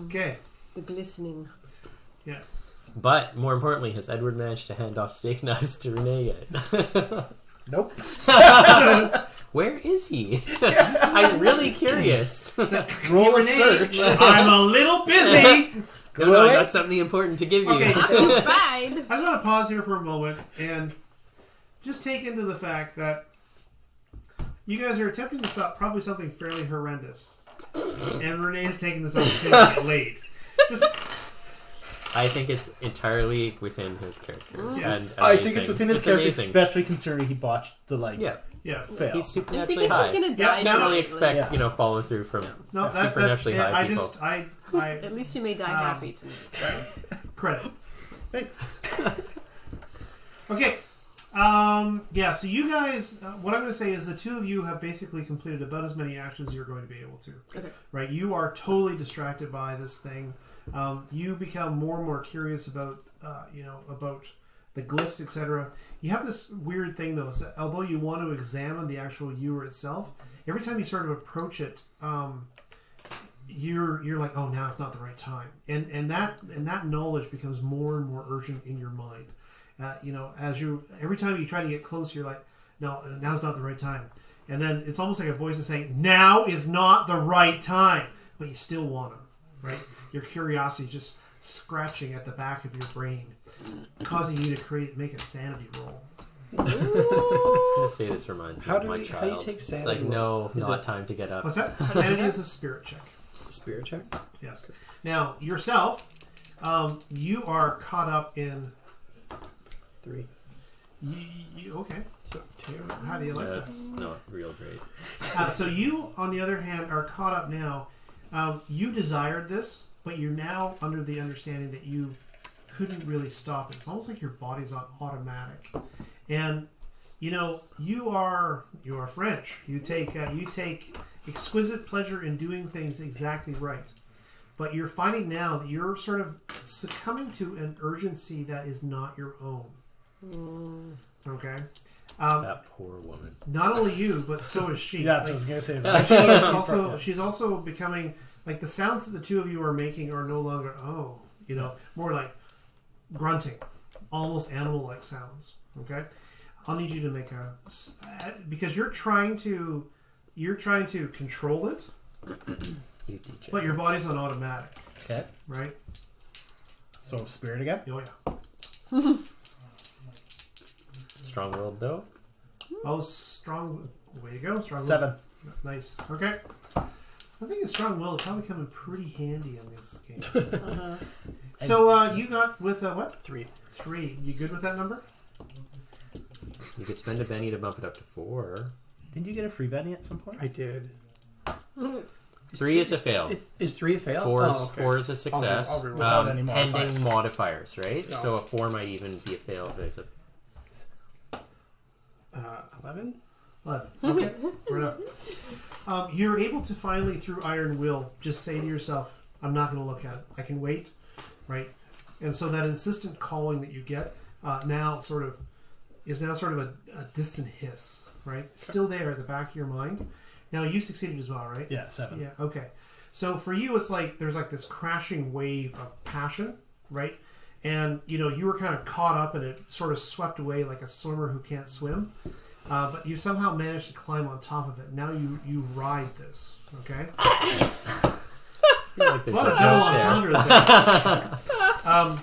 Okay. The glistening. Yes. But more importantly, has Edward managed to hand off steak knives to Renee yet? Nope. Where is he? I'm really curious. Roll a Renee, search. I'm a little busy. No, I got something important to give you. Okay. Too bad. I just want to pause here for a moment and just take into the fact that you guys are attempting to stop probably something fairly horrendous. And Renee's taking this opportunity late. Just, I think it's entirely within his character. Yes. And I think it's within his character, amazing. especially considering he botched the Yeah, yes. fail. he's I think supernaturally it's high. just gonna die. no, I don't really immediately. expect follow through from No, that's supernaturally high I people. just I At least you may die happy tonight. credit. Thanks. Okay. Yeah, so you guys, what I'm going to say is the two of you have basically completed about as many actions as you're going to be able to. Okay. Right? You are totally distracted by this thing. You become more and more curious about, about the glyphs, etc. You have this weird thing, though, is that although you want to examine the actual ewer itself, every time you sort of approach it, you're like, oh, now it's not the right time, and that knowledge becomes more and more urgent in your mind. Every time you try to get closer, you're like, no, now's not the right time, and then it's almost like a voice is saying, now is not the right time, but you still want to, right? Your curiosity is just scratching at the back of your brain, causing you to make a sanity roll. I was going to say this reminds me How of do my you child. take It's sanity like, no, rolls? Is not it- time to get up. What's that? Sanity is a spirit check. Spirit check. Yes. Now, yourself, you are caught up in... 3. Okay. So, two. How do you like that? That's not real great. So you, on the other hand, are caught up now. You desired this, but you're now under the understanding that you couldn't really stop it. It's almost like your body's on automatic, and you are French. You take exquisite pleasure in doing things exactly right, but you're finding now that you're sort of succumbing to an urgency that is not your own. Okay. That poor woman. Not only you, but so is she. Yeah, that's what I was gonna say. She's also becoming like the sounds that the two of you are making are no longer more like grunting, almost animal-like sounds. Okay, I'll need you to make because you're trying to control it, You teach it. but your body's on automatic. Okay. Right? So spirit again. Oh yeah. Strong-willed though. Oh, strong. Way to go, strong. 7. Nice. Okay. I think a strong will will probably come in pretty handy in this game. So you got with what? 3. 3. You good with that number? You could spend a penny to bump it up to 4. Didn't you get a free Benny at some point? I did. 3 is a fail. Is 3 a fail? 4 is a success. I'll re-roll without any Pending modifiers. modifiers, right? No. So a 4 might even be a fail if there's a 11? 11. Okay, fair enough. You're able to finally, through iron will, just say to yourself, I'm not going to look at it. I can wait, right? And so that insistent calling that you get is now sort of a distant hiss, right? It's still there at the back of your mind. Now, you succeeded as well, right? Yeah, 7. Yeah, okay. So for you, it's like there's like this crashing wave of passion, right? And, you were kind of caught up and it sort of swept away like a swimmer who can't swim. But you somehow managed to climb on top of it. Now you ride this, okay? like there's What a a double joke there. entendre there.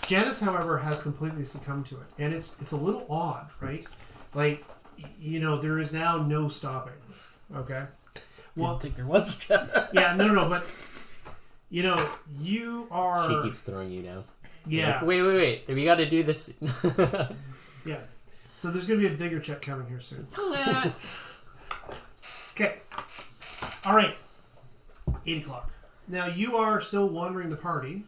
Janice, however, has completely succumbed to it. And it's a little odd, right? Like, there is now no stopping, okay? Didn't think there was. Yeah, no, but, you are... She keeps throwing you down. Yeah. Like, wait. We got to do this. Yeah. So there's going to be a vigor check coming here soon. Okay. All right. 8 o'clock. Now you are still wandering the party.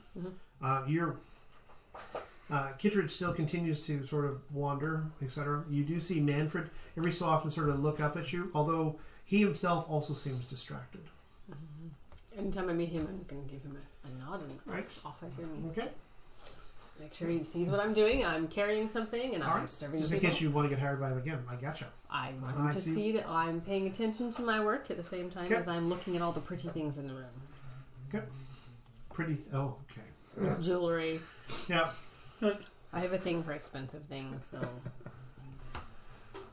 Kittredge still continues to sort of wander, etc. You do see Manfred every so often sort of look up at you, although he himself also seems distracted. Anytime I meet him, I'm going to give him a nod and Right. off I hear me. Okay. Make sure he sees what I'm doing. I'm carrying something and All I'm right. serving Just the in people. case you want to get hired by him again. I gotcha. I want I him to see. see that I'm paying attention to my work at the same time Okay. as I'm looking at all the pretty things in the room. Okay. Pretty... okay. Jewelry. Yeah. I have a thing for expensive things, so...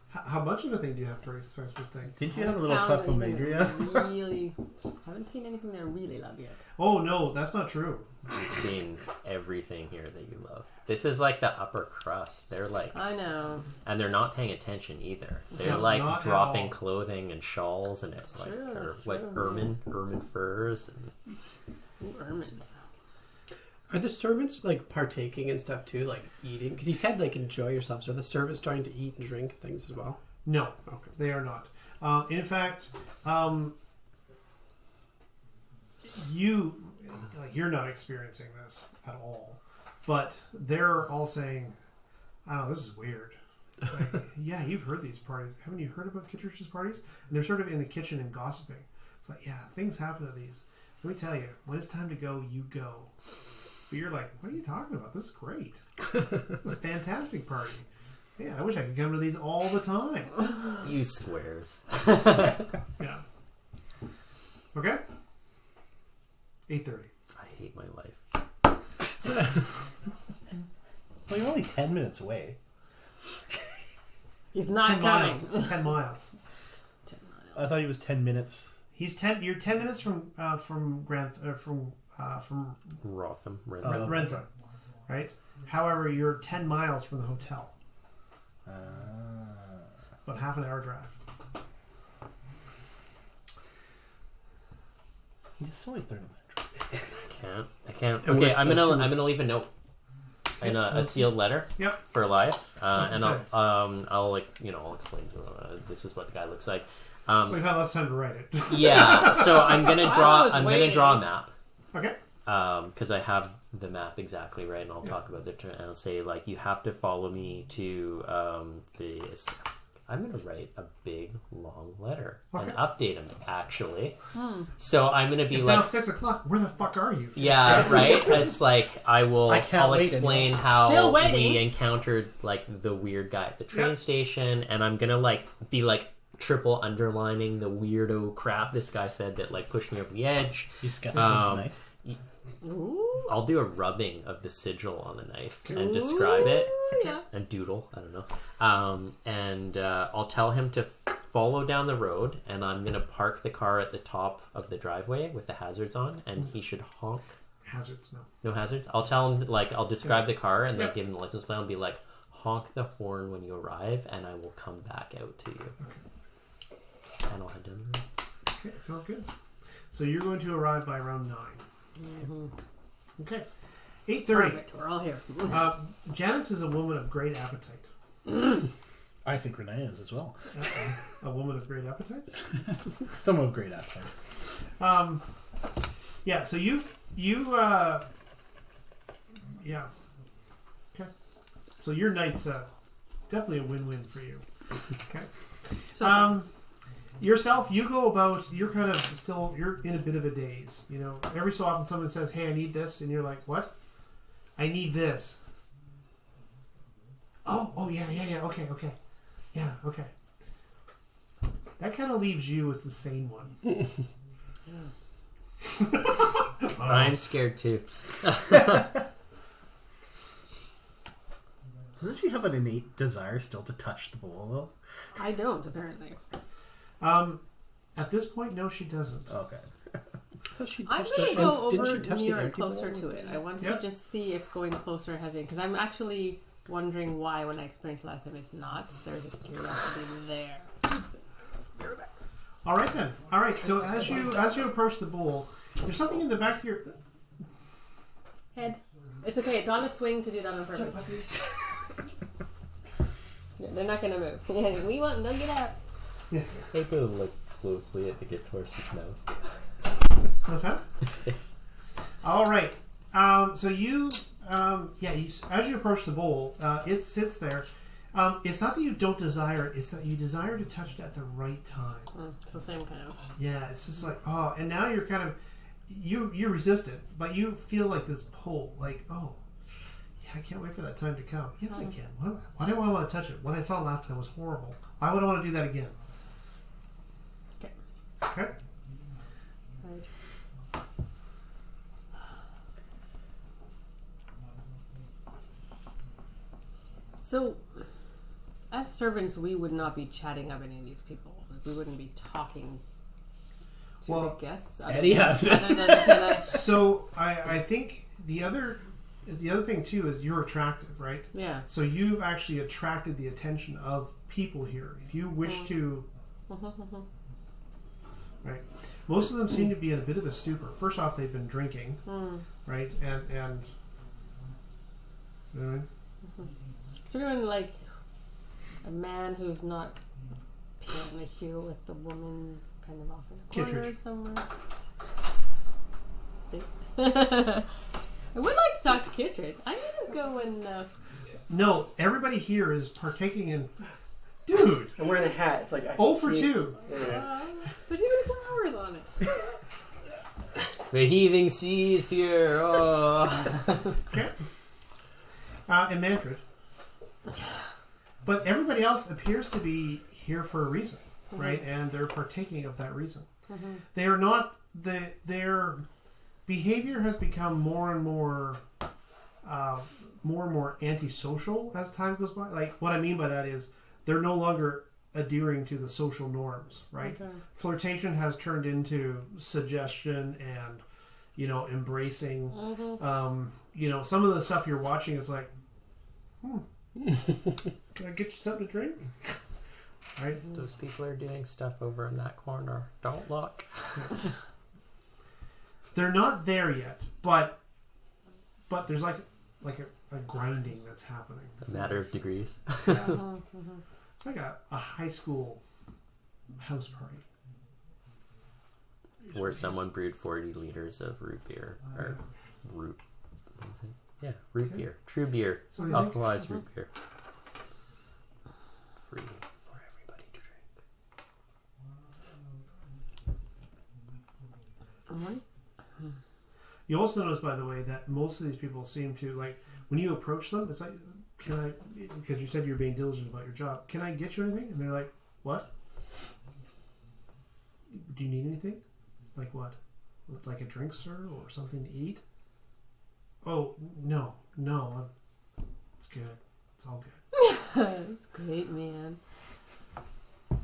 How much of a thing do you have for expensive things? Didn't you have a haven't little found kleptomania? anything that really... haven't seen anything that I really love yet. Oh, no, that's not true. You've seen everything here that you love. This is like the upper crust. They're like, I know. and they're not paying attention either. They're No, like not at dropping all. clothing and shawls, and it's like, True, or that's like true, ermine furs. And Ooh, ermines. Are the servants like partaking and stuff too, like eating? Because he said like enjoy yourself. So are the servants starting to eat and drink things as well? No, Okay. they are not. In fact, you're not experiencing this at all. But they're all saying, I don't know, this is weird. It's like, yeah, you've heard these parties. Haven't you heard about Kittredge's parties? And they're sort of in the kitchen and gossiping. It's like, yeah, things happen at these. Let me tell you, when it's time to go, you go. But you're like, what are you talking about? This is great. This is a fantastic party. Yeah, I wish I could come to these all the time. you squares. Yeah. Okay. 8:30. I hate my life. Well, you're only 10 minutes away. He's not 10 coming. miles. 10 miles. 10 miles. I thought he was 10 minutes. He's 10. You're 10 minutes from Rotham. Rentha, right? However, you're 10 miles from the hotel. About half an hour drive. He's only 30 minutes. I can't. And Okay, we're I'm still gonna leave a note. in a sealed letter Yep. for Elias, What's and it say? I'll I'll explain to him. This is what the guy looks like. We've had less time to write it. Yeah, so I'm gonna was gonna waiting. draw a map. Okay. Because I have the map exactly right, and I'll talk about it. And I'll say you have to follow me to the. I'm gonna write a big long letter and update him. Actually, so I'm gonna be It's now 6 o'clock. Where the fuck are you? yeah, right. It's I'll wait explain anymore. how Still waiting. we encountered the weird guy at the train station, and I'm gonna be triple underlining the weirdo crap this guy said that pushed me over the edge. You sketch with a knife. Ooh. I'll do a rubbing of the sigil on the knife and describe it. Yeah. A doodle, I don't know. And I'll tell him to follow down the road, and I'm going to park the car at the top of the driveway with the hazards on, and he should honk. Hazards, no. No hazards? I'll tell him, I'll describe the car and Yeah. give him the license plate and be honk the horn when you arrive, and I will come back out to you. And I'll head down the road. Okay, sounds good. So you're going to arrive by around 9. Okay. 8:30. Perfect. We're all here. Janice is a woman of great appetite. I think Renee is as well. A woman of great appetite? Someone with great appetite. Yeah, so you yeah. Okay. So your night's it's definitely a win-win for you. Okay. So Yourself, you go about, you're kind of still, you're in a bit of a daze. Every so often someone says, hey, I need this. And you're like, what? I need this. Oh, yeah, okay. Yeah, okay. That kind of leaves you as the sane one. I'm scared too. Doesn't she have an innate desire still to touch the bowl, though? I don't, apparently. At this point, no, she doesn't. Okay. I'm going to go Didn't she over touch the nearer, empty closer bowl? to it. I want to Yep. just see if going closer has been, because I'm actually wondering why when I experienced last time it's not. There's a curiosity there. All right then. All right. So as you approach the bowl, there's something in the back of your Head. It's okay. It's on a swing to do that on purpose. Yeah, they're not going to move. Yeah, we want them to get out. I have to look closely at the guitarist's mouth. What's that? All right. So you, as you approach the bowl, it sits there. It's not that you don't desire it; it's that you desire to touch it at the right time. It's the same kind of. Yeah, it's just and now you're kind of, you resist it, but you feel this pull, oh, yeah, I can't wait for that time to come. Yes, I can. Why do I want to touch it? What I saw last time was horrible. Why would I want to do that again? Okay. Okay. Right. So, as servants, we would not be chatting up any of these people. We wouldn't be talking to Well, the guests. Eddie has been. Other than kind of, So I think the other thing too is you're attractive, right? yeah. So you've actually attracted the attention of people here. If you wish to, right? Most of them seem to be in a bit of a stupor. First off, they've been drinking, right? And you know what I mean? Sort of like a man who's not apparently here with the woman kind of off in a corner Kittredge. somewhere. See? I would like to talk to Kittredge. I'm going to go and... No, everybody here is partaking in. Dude, I'm wearing a hat. It's like I can 0 for see- 2. there's even flowers on it. The heaving seas here. Oh. Okay. And Manfred. But everybody else appears to be here for a reason, right? And they're partaking of that reason. They are not. Their behavior has become more and more antisocial as time goes by. What I mean by that is they're no longer adhering to the social norms, right? Okay. Flirtation has turned into suggestion and, embracing. Some of the stuff you're watching is like, can I get you something to drink? Right? Those people are doing stuff over in that corner. Don't look. They're not there yet, but there's like a a grinding that's happening. A matter of degrees. Yeah. It's like a high school house party. Where someone brewed 40 liters of root beer. Or root. What is it? Yeah, root beer. True beer. So what do you think? Alkalized root beer. Free for everybody to drink. You also notice, by the way, that most of these people seem to, like, when you approach them, it's like, can I, because you said you're being diligent about your job, can I get you anything? And they're like, what? Do you need anything? Like what? Like a drink, sir, or something to eat? Oh, no, it's good. It's all good. That's great, man. I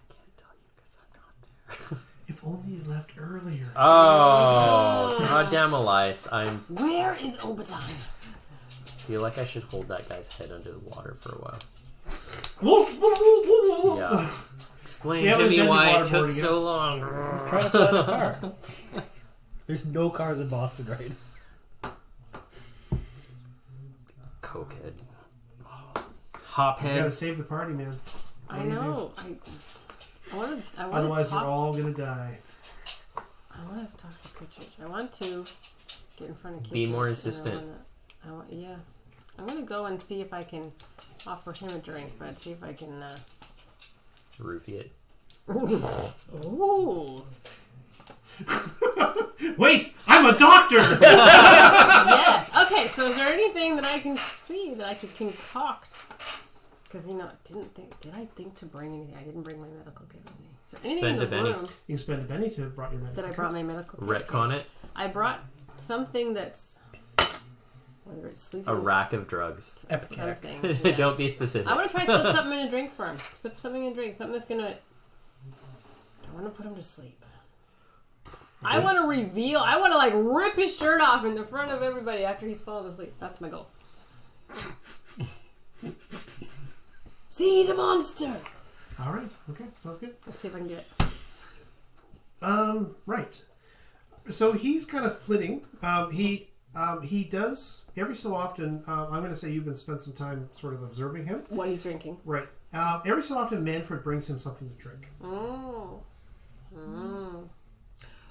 can't tell you because I'm not there. If only you left earlier. Oh, goddamn Elias. I Where is Obaton? feel like I should hold that guy's head under the water for a while. Yeah. Explain We to haven't me been to why it waterboarding took yet. so long. Let's try to find a car. There's no cars in Boston, right? Cokehead. You Hophead. gotta save the party, man. I What do you do? know. I want to. Otherwise, they're all gonna die. I want to talk to Kittredge. I want to get in front of Kittredge. Be more and insistent. yeah. I'm gonna go and see if I can offer him a drink, but see if I can. Roofie it. Ooh. Wait, I'm a doctor. Yes. Okay. So is there anything that I can see that I could concoct? Because did I think to bring anything? I didn't bring my medical kit with me. Is there anything Spend in a the penny. room You can spend a penny to have brought your medical. that I brought my medical kit? Retcon it. I brought something that's whether it's sleeping. A rack of drugs. Something. Don't yes. be specific. I want to try to slip something in a drink for him. Slip something in a drink. Something that's gonna. I want to put him to sleep. I want to reveal. I want to like rip his shirt off in the front of everybody after he's fallen asleep. That's my goal. See, he's a monster. All right. Okay. Sounds good. Let's see if I can do it. Right. So he's kind of flitting. He does every so often. I'm going to say you've been spent some time sort of observing him. What he's drinking. Right. Every so often, Manfred brings him something to drink.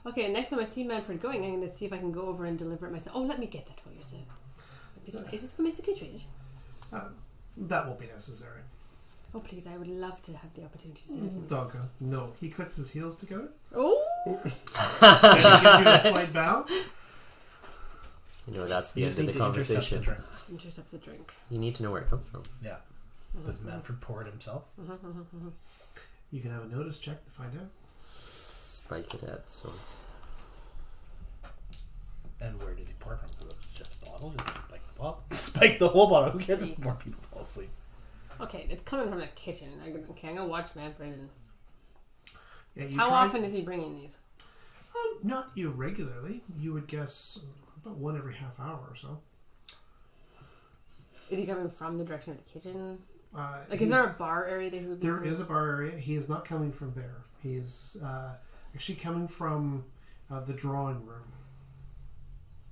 Okay, next time I see Manfred going, I'm going to see if I can go over and deliver it myself. Oh, let me get that for you, sir. Is this for Mr. Kittredge? That won't be necessary. Oh, please, I would love to have the opportunity to serve him. Donka. No. He clicks his heels together. Oh! And he gives you a slight bow. You know, that's the You end just of need the to intercept conversation. the drink. Intercept the drink. You need to know where it comes from. Yeah. Does Manfred pour it himself? You can have a notice check to find out. Spike it at source. And where did he pour from? It's just a bottle? Just spike the bottle? Spike the whole bottle. Who cares if more people fall asleep? Okay, it's coming from the kitchen. I'm going to watch Manfred. And Yeah, you how try- often is he bringing these? Not irregularly. You would guess about one every half hour or so. Is he coming from the direction of the kitchen? Like, He- is there a bar area that he would be There coming is a bar area. He is not coming from there. He is actually coming from the drawing room,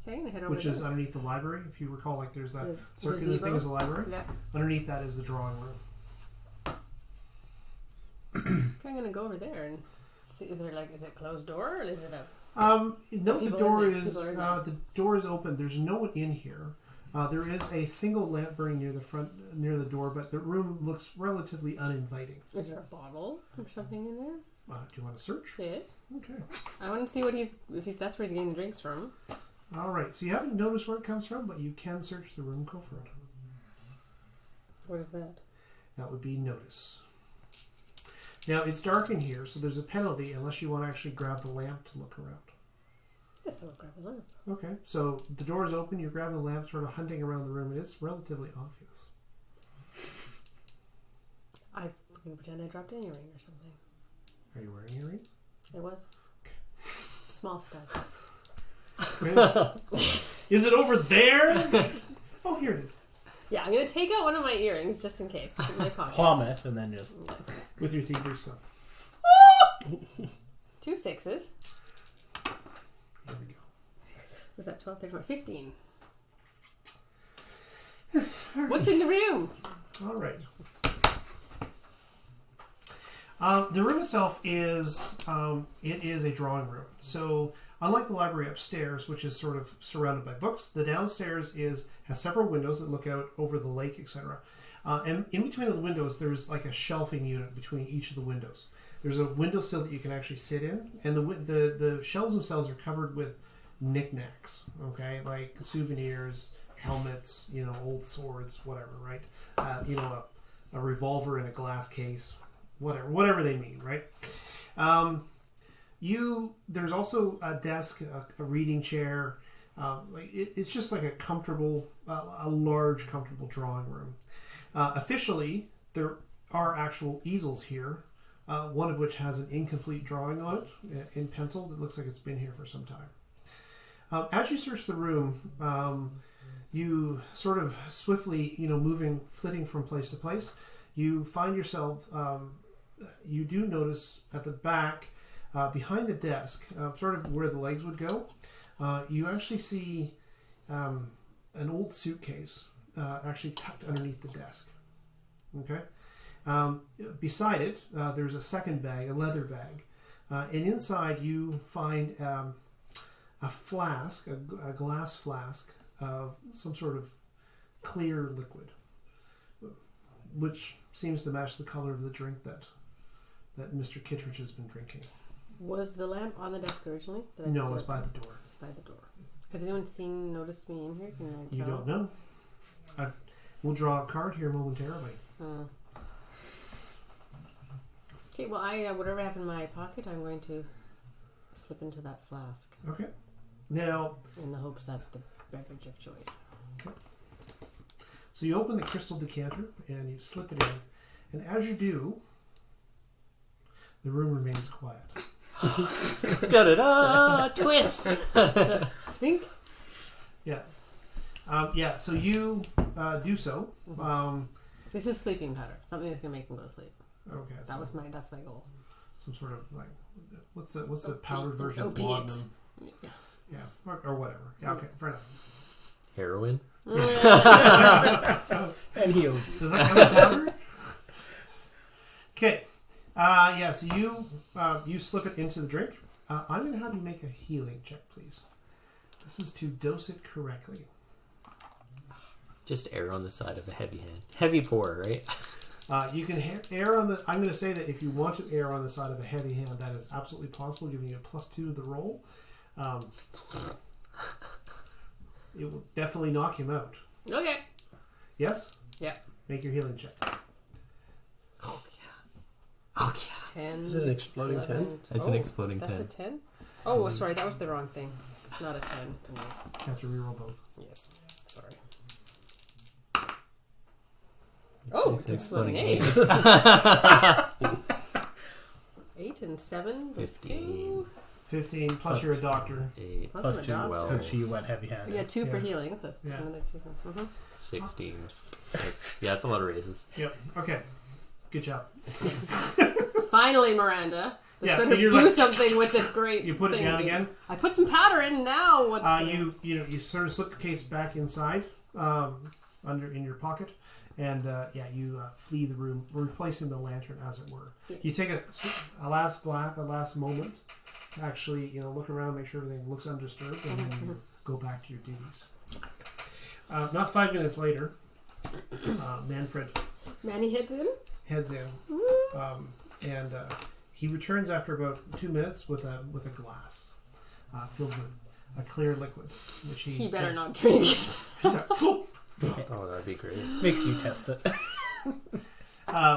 Okay, I'm going to head over which there. is underneath the library. If you recall, like there's that The circular thing gazebo? as a library. Yeah. Underneath that is the drawing room. Okay, I'm going to go over there and see. Is it closed door or is it a... No, the People door in there. is People are in there. the door is open. There's no one in here. There is a single lamp burning near the door, but the room looks relatively uninviting. Is there a bottle or something in there? Do you want to search? Yes. Okay. I want to see what that's where he's getting the drinks from. All right. So you haven't noticed where it comes from, but you can search the room. Go for it. What is that? That would be notice. Now it's dark in here, so there's a penalty unless you want to actually grab the lamp to look around. Yes, I'll grab a lamp. Okay. So the door is open. You're grabbing the lamp, sort of hunting around the room. It is relatively obvious. I'm going to pretend I dropped an earring or something. Are you wearing a ring? It was. Small stuff. Is it over there? Oh, here it is. Yeah, I'm going to take out one of my earrings just in case. It's in my pocket. Palm it and then just... With your thievery stuff. 2 6s. Here we go. Was that 12, 13, 15? What's in the room? All right. The room itself is it is a drawing room. So unlike the library upstairs, which is sort of surrounded by books, the downstairs has several windows that look out over the lake, etc. And in between the windows, there's like a shelving unit between each of the windows. There's a windowsill that you can actually sit in, and the shelves themselves are covered with knickknacks. Okay, like souvenirs, helmets, old swords, whatever, right? A revolver in a glass case. Whatever they mean, right? There's also a desk, a reading chair. It's just like a comfortable, a large, comfortable drawing room. Officially, there are actual easels here, one of which has an incomplete drawing on it in pencil. It looks like it's been here for some time. As you search the room, you sort of swiftly, flitting from place to place. You find yourself. You do notice at the back, behind the desk, sort of where the legs would go, you actually see an old suitcase actually tucked underneath the desk. Okay. Beside it, there's a second bag, a leather bag, and inside you find a flask, a glass flask of some sort of clear liquid, which seems to match the color of the drink that Mr. Kittredge has been drinking. Was the lamp on the desk originally? No, it was by the door. By the door. Has anyone noticed me in here? Can I tell? You don't know. We'll draw a card here momentarily. Okay, well, whatever I have in my pocket, I'm going to slip into that flask. Okay. Now, in the hopes that's the beverage of choice. Okay. So you open the crystal decanter and you slip it in, and as you do, the room remains quiet. Da-da-da! Twist! Sphinx? Yeah. So you do so. This is sleeping powder. Something that's going to make him go to sleep. Okay. That's my goal. Some sort of like, what's the powdered version of laudanum? Yeah. Or whatever. Yeah, okay, fair enough. Heroin? And he does that come in powder? Okay. So you slip it into the drink. I'm going to have you make a healing check, please. This is to dose it correctly. Just err on the side of a heavy hand. Heavy pour, right? You can err on the... I'm going to say that if you want to err on the side of a heavy hand, that is absolutely possible, giving you a +2 to the roll. It will definitely knock him out. Okay. Yes? Yeah. Make your healing check. Oh, yeah. Oh, yeah. 10. Is it an exploding 10? It's an exploding that's 10. That's a 10? Oh, sorry, that was the wrong thing. Not a 10 to me. You have to reroll both. Yes. Sorry. Oh, it's exploding 8. 8 and 7. 15. 15, plus you're a doctor. 8. Plus 2. 12. And she went heavy handed. Yeah, 2 for Yeah. healing. So that's Yeah. another 2 for... 16. That's a lot of raises. Yep. Okay. Good job. Finally, Miranda. Let's Yeah, better and you're do like, something with this great You put it thing. down again. I put some powder in now. What's You sort of slip the case back inside, in your pocket, and you flee the room, replacing the lantern as it were. Yeah. You take a last moment to actually look around, make sure everything looks undisturbed, and then you go back to your duties. Not 5 minutes later, Manfred Manny heads in. heads in, and he returns after about 2 minutes with a glass filled with a clear liquid, which He better not drink it. He's like, Oh, that'd be great. Makes you test it.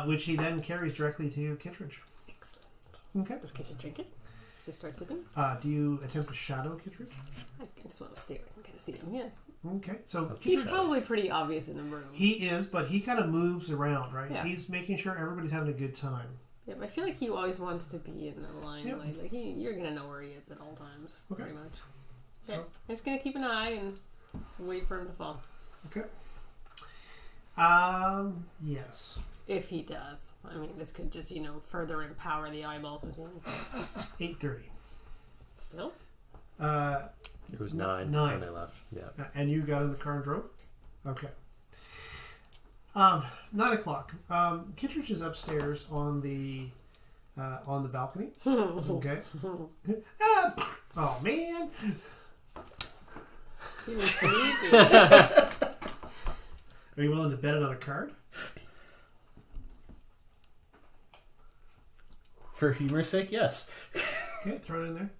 which he then carries directly to Kittredge. Excellent. Okay. Does Kitchen drink it? So start sleeping? Do you attempt to shadow Kittredge? I just want to stare and kind of see him. Yeah. Okay, so He's Kittredge, probably pretty obvious in the room. he is, but he kind of moves around, right? Yeah. He's making sure everybody's having a good time. Yeah, but I feel like he always wants to be in the limelight. Yep. Like you're gonna know where he is at all times, Okay. pretty much. Yeah, I'm just gonna keep an eye and wait for him to fall. Okay. Yes. If he does, I mean, this could just further empower the eyeballs with him. 8:30. Still, It was 9 9. when I left. Yeah. And you got in the car and drove? Okay. 9 o'clock. Kittredge is upstairs on the balcony. Okay. Oh man. He was sleepy. Are you willing to bet it on a card? For humor's sake, yes. Okay, throw it in there.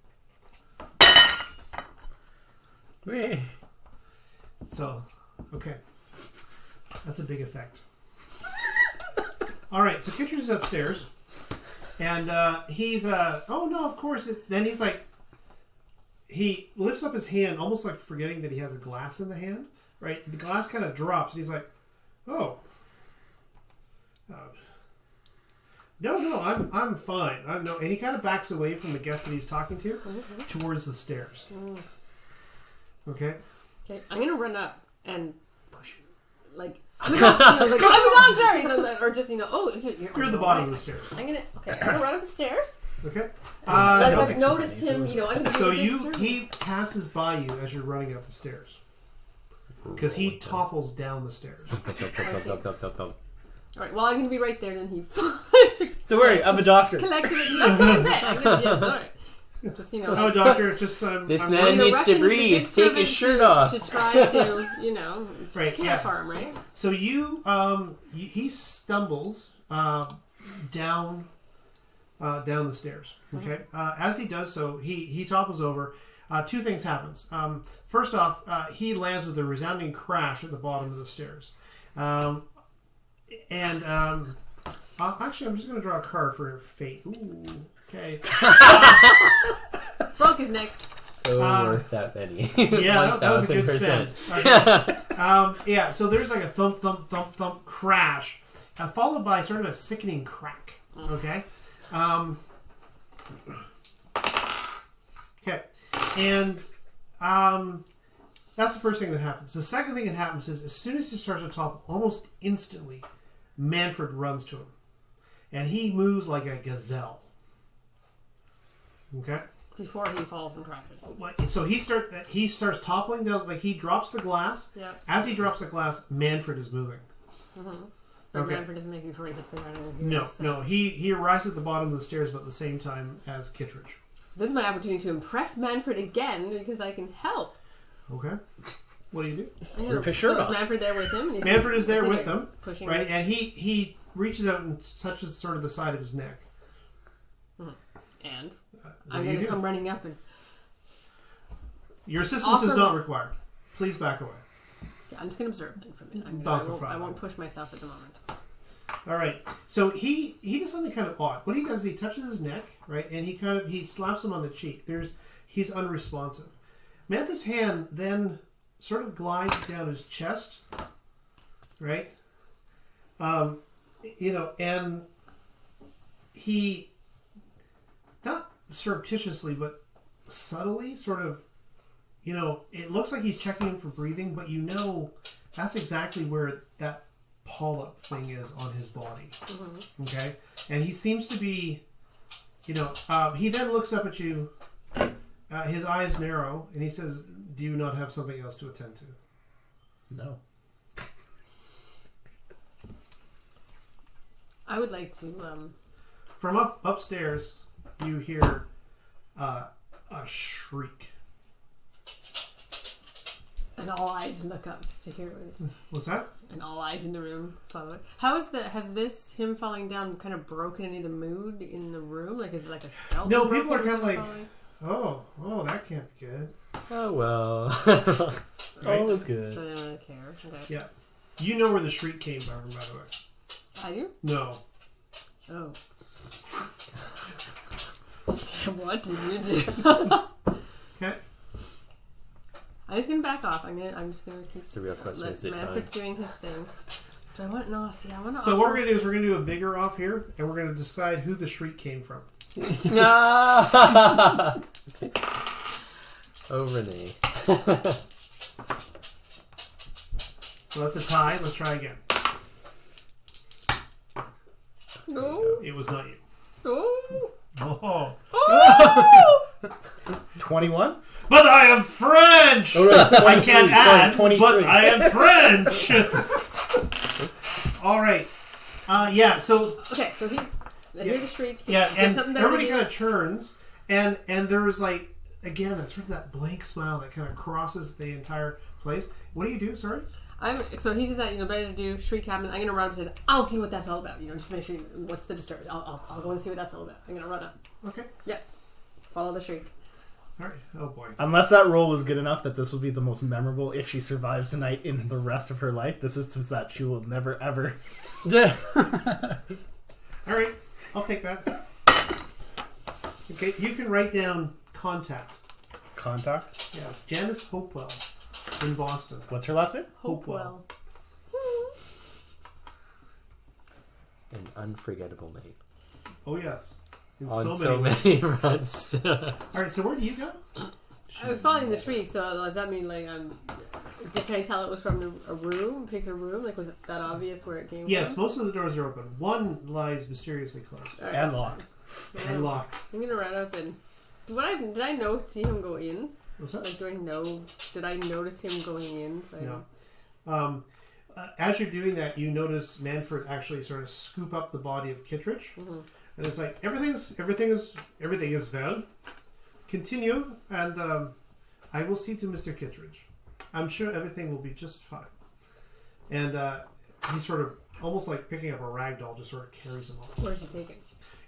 So, okay. That's a big effect. All right, so Kittredge is upstairs. And he's, oh no, of course. Then he's like, he lifts up his hand, almost like forgetting that he has a glass in the hand, right? The glass kind of drops, and he's like, oh. No, I'm fine. And he kind of backs away from the guest that he's talking to towards the stairs. Okay? Okay, I'm going to run up and push him. Like, I'm a dog. I was like, I'm a dog, sorry. Or just, oh, You're at the bottom of the stairs. I'm going to run up the stairs. Okay? I've noticed him, I'm going to So he passes by you as you're running up the stairs. Because he topples down the stairs. Alright, well, I'm going to be right there, then he Don't worry, I'm a doctor. collected it. That's what I'm saying. I'm going to, alright. Just, Oh, doctor, just... This I'm man running- needs to breathe. Take his shirt off. To try to, Right, care yeah. for him, right? So he stumbles down the stairs. Okay, as he does so, he topples over. Two things happens. First off, he lands with a resounding crash at the bottom of the stairs. Actually, I'm just going to draw a card for fate. Ooh, okay. Broke his neck. So worth that penny. Yeah, that was a good spend. Okay. So there's like a thump, thump, thump, thump crash, followed by sort of a sickening crack. Okay. Okay. And that's the first thing that happens. The second thing that happens is as soon as he starts to topple, almost instantly, Manfred runs to him. And he moves like a gazelle. Okay? Before he falls and crashes. So he starts toppling down, like he drops the glass. Yeah. As he drops the glass, Manfred is moving. But Okay. Manfred doesn't make before he hits the ground. No. He arrives at the bottom of the stairs about the same time as Kittredge. This is my opportunity to impress Manfred again because I can help. Okay. What do you do? Rip his shirt so is off. Manfred there with him? And he's Manfred is there sitting with them, pushing right? him. And he reaches out and touches sort of the side of his neck. And What I'm do going you to do? come running up and Your assistance is Offer- not required. Please back away. yeah, I'm just going to observe them for a minute. Dog I for won't, five. I won't push myself at the moment. All right. So he does something kind of odd. What he does is he touches his neck, right, and he slaps him on the cheek. He's unresponsive. Manfred's hand then sort of glides down his chest, right? And he not surreptitiously, but subtly, sort of, it looks like he's checking him for breathing, but that's exactly where that polyp thing is on his body. Okay? And he seems to be, he then looks up at you, his eyes narrow, and he says, do you not have something else to attend to? No. I would like to. From upstairs, you hear a shriek. And all eyes look up to hear what it is. What's that? And all eyes in the room follow it. Has him falling down kind of broken any of the mood in the room? Like, is it like a spell? No, being people are broken kind of when like, falling? oh, that can't be good. Oh, well. All is good. So they don't really care. Okay. Yeah. You know where the shriek came from, by the way. I do? No. Oh. What did you do? Okay. I'm just gonna back off. I'm just gonna keep. It's the real question. Let Is it time? Manfred's doing his thing. But I want to. So what we're going to do is we're going to do a vigor off here, and we're going to decide who the shriek came from. Oh, Renee. So that's a tie. Let's try again. No. It was not you. Oh. Oh. Oh. 21? But I am French! Oh, right, I can't 23, sorry, add, 23. but I am French! All right. Yeah, so... Okay, so he... Here's the shriek. Yeah, Is there and something better everybody to do? kind of turns, and there's like, again, that's sort of that blank smile that kind of crosses the entire place. What do you do, sorry? So he's just like, better to do shriek happen. I'm gonna run up and say, I'll see what that's all about. Just make sure what's the disturbance. I'll go and see what that's all about. I'm gonna run up. Okay. Yeah. Follow the shriek. All right. Oh, boy. Unless that roll was good enough that this will be the most memorable if she survives tonight in the rest of her life. This is just that she will never, ever... Yeah. All right. I'll take that. Okay, you can write down contact. Contact? Yeah. Janice Hopewell in Boston. What's her last name? Hopewell. An unforgettable night. Oh, yes. In On so many ways. fronts. All right, so where do you go? I was following the shriek, so does that mean can I tell it was from a room, a particular room? Like, was it that obvious where it came Yes, from? most of the doors are open. One lies mysteriously closed. All right. And locked. And locked. I'm gonna run up and did I see him go in? What's that? Like, did I notice him going in? No. As you're doing that, you notice Manfred actually sort of scoop up the body of Kittredge, and it's like everything is well. Continue, and I will see to Mr. Kittredge. I'm sure everything will be just fine. And he sort of almost like picking up a rag doll, just sort of carries him off Where's he taking?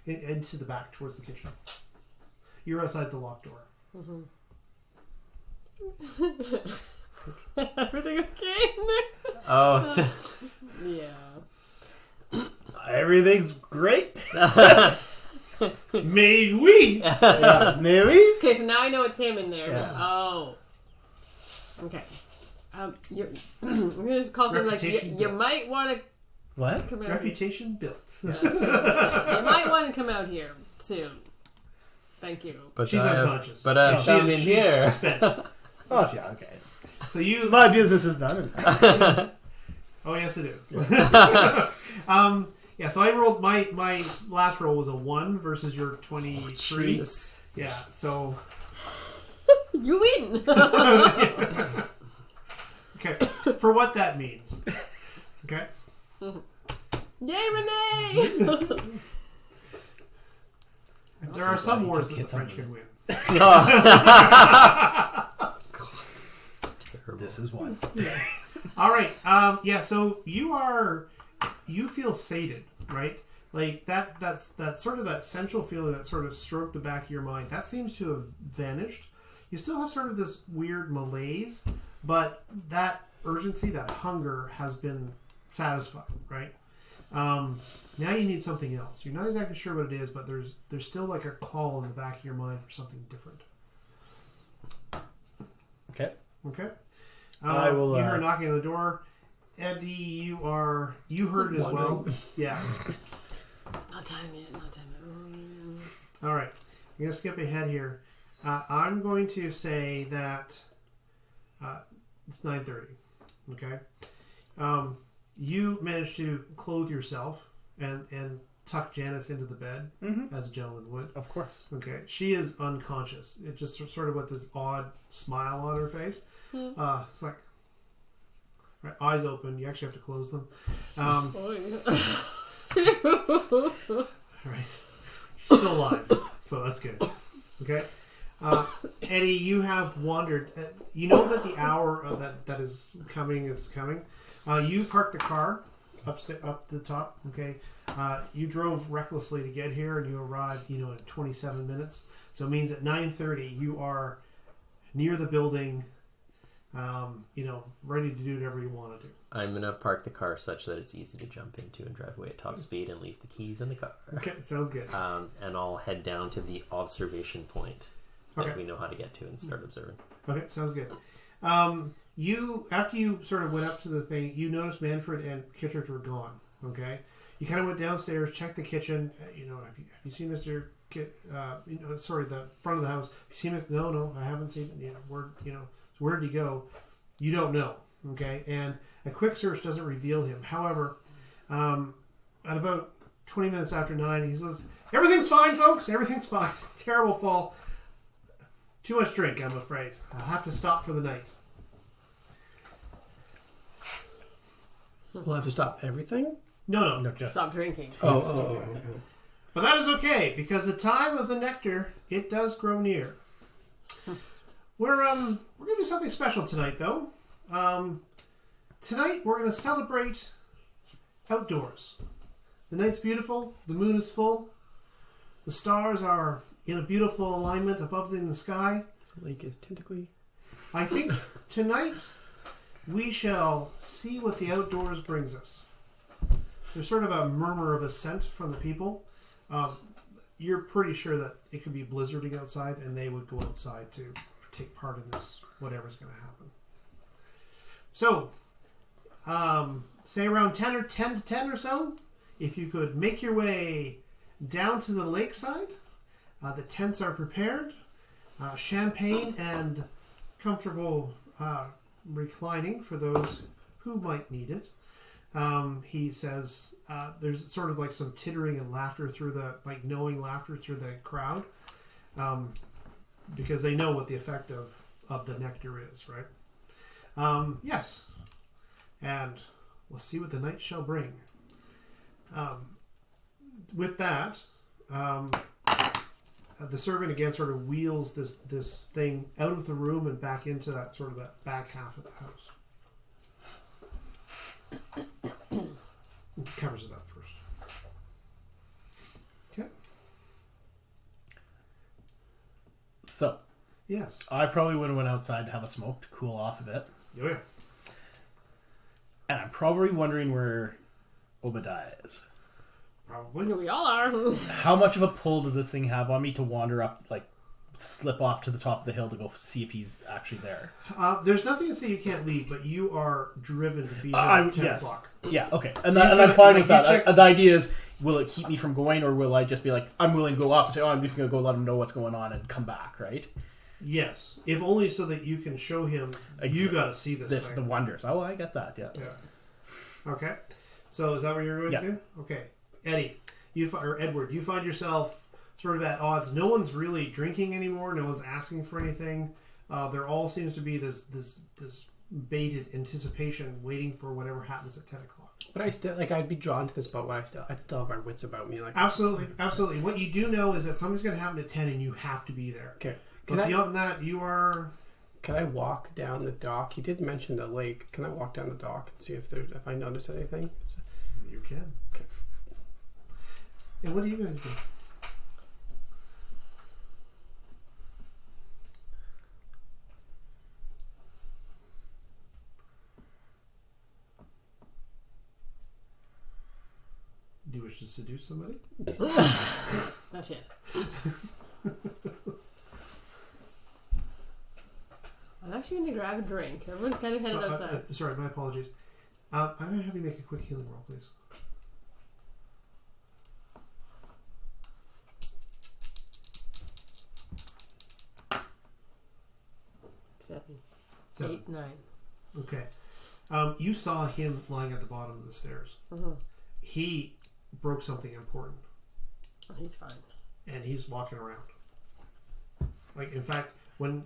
into the back towards the kitchen. You're outside the locked door. Everything okay in there? Oh. Yeah. Everything's great. May we? Yeah, maybe? Okay, so now I know it's him in there. Yeah. Oh. Okay. I'm gonna just call him like Reputation you built. might want to What? come out. Reputation built. You might want to come out here soon. Thank you. But She's I have- unconscious. But I have She found is- in she's here. spent. Oh, yeah, okay. So you. My business is done. Oh yes, it is. Yeah. So I rolled my last roll was a 1 versus your 23. Jesus. Yeah. So You win. okay, for what that means. Okay. Yay, Renee! There are some wars that the French can win. This is one. All right. Yeah. So you feel sated, right? Like that's sort of that central feeling that sort of stroked the back of your mind. That seems to have vanished. You still have sort of this weird malaise, but that urgency, that hunger has been satisfied, right? Now you need something else. You're not exactly sure what it is, but there's still like a call in the back of your mind for something different. Okay. Okay. I will, You heard knocking on the door. Eddie, you heard it as well. Yeah. Not time yet. Not time yet. All right. I'm going to skip ahead here. I'm going to say that it's 9:30. Okay. You managed to clothe yourself and tuck Janice into the bed, as a gentleman would. Of course. Okay. She is unconscious. It just sort of with this odd smile on her face. It's like, right, eyes open. You actually have to close them. All right. She's still alive, so that's good. Okay. Eddie, you have wandered. You know that the hour that is coming is coming. You parked the car up the top. Okay. You drove recklessly to get here, and you arrived, in 27 minutes. So it means at 9:30 you are near the building. Ready to do whatever you want to do. I'm going to park the car such that it's easy to jump into and drive away at top speed and leave the keys in the car. Okay, sounds good. And I'll head down to the observation point that Okay. we know how to get to and start observing. Okay, sounds good. After you sort of went up to the thing, you noticed Manfred and Kittredge were gone. Okay, you kind of went downstairs, checked the kitchen. Have you seen Mr. The front of the house? Have you seen it? No, I haven't seen it. So where did he go? You don't know. Okay, and a quick search doesn't reveal him. However, at about 20 minutes after 9, he says, "Everything's fine, folks. Everything's fine. Terrible fall. Too much drink, I'm afraid. I'll have to stop for the night. We'll have to stop everything? No. No, just Stop drinking. Oh. But that is okay, because the time of the nectar, it does grow near. We're gonna do something special tonight, though. Tonight we're gonna celebrate outdoors. The night's beautiful, the moon is full, the stars are in a beautiful alignment above in the sky. The lake is tentacly. I think tonight we shall see what the outdoors brings us. There's sort of a murmur of assent from the people. You're pretty sure that it could be blizzarding outside, and they would go outside to take part in this, whatever's going to happen. So, say around 10 to 10 or so, if you could make your way down to the lakeside, the tents are prepared, champagne and comfortable reclining for those who might need it. He says there's sort of like some tittering and laughter through the, like knowing laughter through the crowd, because they know what the effect of the nectar is, right? Yes. And we'll see what the night shall bring. With that, the servant again sort of wheels this thing out of the room and back into that sort of that back half of the house. Covers it up first. Okay. So, Yes. I probably would have went outside to have a smoke to cool off a bit. Oh yeah. And I'm probably wondering where Obadiah is. Probably. We all are. How much of a pull does this thing have on me to wander up, like, slip off to the top of the hill to go see if he's actually there? There's nothing to say you can't leave, but you are driven to be here at 10 yes. o'clock. Yeah, okay. And, So and you I'm gotta- fine like, with that. you check- The idea is, will it keep me from going, or will I just be like, I'm willing to go up and say, oh, I'm just going to go let him know what's going on and come back, right? Yes. If only so that you can show him you got to see this This, thing. the wonders. Oh, I get that, yeah. Yeah. Okay. So is that what you're going to do? Okay. Eddie, or Edward, you find yourself sort of at odds. No one's really drinking anymore. No one's asking for anything. There all seems to be this bated anticipation, waiting for whatever happens at 10 o'clock. But I still, like, I'd be drawn to this boat, but I'd still have my wits about me. Like, Absolutely. What you do know is that something's going to happen at 10 and you have to be there. okay. But beyond that, you are... Can I walk down the dock? He did mention the lake. Can I walk down the dock and see if I notice anything? You can. Okay. And what are you going to do? Do you wish to seduce somebody? Not yet. I'm actually going to grab a drink. Everyone's kind of headed outside. Sorry, my apologies. I'm going to have you make a quick healing roll, please. Seven. 8, 9. Okay. You saw him lying at the bottom of the stairs. Mm-hmm. He broke something important, Oh, he's fine. and he's walking around. Like, in fact, when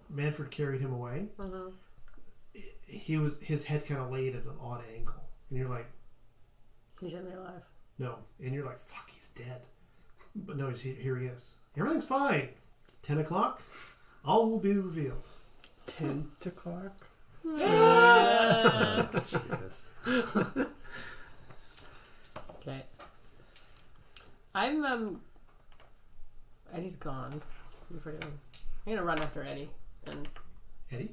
Manfred carried him away, Mm-hmm. his head kind of laid at an odd angle, and you're like, He's gonna be alive. no, and you're like, fuck, he's dead. But no, here he is. Everything's fine. 10 o'clock, all will be revealed. 10 o'clock? Jesus. Okay. I'm Eddie's gone. I'm gonna run after Eddie. And Eddie?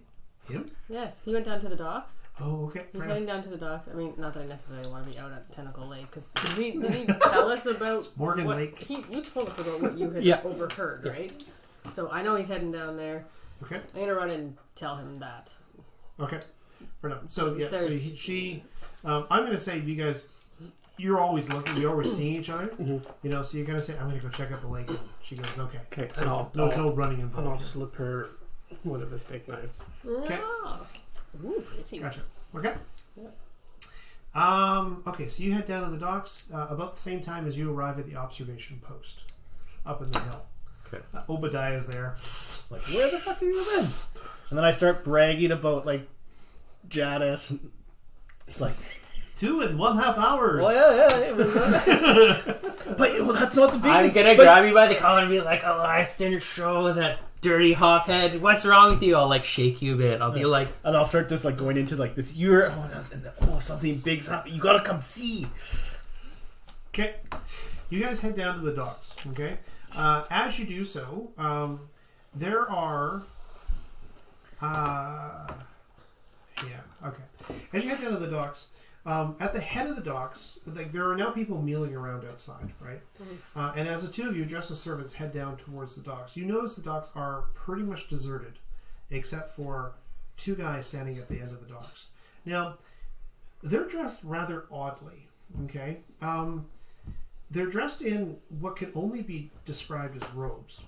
Him? yes, he went down to the docks. Oh, okay. He's Fair heading enough. down to the docks. I mean, not that I necessarily want to be out at Tentacle Lake, because did he tell us about Morgan what Lake. you told us about what you had Yeah. overheard, right? So I know he's heading down there. Okay. I'm gonna run and tell him that. Okay. Fair enough. So, yeah, so There's- she... I'm going to say, you guys... You're always looking. You're always seeing each other. Mm-hmm. You know, so you're going to say, I'm going to go check out the lake. And she goes, okay. Okay, So and there's no running and I'll involved here. slip her one of the steak knives. Okay. Ah. Ooh, pretty. Gotcha. Okay. Yeah. Okay, so you head down to the docks about the same time as you arrive at the observation post. up in the hill. Okay. Obadiah's there. Like, where the fuck have you been? And then I start bragging about like Jadis. It's like, 2.5 hours. well, yeah. But that's not the big I'm thing. gonna But- grab you by the collar and be like, Elias didn't show that dirty hophead. What's wrong with you? I'll like shake you a bit. I'll be like, And I'll start just like going into like this. Something big's happening. You gotta come see. Okay. You guys head down to the docks. Okay. As you do so, there are. Okay. As you head down to the docks, at the head of the docks, like there are now people milling around outside, right? And as the two of you, dressed as servants, head down towards the docks, you notice the docks are pretty much deserted, except for two guys standing at the end of the docks. Now, they're dressed rather oddly. Okay. They're dressed in what can only be described as robes.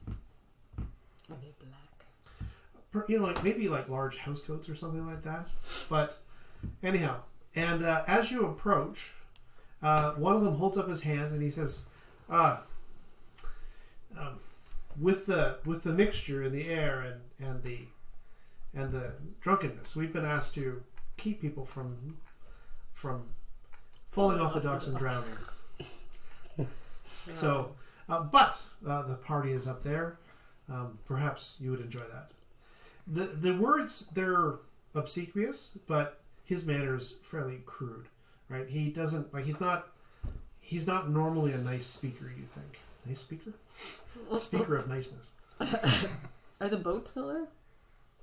Are they black? You know, like maybe like large housecoats or something like that. But anyhow, and as you approach, one of them holds up his hand and he says, "With the mixture in the air and the drunkenness, we've been asked to keep people from falling off the docks and drowning." So, but the party is up there. Perhaps you would enjoy that. The words, they're obsequious, but his manner is fairly crude, right? He doesn't he's not normally a nice speaker. You think nice speaker, speaker of niceness. Are the boats still there?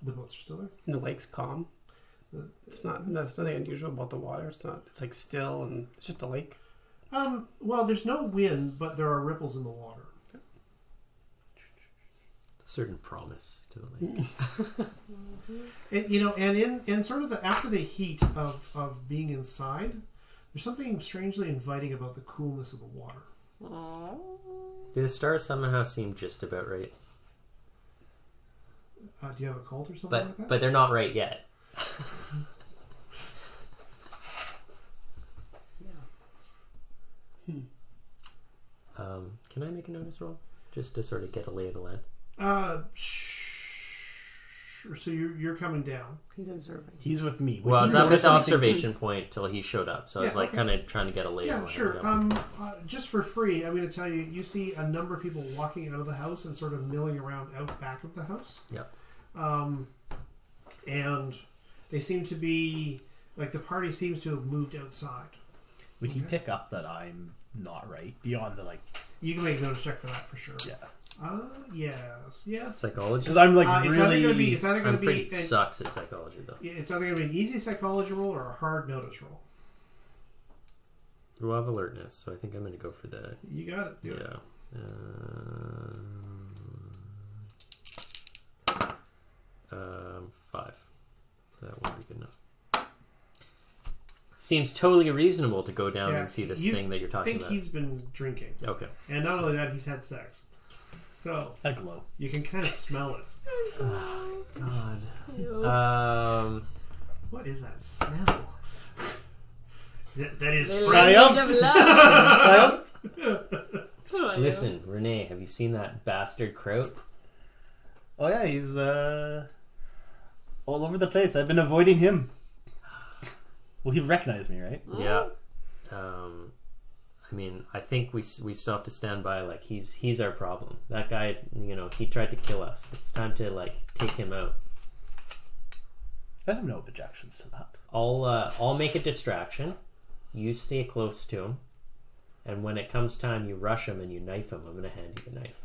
The boats are still there. And the lake's calm. It's not. There's nothing unusual about the water. It's not. It's like still, and it's just a lake. Well, there's no wind, but there are ripples in the water. a certain promise to the lake. And, and in sort of after the heat of being inside, there's something strangely inviting about the coolness of the water. Aww. Do the stars somehow seem just about right? Do you have a cult or something like that? But they're not right yet. Can I make a notice roll? Just to sort of get a lay of the land. Sure. So you're coming down. He's observing. He's with me. Well, I was He's up at the something- observation point till he showed up, so I was okay. kind of trying to get a lay of Yeah, the sure. land. Just for free, I'm going to tell you, you see a number of people walking out of the house and sort of milling around out back of the house. Yep. And they seem to be, like, the party seems to have moved outside. Would he pick up that I'm not right beyond the like? You can make a notice check for that for sure. Yeah. Yes. Psychology? Because I'm like It's either really. going to be. It's either going I'm to pretty be. sucks at psychology, though. It's either going to be an easy psychology roll or a hard notice roll. You have alertness, so I think I'm going to go for the... You got it. Do it. Yeah. 5. That won't be good enough. Seems totally reasonable to go down and see this thing that you're I talking think about. he's been drinking, Okay. and not only that, he's had sex. So I glow. you can kind of smell it. God. What is that smell? that is The Freya. language of love. Listen, Renee, have you seen that bastard Kraut? Oh yeah, he's all over the place. I've been avoiding him. Well, he recognized me, right? Yeah. I mean, I think we still have to stand by. Like he's our problem. That guy, he tried to kill us. It's time to take him out. I have no objections to that. I'll make a distraction. You stay close to him, and when it comes time, you rush him and you knife him. I'm gonna hand you the knife.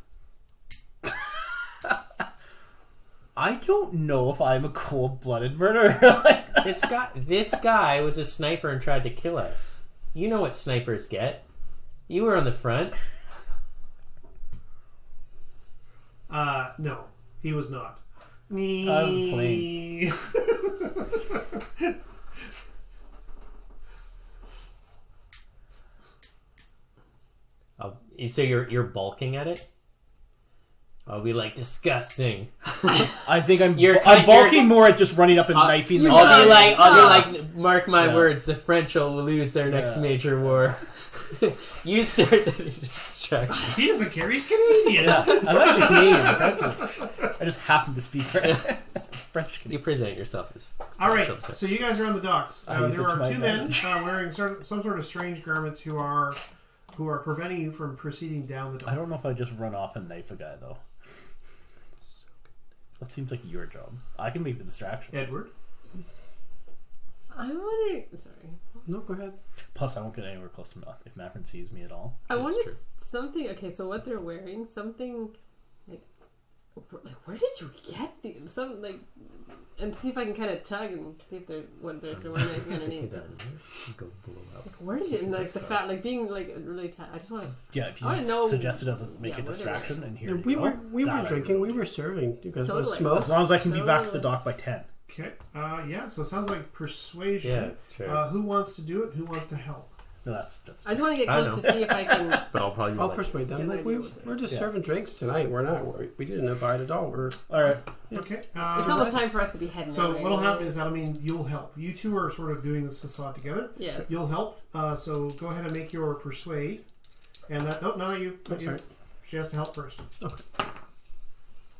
I don't know if I'm a cold-blooded murderer. This guy was a sniper and tried to kill us. You know what snipers get. You were on the front. No, he was not. I was playing. So you're balking at it? I'll be like, disgusting. I think I'm You're balking more at just running up and knifing the I'll guy. be like, mark my words, the French will lose their next Yeah. major war. You start the distraction. He doesn't care. He's Canadian. Yeah, I'm actually Canadian. I just happen to speak French You Canadian. present yourself as. All right, French. so you guys are on the docks. I use There it to are my two men advantage. wearing some sort of strange garments who are preventing you from proceeding down the dock. I don't know if I just run off and knife a guy though. That seems like your job. I can make the distraction. Edward. I'm wondering. Sorry. No, go ahead. Plus, I won't get anywhere close to Manfred if Manfred sees me at all. I That's wonder true. something. Okay, so what they're wearing, something like where did you get these? Some like, and see if I can kind of tug and see if they're if they're wearing anything underneath. Go blow up. Where did you and, like the fat like being like really tight? I just want to. Yeah, if you I wanna know- suggest it doesn't make yeah, a what are they distraction, wearing? and here We you were go. we That were I drinking. We would were serving. You guys want to Totally. smoke? as long as I can be back at the Totally. dock by 10. Okay. Yeah. So it sounds like persuasion. Yeah, sure. Who wants to do it? Who wants to help? No, that's just. I just want to get I close to see if I can. But I'll probably be I'll like, persuade them. Get an Like idea what we're just Yeah. serving drinks tonight. We're not. We didn't abide at all. We're All right. Okay. It's almost time for us to be heading. So out what'll anyway. happen is that'll mean you'll help. You two are sort of doing this facade together. Yes. You'll help. So go ahead and make your persuade. And that not you. I'm sorry. She has to help first.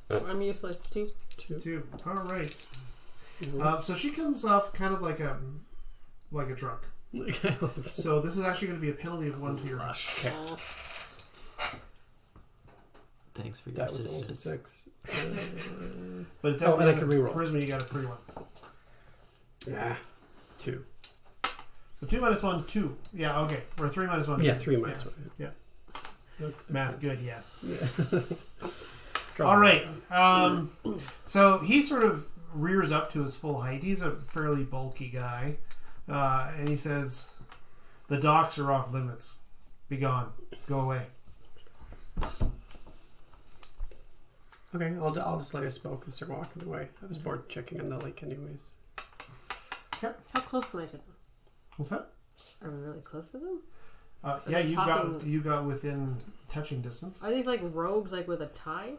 I'm useless too. Two. All right. Mhm. So she comes off kind of like a drunk. So this is actually going to be a penalty of 1 to your Lush. thanks for your That was almost a assistance. 6. But it Oh, and I definitely can isn't reroll. charisma. You got a free one. Nah, 2. So 2 minus 1, 2. Yeah. Okay. Or 3 minus 1. Yeah, 2. 3 minus Yeah. 1. Math good. Yes. Strong. All right. So he sort of rears up to his full height. He's a fairly bulky guy, and he says, "The docks are off limits. Be gone. Go away." Okay, I'll just let her smoke and start walking away. I was bored checking on the lake anyways. How close am I to them? What's that? Are we really close to them? Yeah, they talking- you got within touching distance. Are these like robes, like with a tie?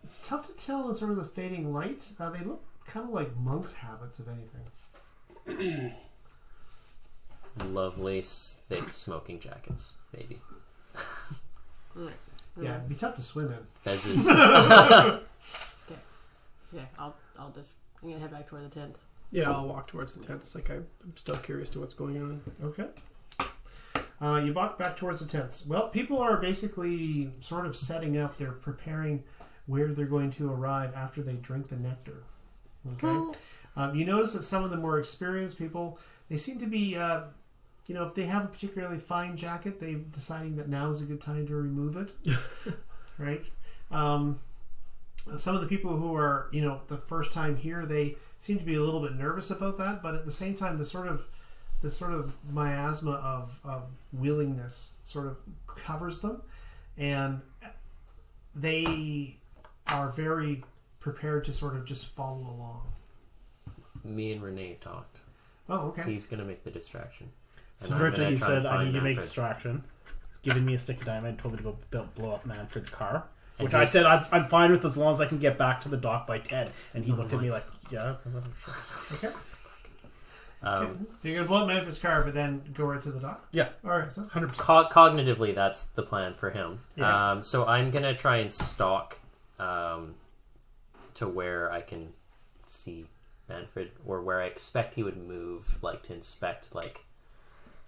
It's tough to tell in sort of the fading light. They look kind of like monks' habits, if anything. Lovely, thick smoking jackets, maybe. Alright. Yeah, it'd be tough to swim in. Fezes. Yeah, I'll just I'm gonna head back toward the tent. Yeah, I'll walk towards the tents. Like I'm still curious to what's going on. Okay. You walk back towards the tents. Well, people are basically sort of setting up. They're preparing where they're going to arrive after they drink the nectar. Okay. You notice that some of the more experienced people, they seem to be, if they have a particularly fine jacket, they're deciding that now is a good time to remove it. Right? Some of the people who are, the first time here, they seem to be a little bit nervous about that, but at the same time, the sort of miasma of willingness sort of covers them, and they are very prepared to sort of just follow along. Me and Renee talked. Oh, okay. He's gonna make the distraction. So And I'm virtually, gonna he try and said, "I find need to make Manfred." distraction." He's giving me a stick of dynamite, told me to go blow up Manfred's car, And which he- I said I'm fine with as long as I can get back to the dock by 10. And he looked at me like, "Yeah, sure." Okay. So you're gonna blow up Manfred's car, but then go right to the dock. Yeah, All right. So that's 100%. Cognitively, that's the plan for him. Yeah. So I'm gonna try and stalk to where I can see Manfred, or where I expect he would move, like to inspect like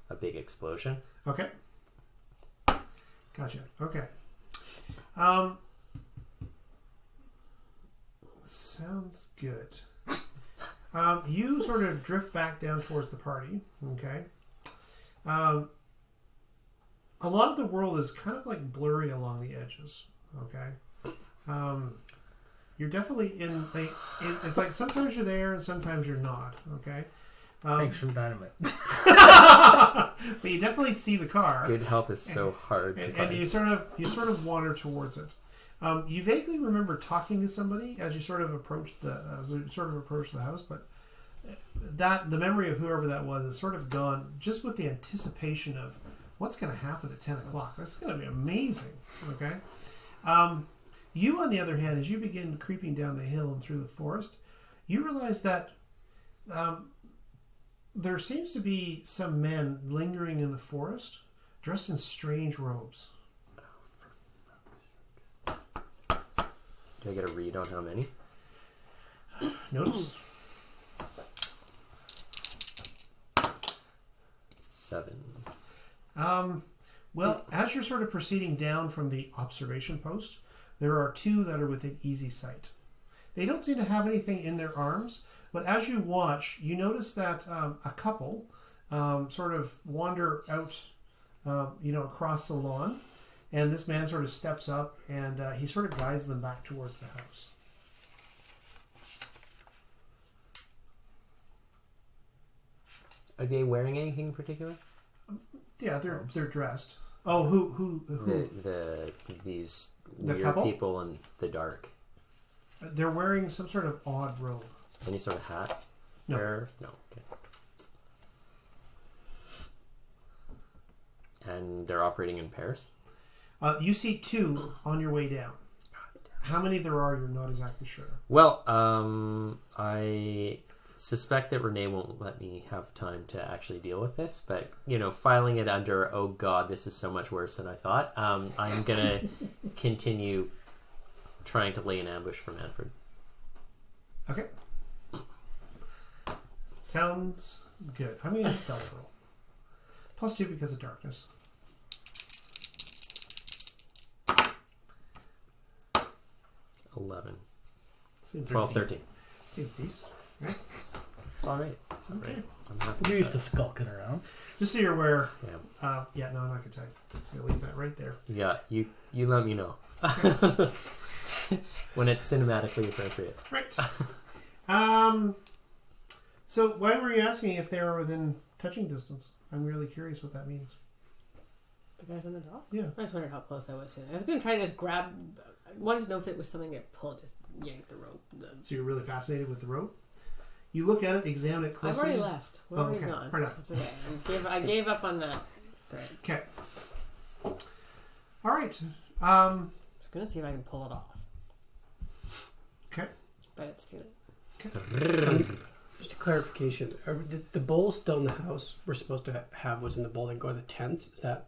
a big explosion. okay. Gotcha. Okay. Sounds good. You sort of drift back down towards the party. Okay. A lot of the world is kind of like blurry along the edges. Okay. You're definitely it's like sometimes you're there and sometimes you're not. Okay. Thanks for the dynamite. But you definitely see the car. Good help is so hard to And find. you sort of wander towards it. You vaguely remember talking to somebody as you sort of approached the house, but the memory of whoever that was is sort of gone, just with the anticipation of what's going to happen at 10 o'clock. That's going to be amazing. Okay. You, on the other hand, as you begin creeping down the hill and through the forest, you realize that there seems to be some men lingering in the forest, dressed in strange robes. Do I get a read on how many? Notice? 7. Well, as you're sort of proceeding down from the observation post, there are 2 that are within easy sight. They don't seem to have anything in their arms, but as you watch, you notice that a couple sort of wander out, across the lawn, and this man sort of steps up and he sort of guides them back towards the house. Are they wearing anything in particular? Yeah, they're dressed. Oh, who? These The weird couple? people in the dark. They're wearing some sort of odd robe. Any sort of hat? No. No. Okay. And they're operating in pairs? You see 2 on your way down. How many there are, you're not exactly sure. Well, I suspect that Renee won't let me have time to actually deal with this, but, filing it under, oh god, this is so much worse than I thought, I'm going to continue trying to lay an ambush for Manfred. Okay. Sounds good. I'm going to stealth roll. +2 because of darkness. 11. 13. 12, 13. Seems decent. Right? It's alright. It's alright. I'm happy You're with used to that. skulking around. Just so you're aware. Yeah. No, I'm not going to tell you. So I'll leave that right there. Yeah, you let me know. When it's cinematically appropriate. Right. So why were you asking if they are within touching distance? I'm really curious what that means. The guys on the dock? Yeah. I just wondered how close I was to it. I was going to try to just grab... I wanted to know if it was something I pulled, just yank the rope. So you're really fascinated with the rope? You look at it, examine it I've closely. already left. We're already gone. Fair enough. It's okay. I gave up on that thread. Okay. All right. I was going to see if I can pull it off. Okay. But it's too late. Just a clarification: the bowl still in the house we're supposed to have was in the bowl and go to the tents? Is that?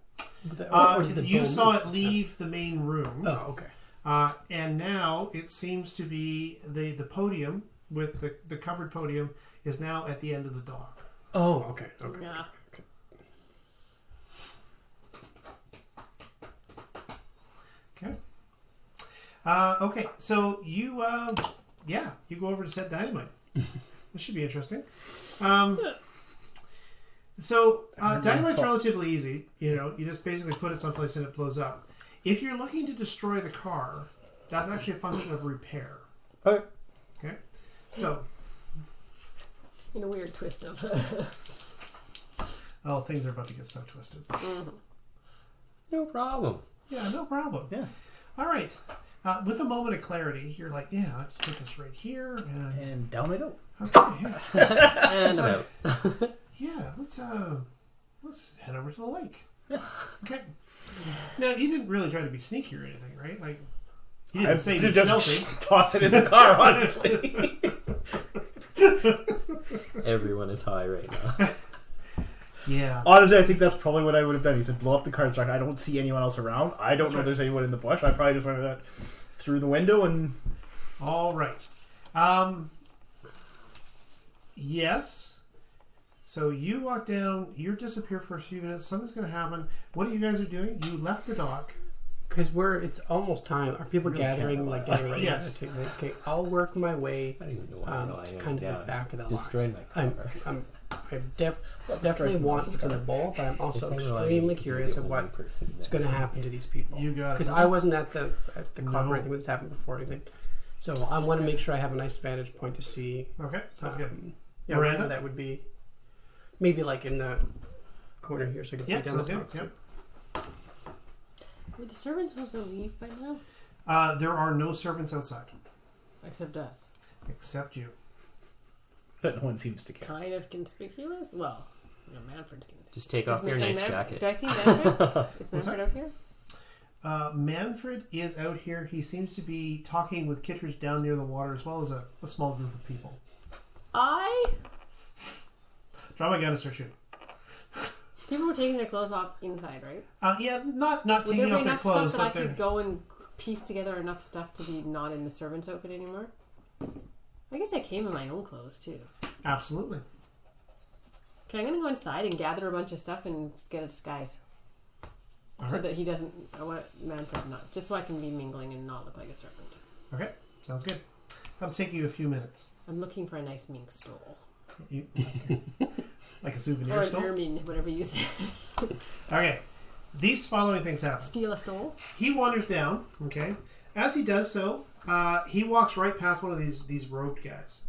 Or did the You bowl saw move? it leave the main room. Oh, okay. And now it seems to be the podium with the covered podium is now at the end of the dock. Oh, okay. Okay. Yeah. Okay. Okay. So you go over to set dynamite. This should be interesting. So dynamite's relatively easy. You just basically put it someplace and it blows up. If you're looking to destroy the car, that's actually a function of repair. Okay. Okay. So. In a weird twist of... Oh, things are about to get so twisted. No problem. Yeah, no problem. Yeah. All right. With a moment of clarity, you're like, yeah, let's put this right here. And down I go. Okay, yeah. And So- about. Yeah, let's head over to the lake. Okay. Now, you didn't really try to be sneaky or anything, right? Like, you didn't say you're just stealthy. toss it in the car, honestly. Everyone is high right now. Yeah. Honestly, I think that's probably what I would have done. He said, blow up the car truck. I don't see anyone else around. I don't know if there's anyone in the bush. I probably just went through the window and... All right. Yes. So you walk down, you disappear for a few minutes, something's going to happen. What are you guys are doing? You left the dock. Because it's almost time. Are people Really gathering, can't getting ready? Yes. To, okay, I'll work my way I don't even know why to kind of the back of the line. destroyed my car. I definitely want to the bowl, but I'm also extremely curious of what's going to happen to these people. You got it. Because I wasn't at the club No. or anything when this happened before. Anything. So I want to make sure I have a nice vantage point to see. Okay, sounds good. Yeah, Miranda? that would be maybe like in the corner here, so I can Yeah, see down sounds the good. smoke. Yep. Were the servants supposed to leave by now? There are no servants outside, Except us. except you. But no one seems to care. Kind of conspicuous? Well, Manfred's conspicuous. Just take off your nice jacket. Do I see Manfred? Is What's Manfred out here? Manfred is out here. He seems to be talking with Kittredge down near the water, as well as a small group of people. Draw my gun and start shooting. People were taking their clothes off inside, right? Yeah, not Would there taking be off their enough clothes, stuff that I but they're... could go and piece together enough stuff to be not in the servant's outfit anymore? I guess I came in my own clothes too. Absolutely. Okay, I'm gonna go inside and gather a bunch of stuff and get a disguise. So Alright. that he doesn't, I want Manfred not, just so I can be mingling and not look like a servant. Okay, sounds good. That'll take you a few minutes. I'm looking for a nice mink stole. Okay. Like a souvenir Or an stole? ermine, whatever you said. Okay. These following things happen. Steal a stole? He wanders down, okay? As he does so, he walks right past one of these robed guys,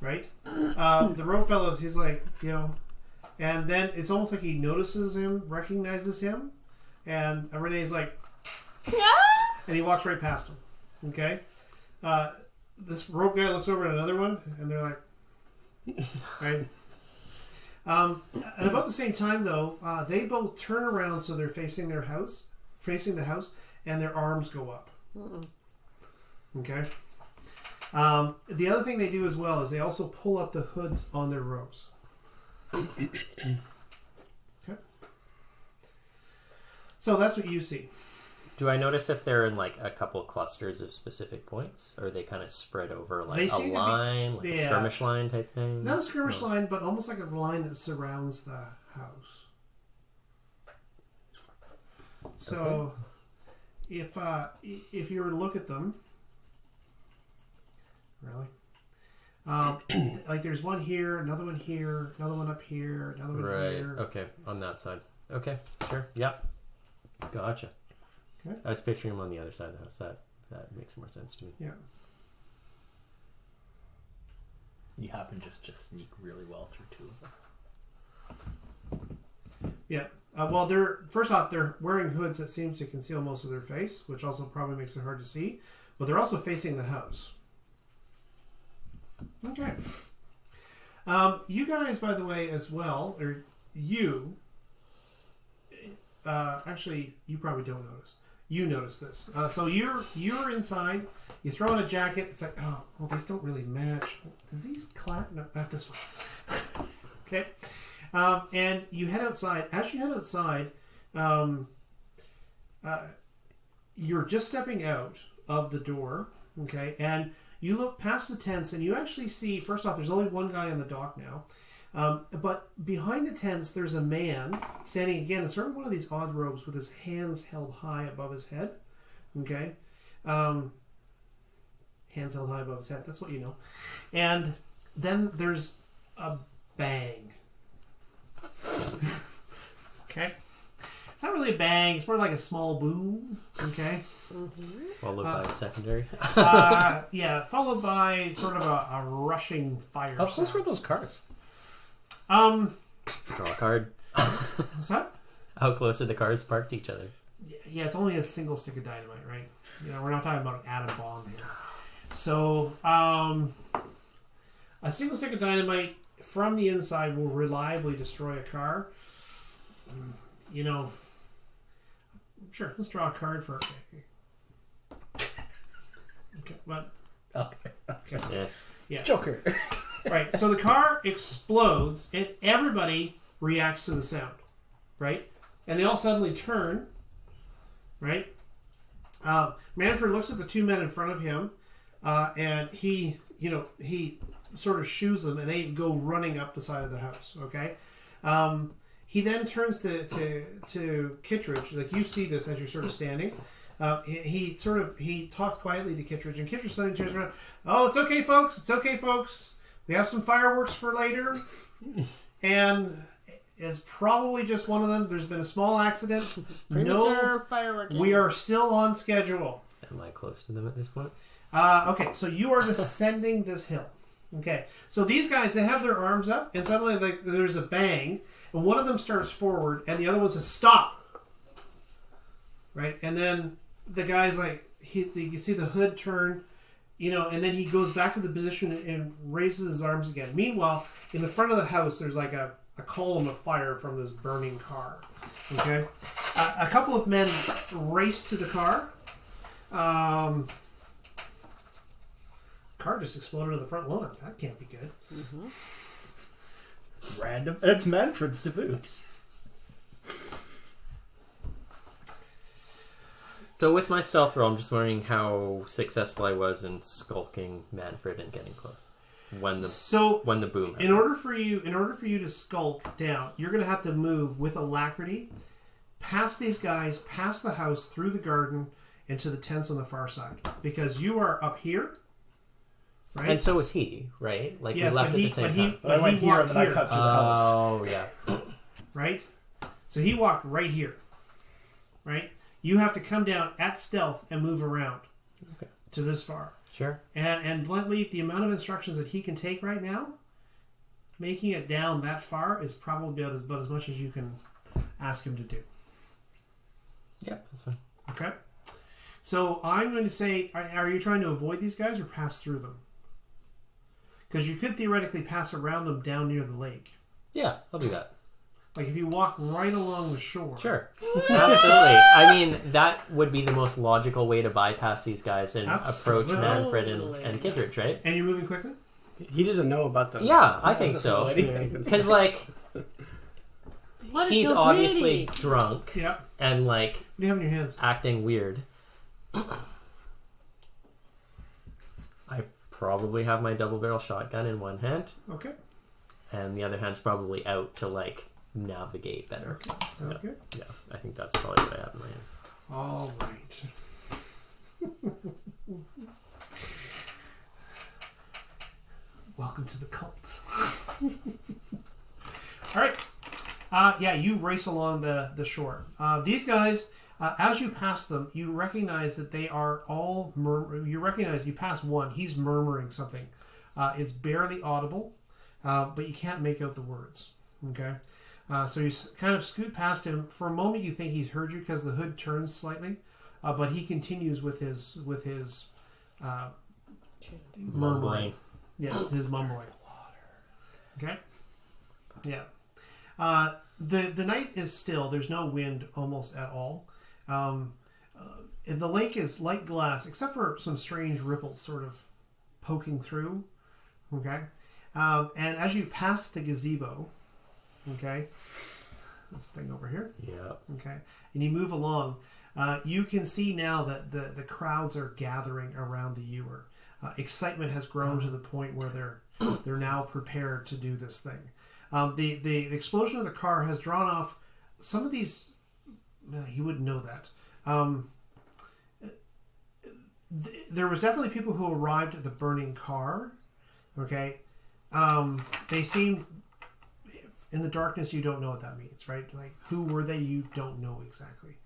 right? The robed fellow, he's like, and then it's almost like he notices him, recognizes him, and Renee's like, and he walks right past him, okay? This robed guy looks over at another one, and they're like, right? At about the same time, though, they both turn around so they're facing the house, and their arms go up. Okay. The other thing they do as well is they also pull up the hoods on their robes. Okay. So that's what you see. Do I notice if they're in like a couple clusters of specific points, or are they kind of spread over They like a seem to be- like a yeah. skirmish line type thing? Not a skirmish line, but almost like a line that surrounds the house. So, if you were to look at them, really, like there's one here, another one here, another one up here, another one Right. here. Okay. On that side. Okay. Sure. Yep. Gotcha. Okay. I was picturing him on the other side of the house. That makes more sense to me. Yeah. You happen just sneak really well through two of them. Yeah. Well, first off, they're wearing hoods that seems to conceal most of their face, which also probably makes it hard to see. But they're also facing the house. Okay. You guys, by the way, as well, or you. Actually, you probably don't notice. You notice this. So you're inside. You throw on a jacket. It's like, oh, well, these don't really match. Do these clap? No, not this one. Okay. And you head outside. As you head outside, you're just stepping out of the door. Okay. And you look past the tents and you actually see, first off, there's only one guy on the dock now. But behind the tents, there's a man standing again in sort of one of these odd robes with his hands held high above his head. Okay? Hands held high above his head. That's what you know. And then there's a bang. Okay? It's not really a bang. It's more like a small boom. Okay? Followed by a secondary. Yeah, followed by sort of a rushing fire How close were sound. those cars? Draw a card. What's that? How close are the cars parked to each other? Yeah, it's only a single stick of dynamite, right? We're not talking about an atom bomb here. So, a single stick of dynamite from the inside will reliably destroy a car. Sure, let's draw a card for. Okay, but Okay, that's good. Yeah. yeah, Joker. right. So the car explodes, and everybody reacts to the sound, right? And they all suddenly turn, right? Manfred looks at the two men in front of him, and he sort of shoos them, and they go running up the side of the house. Okay. He then turns to Kittredge. Like, you see this as you're sort of standing. He talked quietly to Kittredge, and Kittredge suddenly turns around. Oh, it's okay, folks. It's okay, folks. We have some fireworks for later, and it's probably just one of them. There's been a small accident. Premature firework. We are still on schedule. Am I close to them at this point? Okay, so you are descending this hill. Okay, so these guys, they have their arms up, and suddenly there's a bang, and one of them starts forward, and the other one says, "Stop!" Right, and then the guy's like, you can see the hood turn, and then he goes back to the position and raises his arms again. Meanwhile, in the front of the house, there's like a column of fire from this burning car. Okay, a couple of men race to the car. Car just exploded on the front lawn. That can't be good. random. And it's Manfred's to boot. So with my stealth roll, I'm just wondering how successful I was in skulking Manfred and getting close when the boom happens. In order for you to skulk down, you're going to have to move with alacrity past these guys, past the house, through the garden, and to the tents on the far side, because you are up here, right? And so was he, right? Like yes, we left at the same time. I went here and then I cut through the house. Oh yeah. Right? So he walked right here. Right? You have to come down at stealth and move around to this far. Sure. And bluntly, the amount of instructions that he can take right now, making it down that far is probably about as much as you can ask him to do. Yeah, that's fine. Okay? So I'm going to say, are you trying to avoid these guys or pass through them? Because you could theoretically pass around them down near the lake. Yeah, I'll do that. Like if you walk right along the shore. Sure. Absolutely. I mean, that would be the most logical way to bypass these guys and approach Manfred and Kittredge, right? And you're moving quickly? He doesn't know about the... Yeah, I think so. Because, like, What is he's so obviously pretty? drunk Yeah. and, like, What do you have in your hands? acting weird. I probably have my double barrel shotgun in one hand, Okay. and the other hand's probably out to, like, navigate better. Okay. Sounds good. Yeah, I think that's probably what I have in my hands. All right. Welcome to the cult. All right. Yeah, you race along the shore. These guys, as you pass them, you recognize that they are all... you recognize you pass one. He's murmuring something. It's barely audible, but you can't make out the words. Okay? So you kind of scoot past him. For a moment, you think he's heard you because the hood turns slightly, but he continues with his murmuring. Yes, his mumbling. Okay. Yeah. The night is still. There's no wind almost at all. The lake is like glass, except for some strange ripples sort of poking through. Okay. And as you pass the gazebo. Okay, this thing over here. Yeah. Okay, and you move along. You can see now that the crowds are gathering around the ewer. Excitement has grown to the point where they're now prepared to do this thing. The explosion of the car has drawn off some of these. You wouldn't know that. There was definitely people who arrived at the burning car. Okay, they seemed. In the darkness, you don't know what that means, right? Like, who were they? You don't know exactly.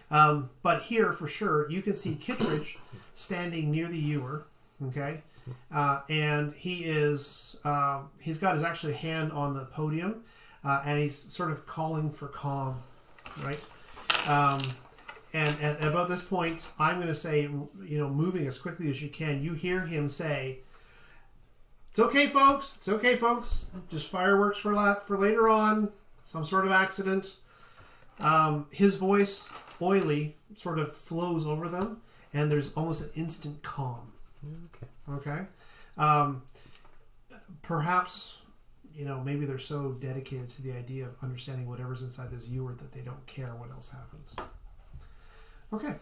But here, for sure, you can see Kittredge standing near the ewer, okay? And he is, he's got his actually hand on the podium, and he's sort of calling for calm, right? And at about this point, I'm going to say, moving as quickly as you can, you hear him say, "It's okay, folks. It's okay, folks. Just fireworks for later on. Some sort of accident." His voice, oily, sort of flows over them, and there's almost an instant calm. Okay. Perhaps, maybe they're so dedicated to the idea of understanding whatever's inside this ewer that they don't care what else happens. Okay.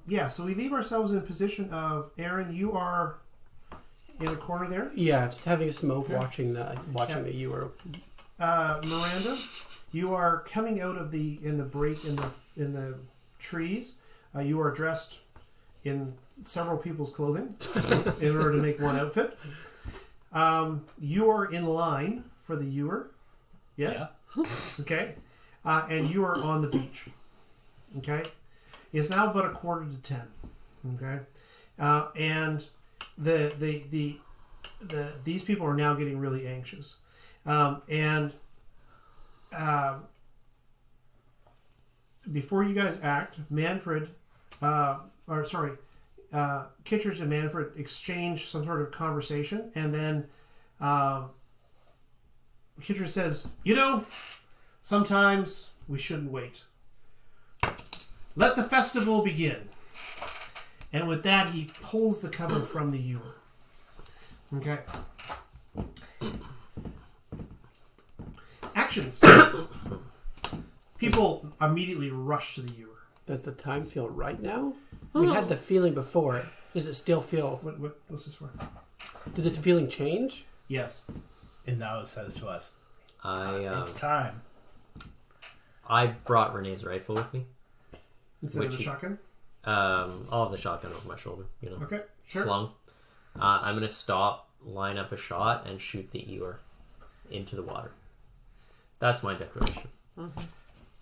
Yeah. So we leave ourselves in a position of Aaron. You are. In the corner there? Yeah, just having a smoke, watching the ewer. Miranda, you are coming out of the break in the trees. You are dressed in several people's clothing in order to make one outfit. You are in line for the ewer. Yes? Yeah. Okay. And you are on the beach. Okay. It's now about 9:45. Okay. And these people are now getting really anxious, before you guys act, Kittredge and Manfred exchange some sort of conversation, and then Kittredge says, sometimes we shouldn't wait. Let the festival begin. And with that, he pulls the cover from the ewer. Okay. actions. People immediately rush to the ewer. Does the time feel right now? We had the feeling before. Does it still feel... What's this for? Did the feeling change? Yes. And now it says to us, it's I time. brought Renee's rifle with me. Instead of the shotgun? I'll have the shotgun over my shoulder, you know. Okay, sure. Slung. I'm gonna stop, line up a shot, and shoot the ewer into the water. That's my declaration.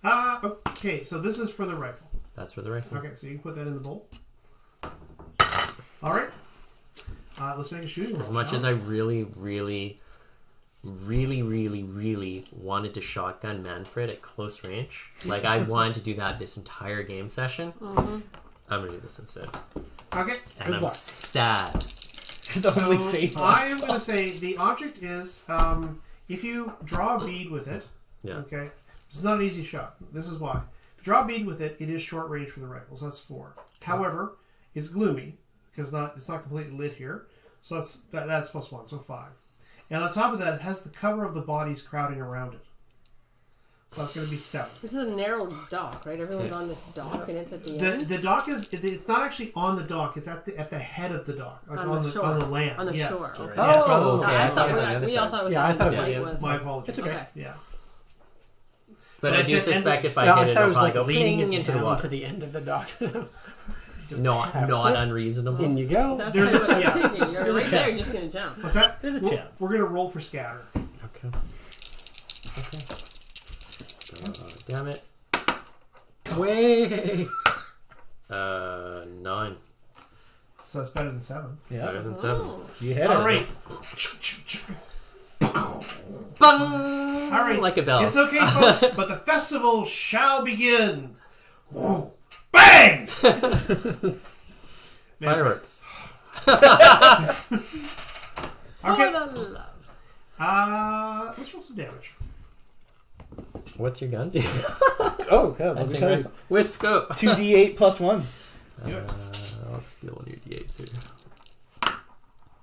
Okay, so this is for the rifle. That's for the rifle. Okay, so you can put that in the bowl. All right. Let's make a shooting roll. As much as I really wanted to shotgun Manfred at close range, like I wanted to do that this entire game session, I'm gonna do this instead. Okay. And I'm sad. The only safe I am going to say the object is if you draw a bead with it. Yeah. Okay. This is not an easy shot. This is why. If you draw a bead with it, it is short range for the rifle. So that's 4. However, it's gloomy because it's not completely lit here. So that's +1, so 5. And on top of that, it has the cover of the bodies crowding around it. So that's going to be 7. This is a narrow dock, right? Everyone's on this dock, and it's at the end. The dock it's not actually on the dock. It's at the head of the dock, like On the shore. on the land. On the yes. shore. Okay. Yes. Oh, okay. I I thought it was on the thought other we all side. thought it was Yeah, I thought it was the on the site other was. My apologies. It's okay. Okay. Yeah. But But I I do said- suspect if I No, hit I it, thought it I'll was probably like go leaning ping into the down water. to the end of the dock. Not unreasonable. In you go. That's There's what I was yeah. thinking. You're right there. You're just gonna jump. What's that? There's a We're- chance. We're going to roll for scatter. Okay. Damn it. Way. 9. So that's better than 7. Better Yeah. than 7. You hit All it. right. Bung! All right. Like a bell. It's okay, folks, but the festival shall begin. Woo. Bang! Fireworks. Okay. For the love. Let's roll some damage. What's your gun do? Oh, God. Let me tell you. With scope. 2d8 plus 1. Do it. I'll steal one of your d8s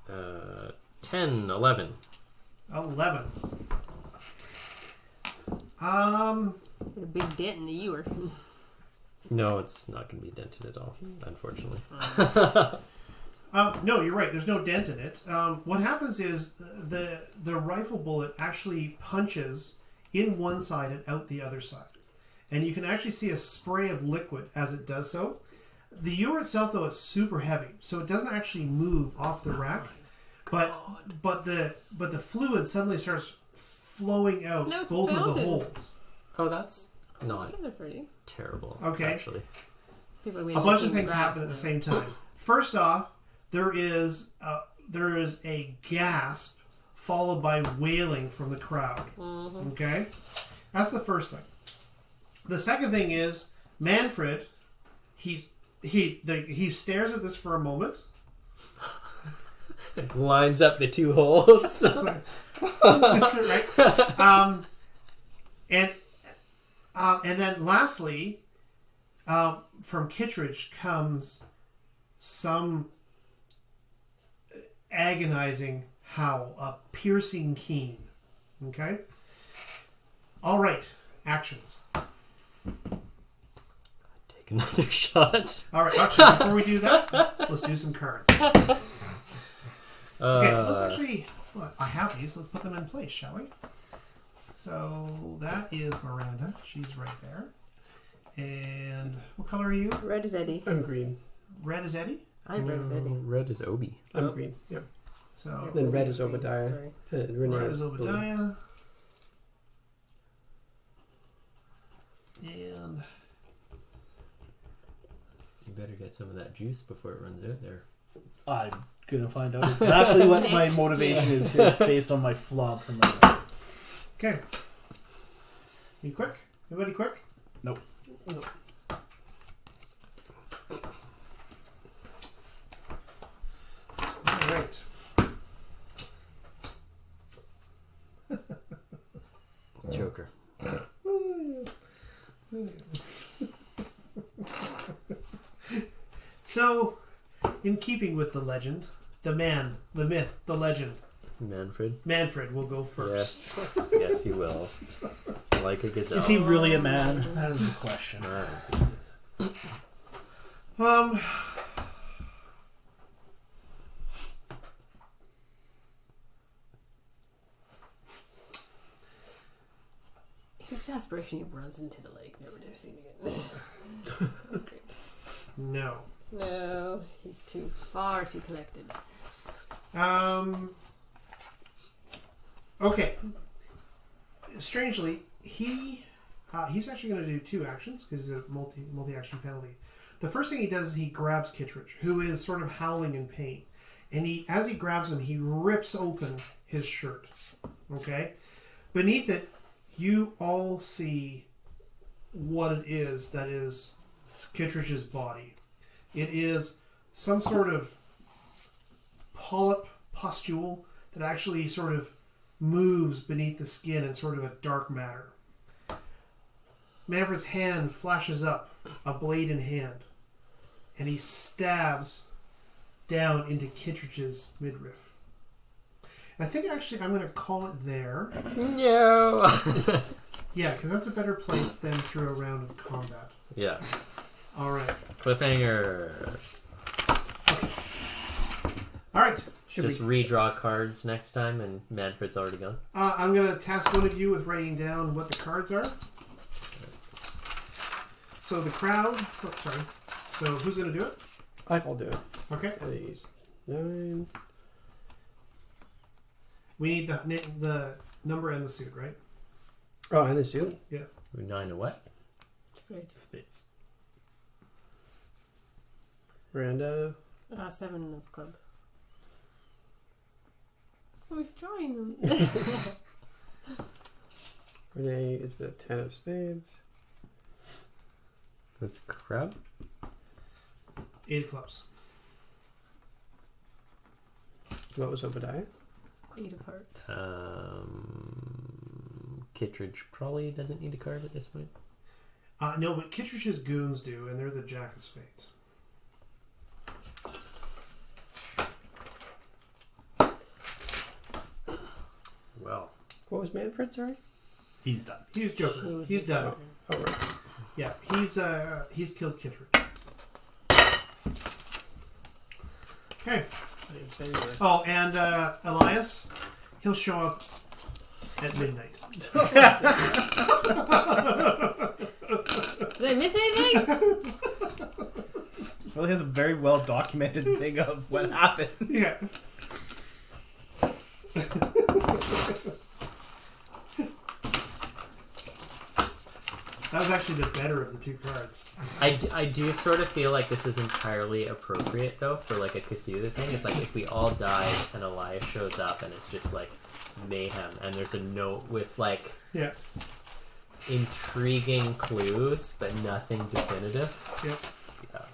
here. 10, 11. 11. Put a big dent in the ewer. No, it's not going to be dented at all, unfortunately. No, you're right. There's no dent in it. What happens is the rifle bullet actually punches in one side and out the other side. And you can actually see a spray of liquid as it does so. The ewer itself, though, is super heavy, so it doesn't actually move off the rack. But the fluid suddenly starts flowing out No, it's both of the fountain. holes. Oh, that's not Those are pretty. terrible, Okay. actually. People are A waiting bunch to of see the things grass happen at the now. same time. First off, there is a gasp followed by wailing from the crowd. Okay, that's the first thing. The second thing is Manfred. He stares at this for a moment. Lines up the 2 holes. Right. And then lastly, from Kittredge comes some agonizing howl, a piercing keen. Okay? All right. Actions. Take another shot. All right. Actually, before we do that, let's do some cards. Okay, let's actually... Well, I have these. Let's put them in place, shall we? So that is Miranda. She's right there. And what color are you? Red is Eddie. I'm green. Red is Eddie. I have red is Eddie. Red is Obi. I'm green. Yep. So Then red is Obadiah. Sorry. Renee red is blue. Obadiah. And You better get some of that juice before it runs out there. I'm going to find out exactly what my Next motivation year. is here based on my flop from my... okay. You quick? Anybody quick? Nope. All right. Joker. So, in keeping with the legend, the man, the myth, the legend, Manfred. Manfred will go first. Yes. Yes, he will. Like a gazelle. Is he really a man? That is the question. Exasperation, he runs into the lake, never to see it again. Great. No. No, he's far too collected. Okay. Strangely, he's actually going to do 2 actions because it's a multi-action penalty. The first thing he does is he grabs Kittredge, who is sort of howling in pain, and as he grabs him, he rips open his shirt. Okay, beneath it, you all see what it is that is Kittredge's body. It is some sort of polyp pustule that actually sort of moves beneath the skin in sort of a dark matter. Manfred's hand flashes up, a blade in hand, and he stabs down into Kittredge's midriff. And I think actually I'm going to call it there. No. Yeah, because that's a better place than through a round of combat. Yeah. All right. Cliffhanger. All right. Just redraw cards next time, and Manfred's already gone. I'm going to task one of you with writing down what the cards are. So the crowd. Oh, sorry. So who's going to do it? I'll do it. Okay. Please. 9. We need the number and the suit, right? Oh, and the suit? Yeah. 9 to what? Spades. Miranda. 7 of club. I was drawing them. Renee is the 10 of spades. What's crowd? 8 of clubs. What was Obadiah? 8 of hearts. Kittredge probably doesn't need a card at this point. No, but Kittredge's goons do, and they're the Jack of Spades. Well. What was Manfred, sorry? He's done. He's Joker. He's done. Oh, right. Yeah, he's killed Kittredge. Okay. Oh, and Elias, he'll show up at midnight. Did I miss anything? Well, he has a very well documented thing of what happened. Yeah. That was actually the better of the 2 cards. I do sort of feel like this is entirely appropriate, though, for like a Cthulhu thing. It's like if we all die and Elias shows up and it's just like mayhem, and there's a note with like intriguing clues, but nothing definitive. Yep. Yeah.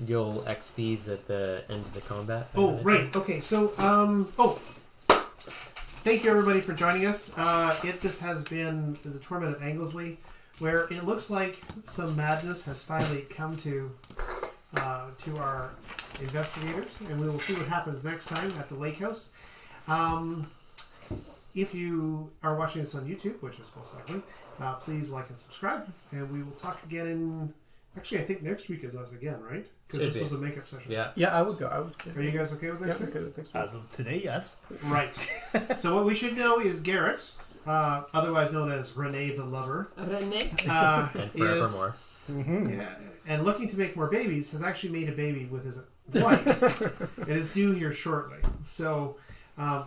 You'll XPs at the end of the combat. Oh, right. Okay, so, thank you everybody for joining us. This has been the Torment of Anglesey, where it looks like some madness has finally come to our investigators, and we will see what happens next time at the Lakehouse. If you are watching this on YouTube, which is most likely, please like and subscribe, and we will talk again in... Actually, I think next week is us again, right? Because this was a makeup session. Yeah. Yeah, I would go. Are you guys okay with next week? Okay with next week. As of today, yes. Right. So what we should know is Garrett, otherwise known as Renee the Lover, Renee? And forevermore. and looking to make more babies, has actually made a baby with his wife. It is due here shortly. So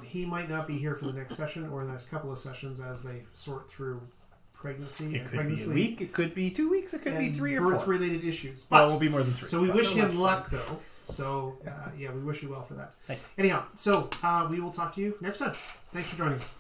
he might not be here for the next session or the next couple of sessions as they sort through pregnancy It and could pregnancy be a week, it could be 2 weeks, it could be and 3 or 4. birth-related issues. Well, But it will be more than 3. so we but wish so him much luck, fun. though. So, we wish you well for that. Thank you. Anyhow, so we will talk to you next time. Thanks for joining us.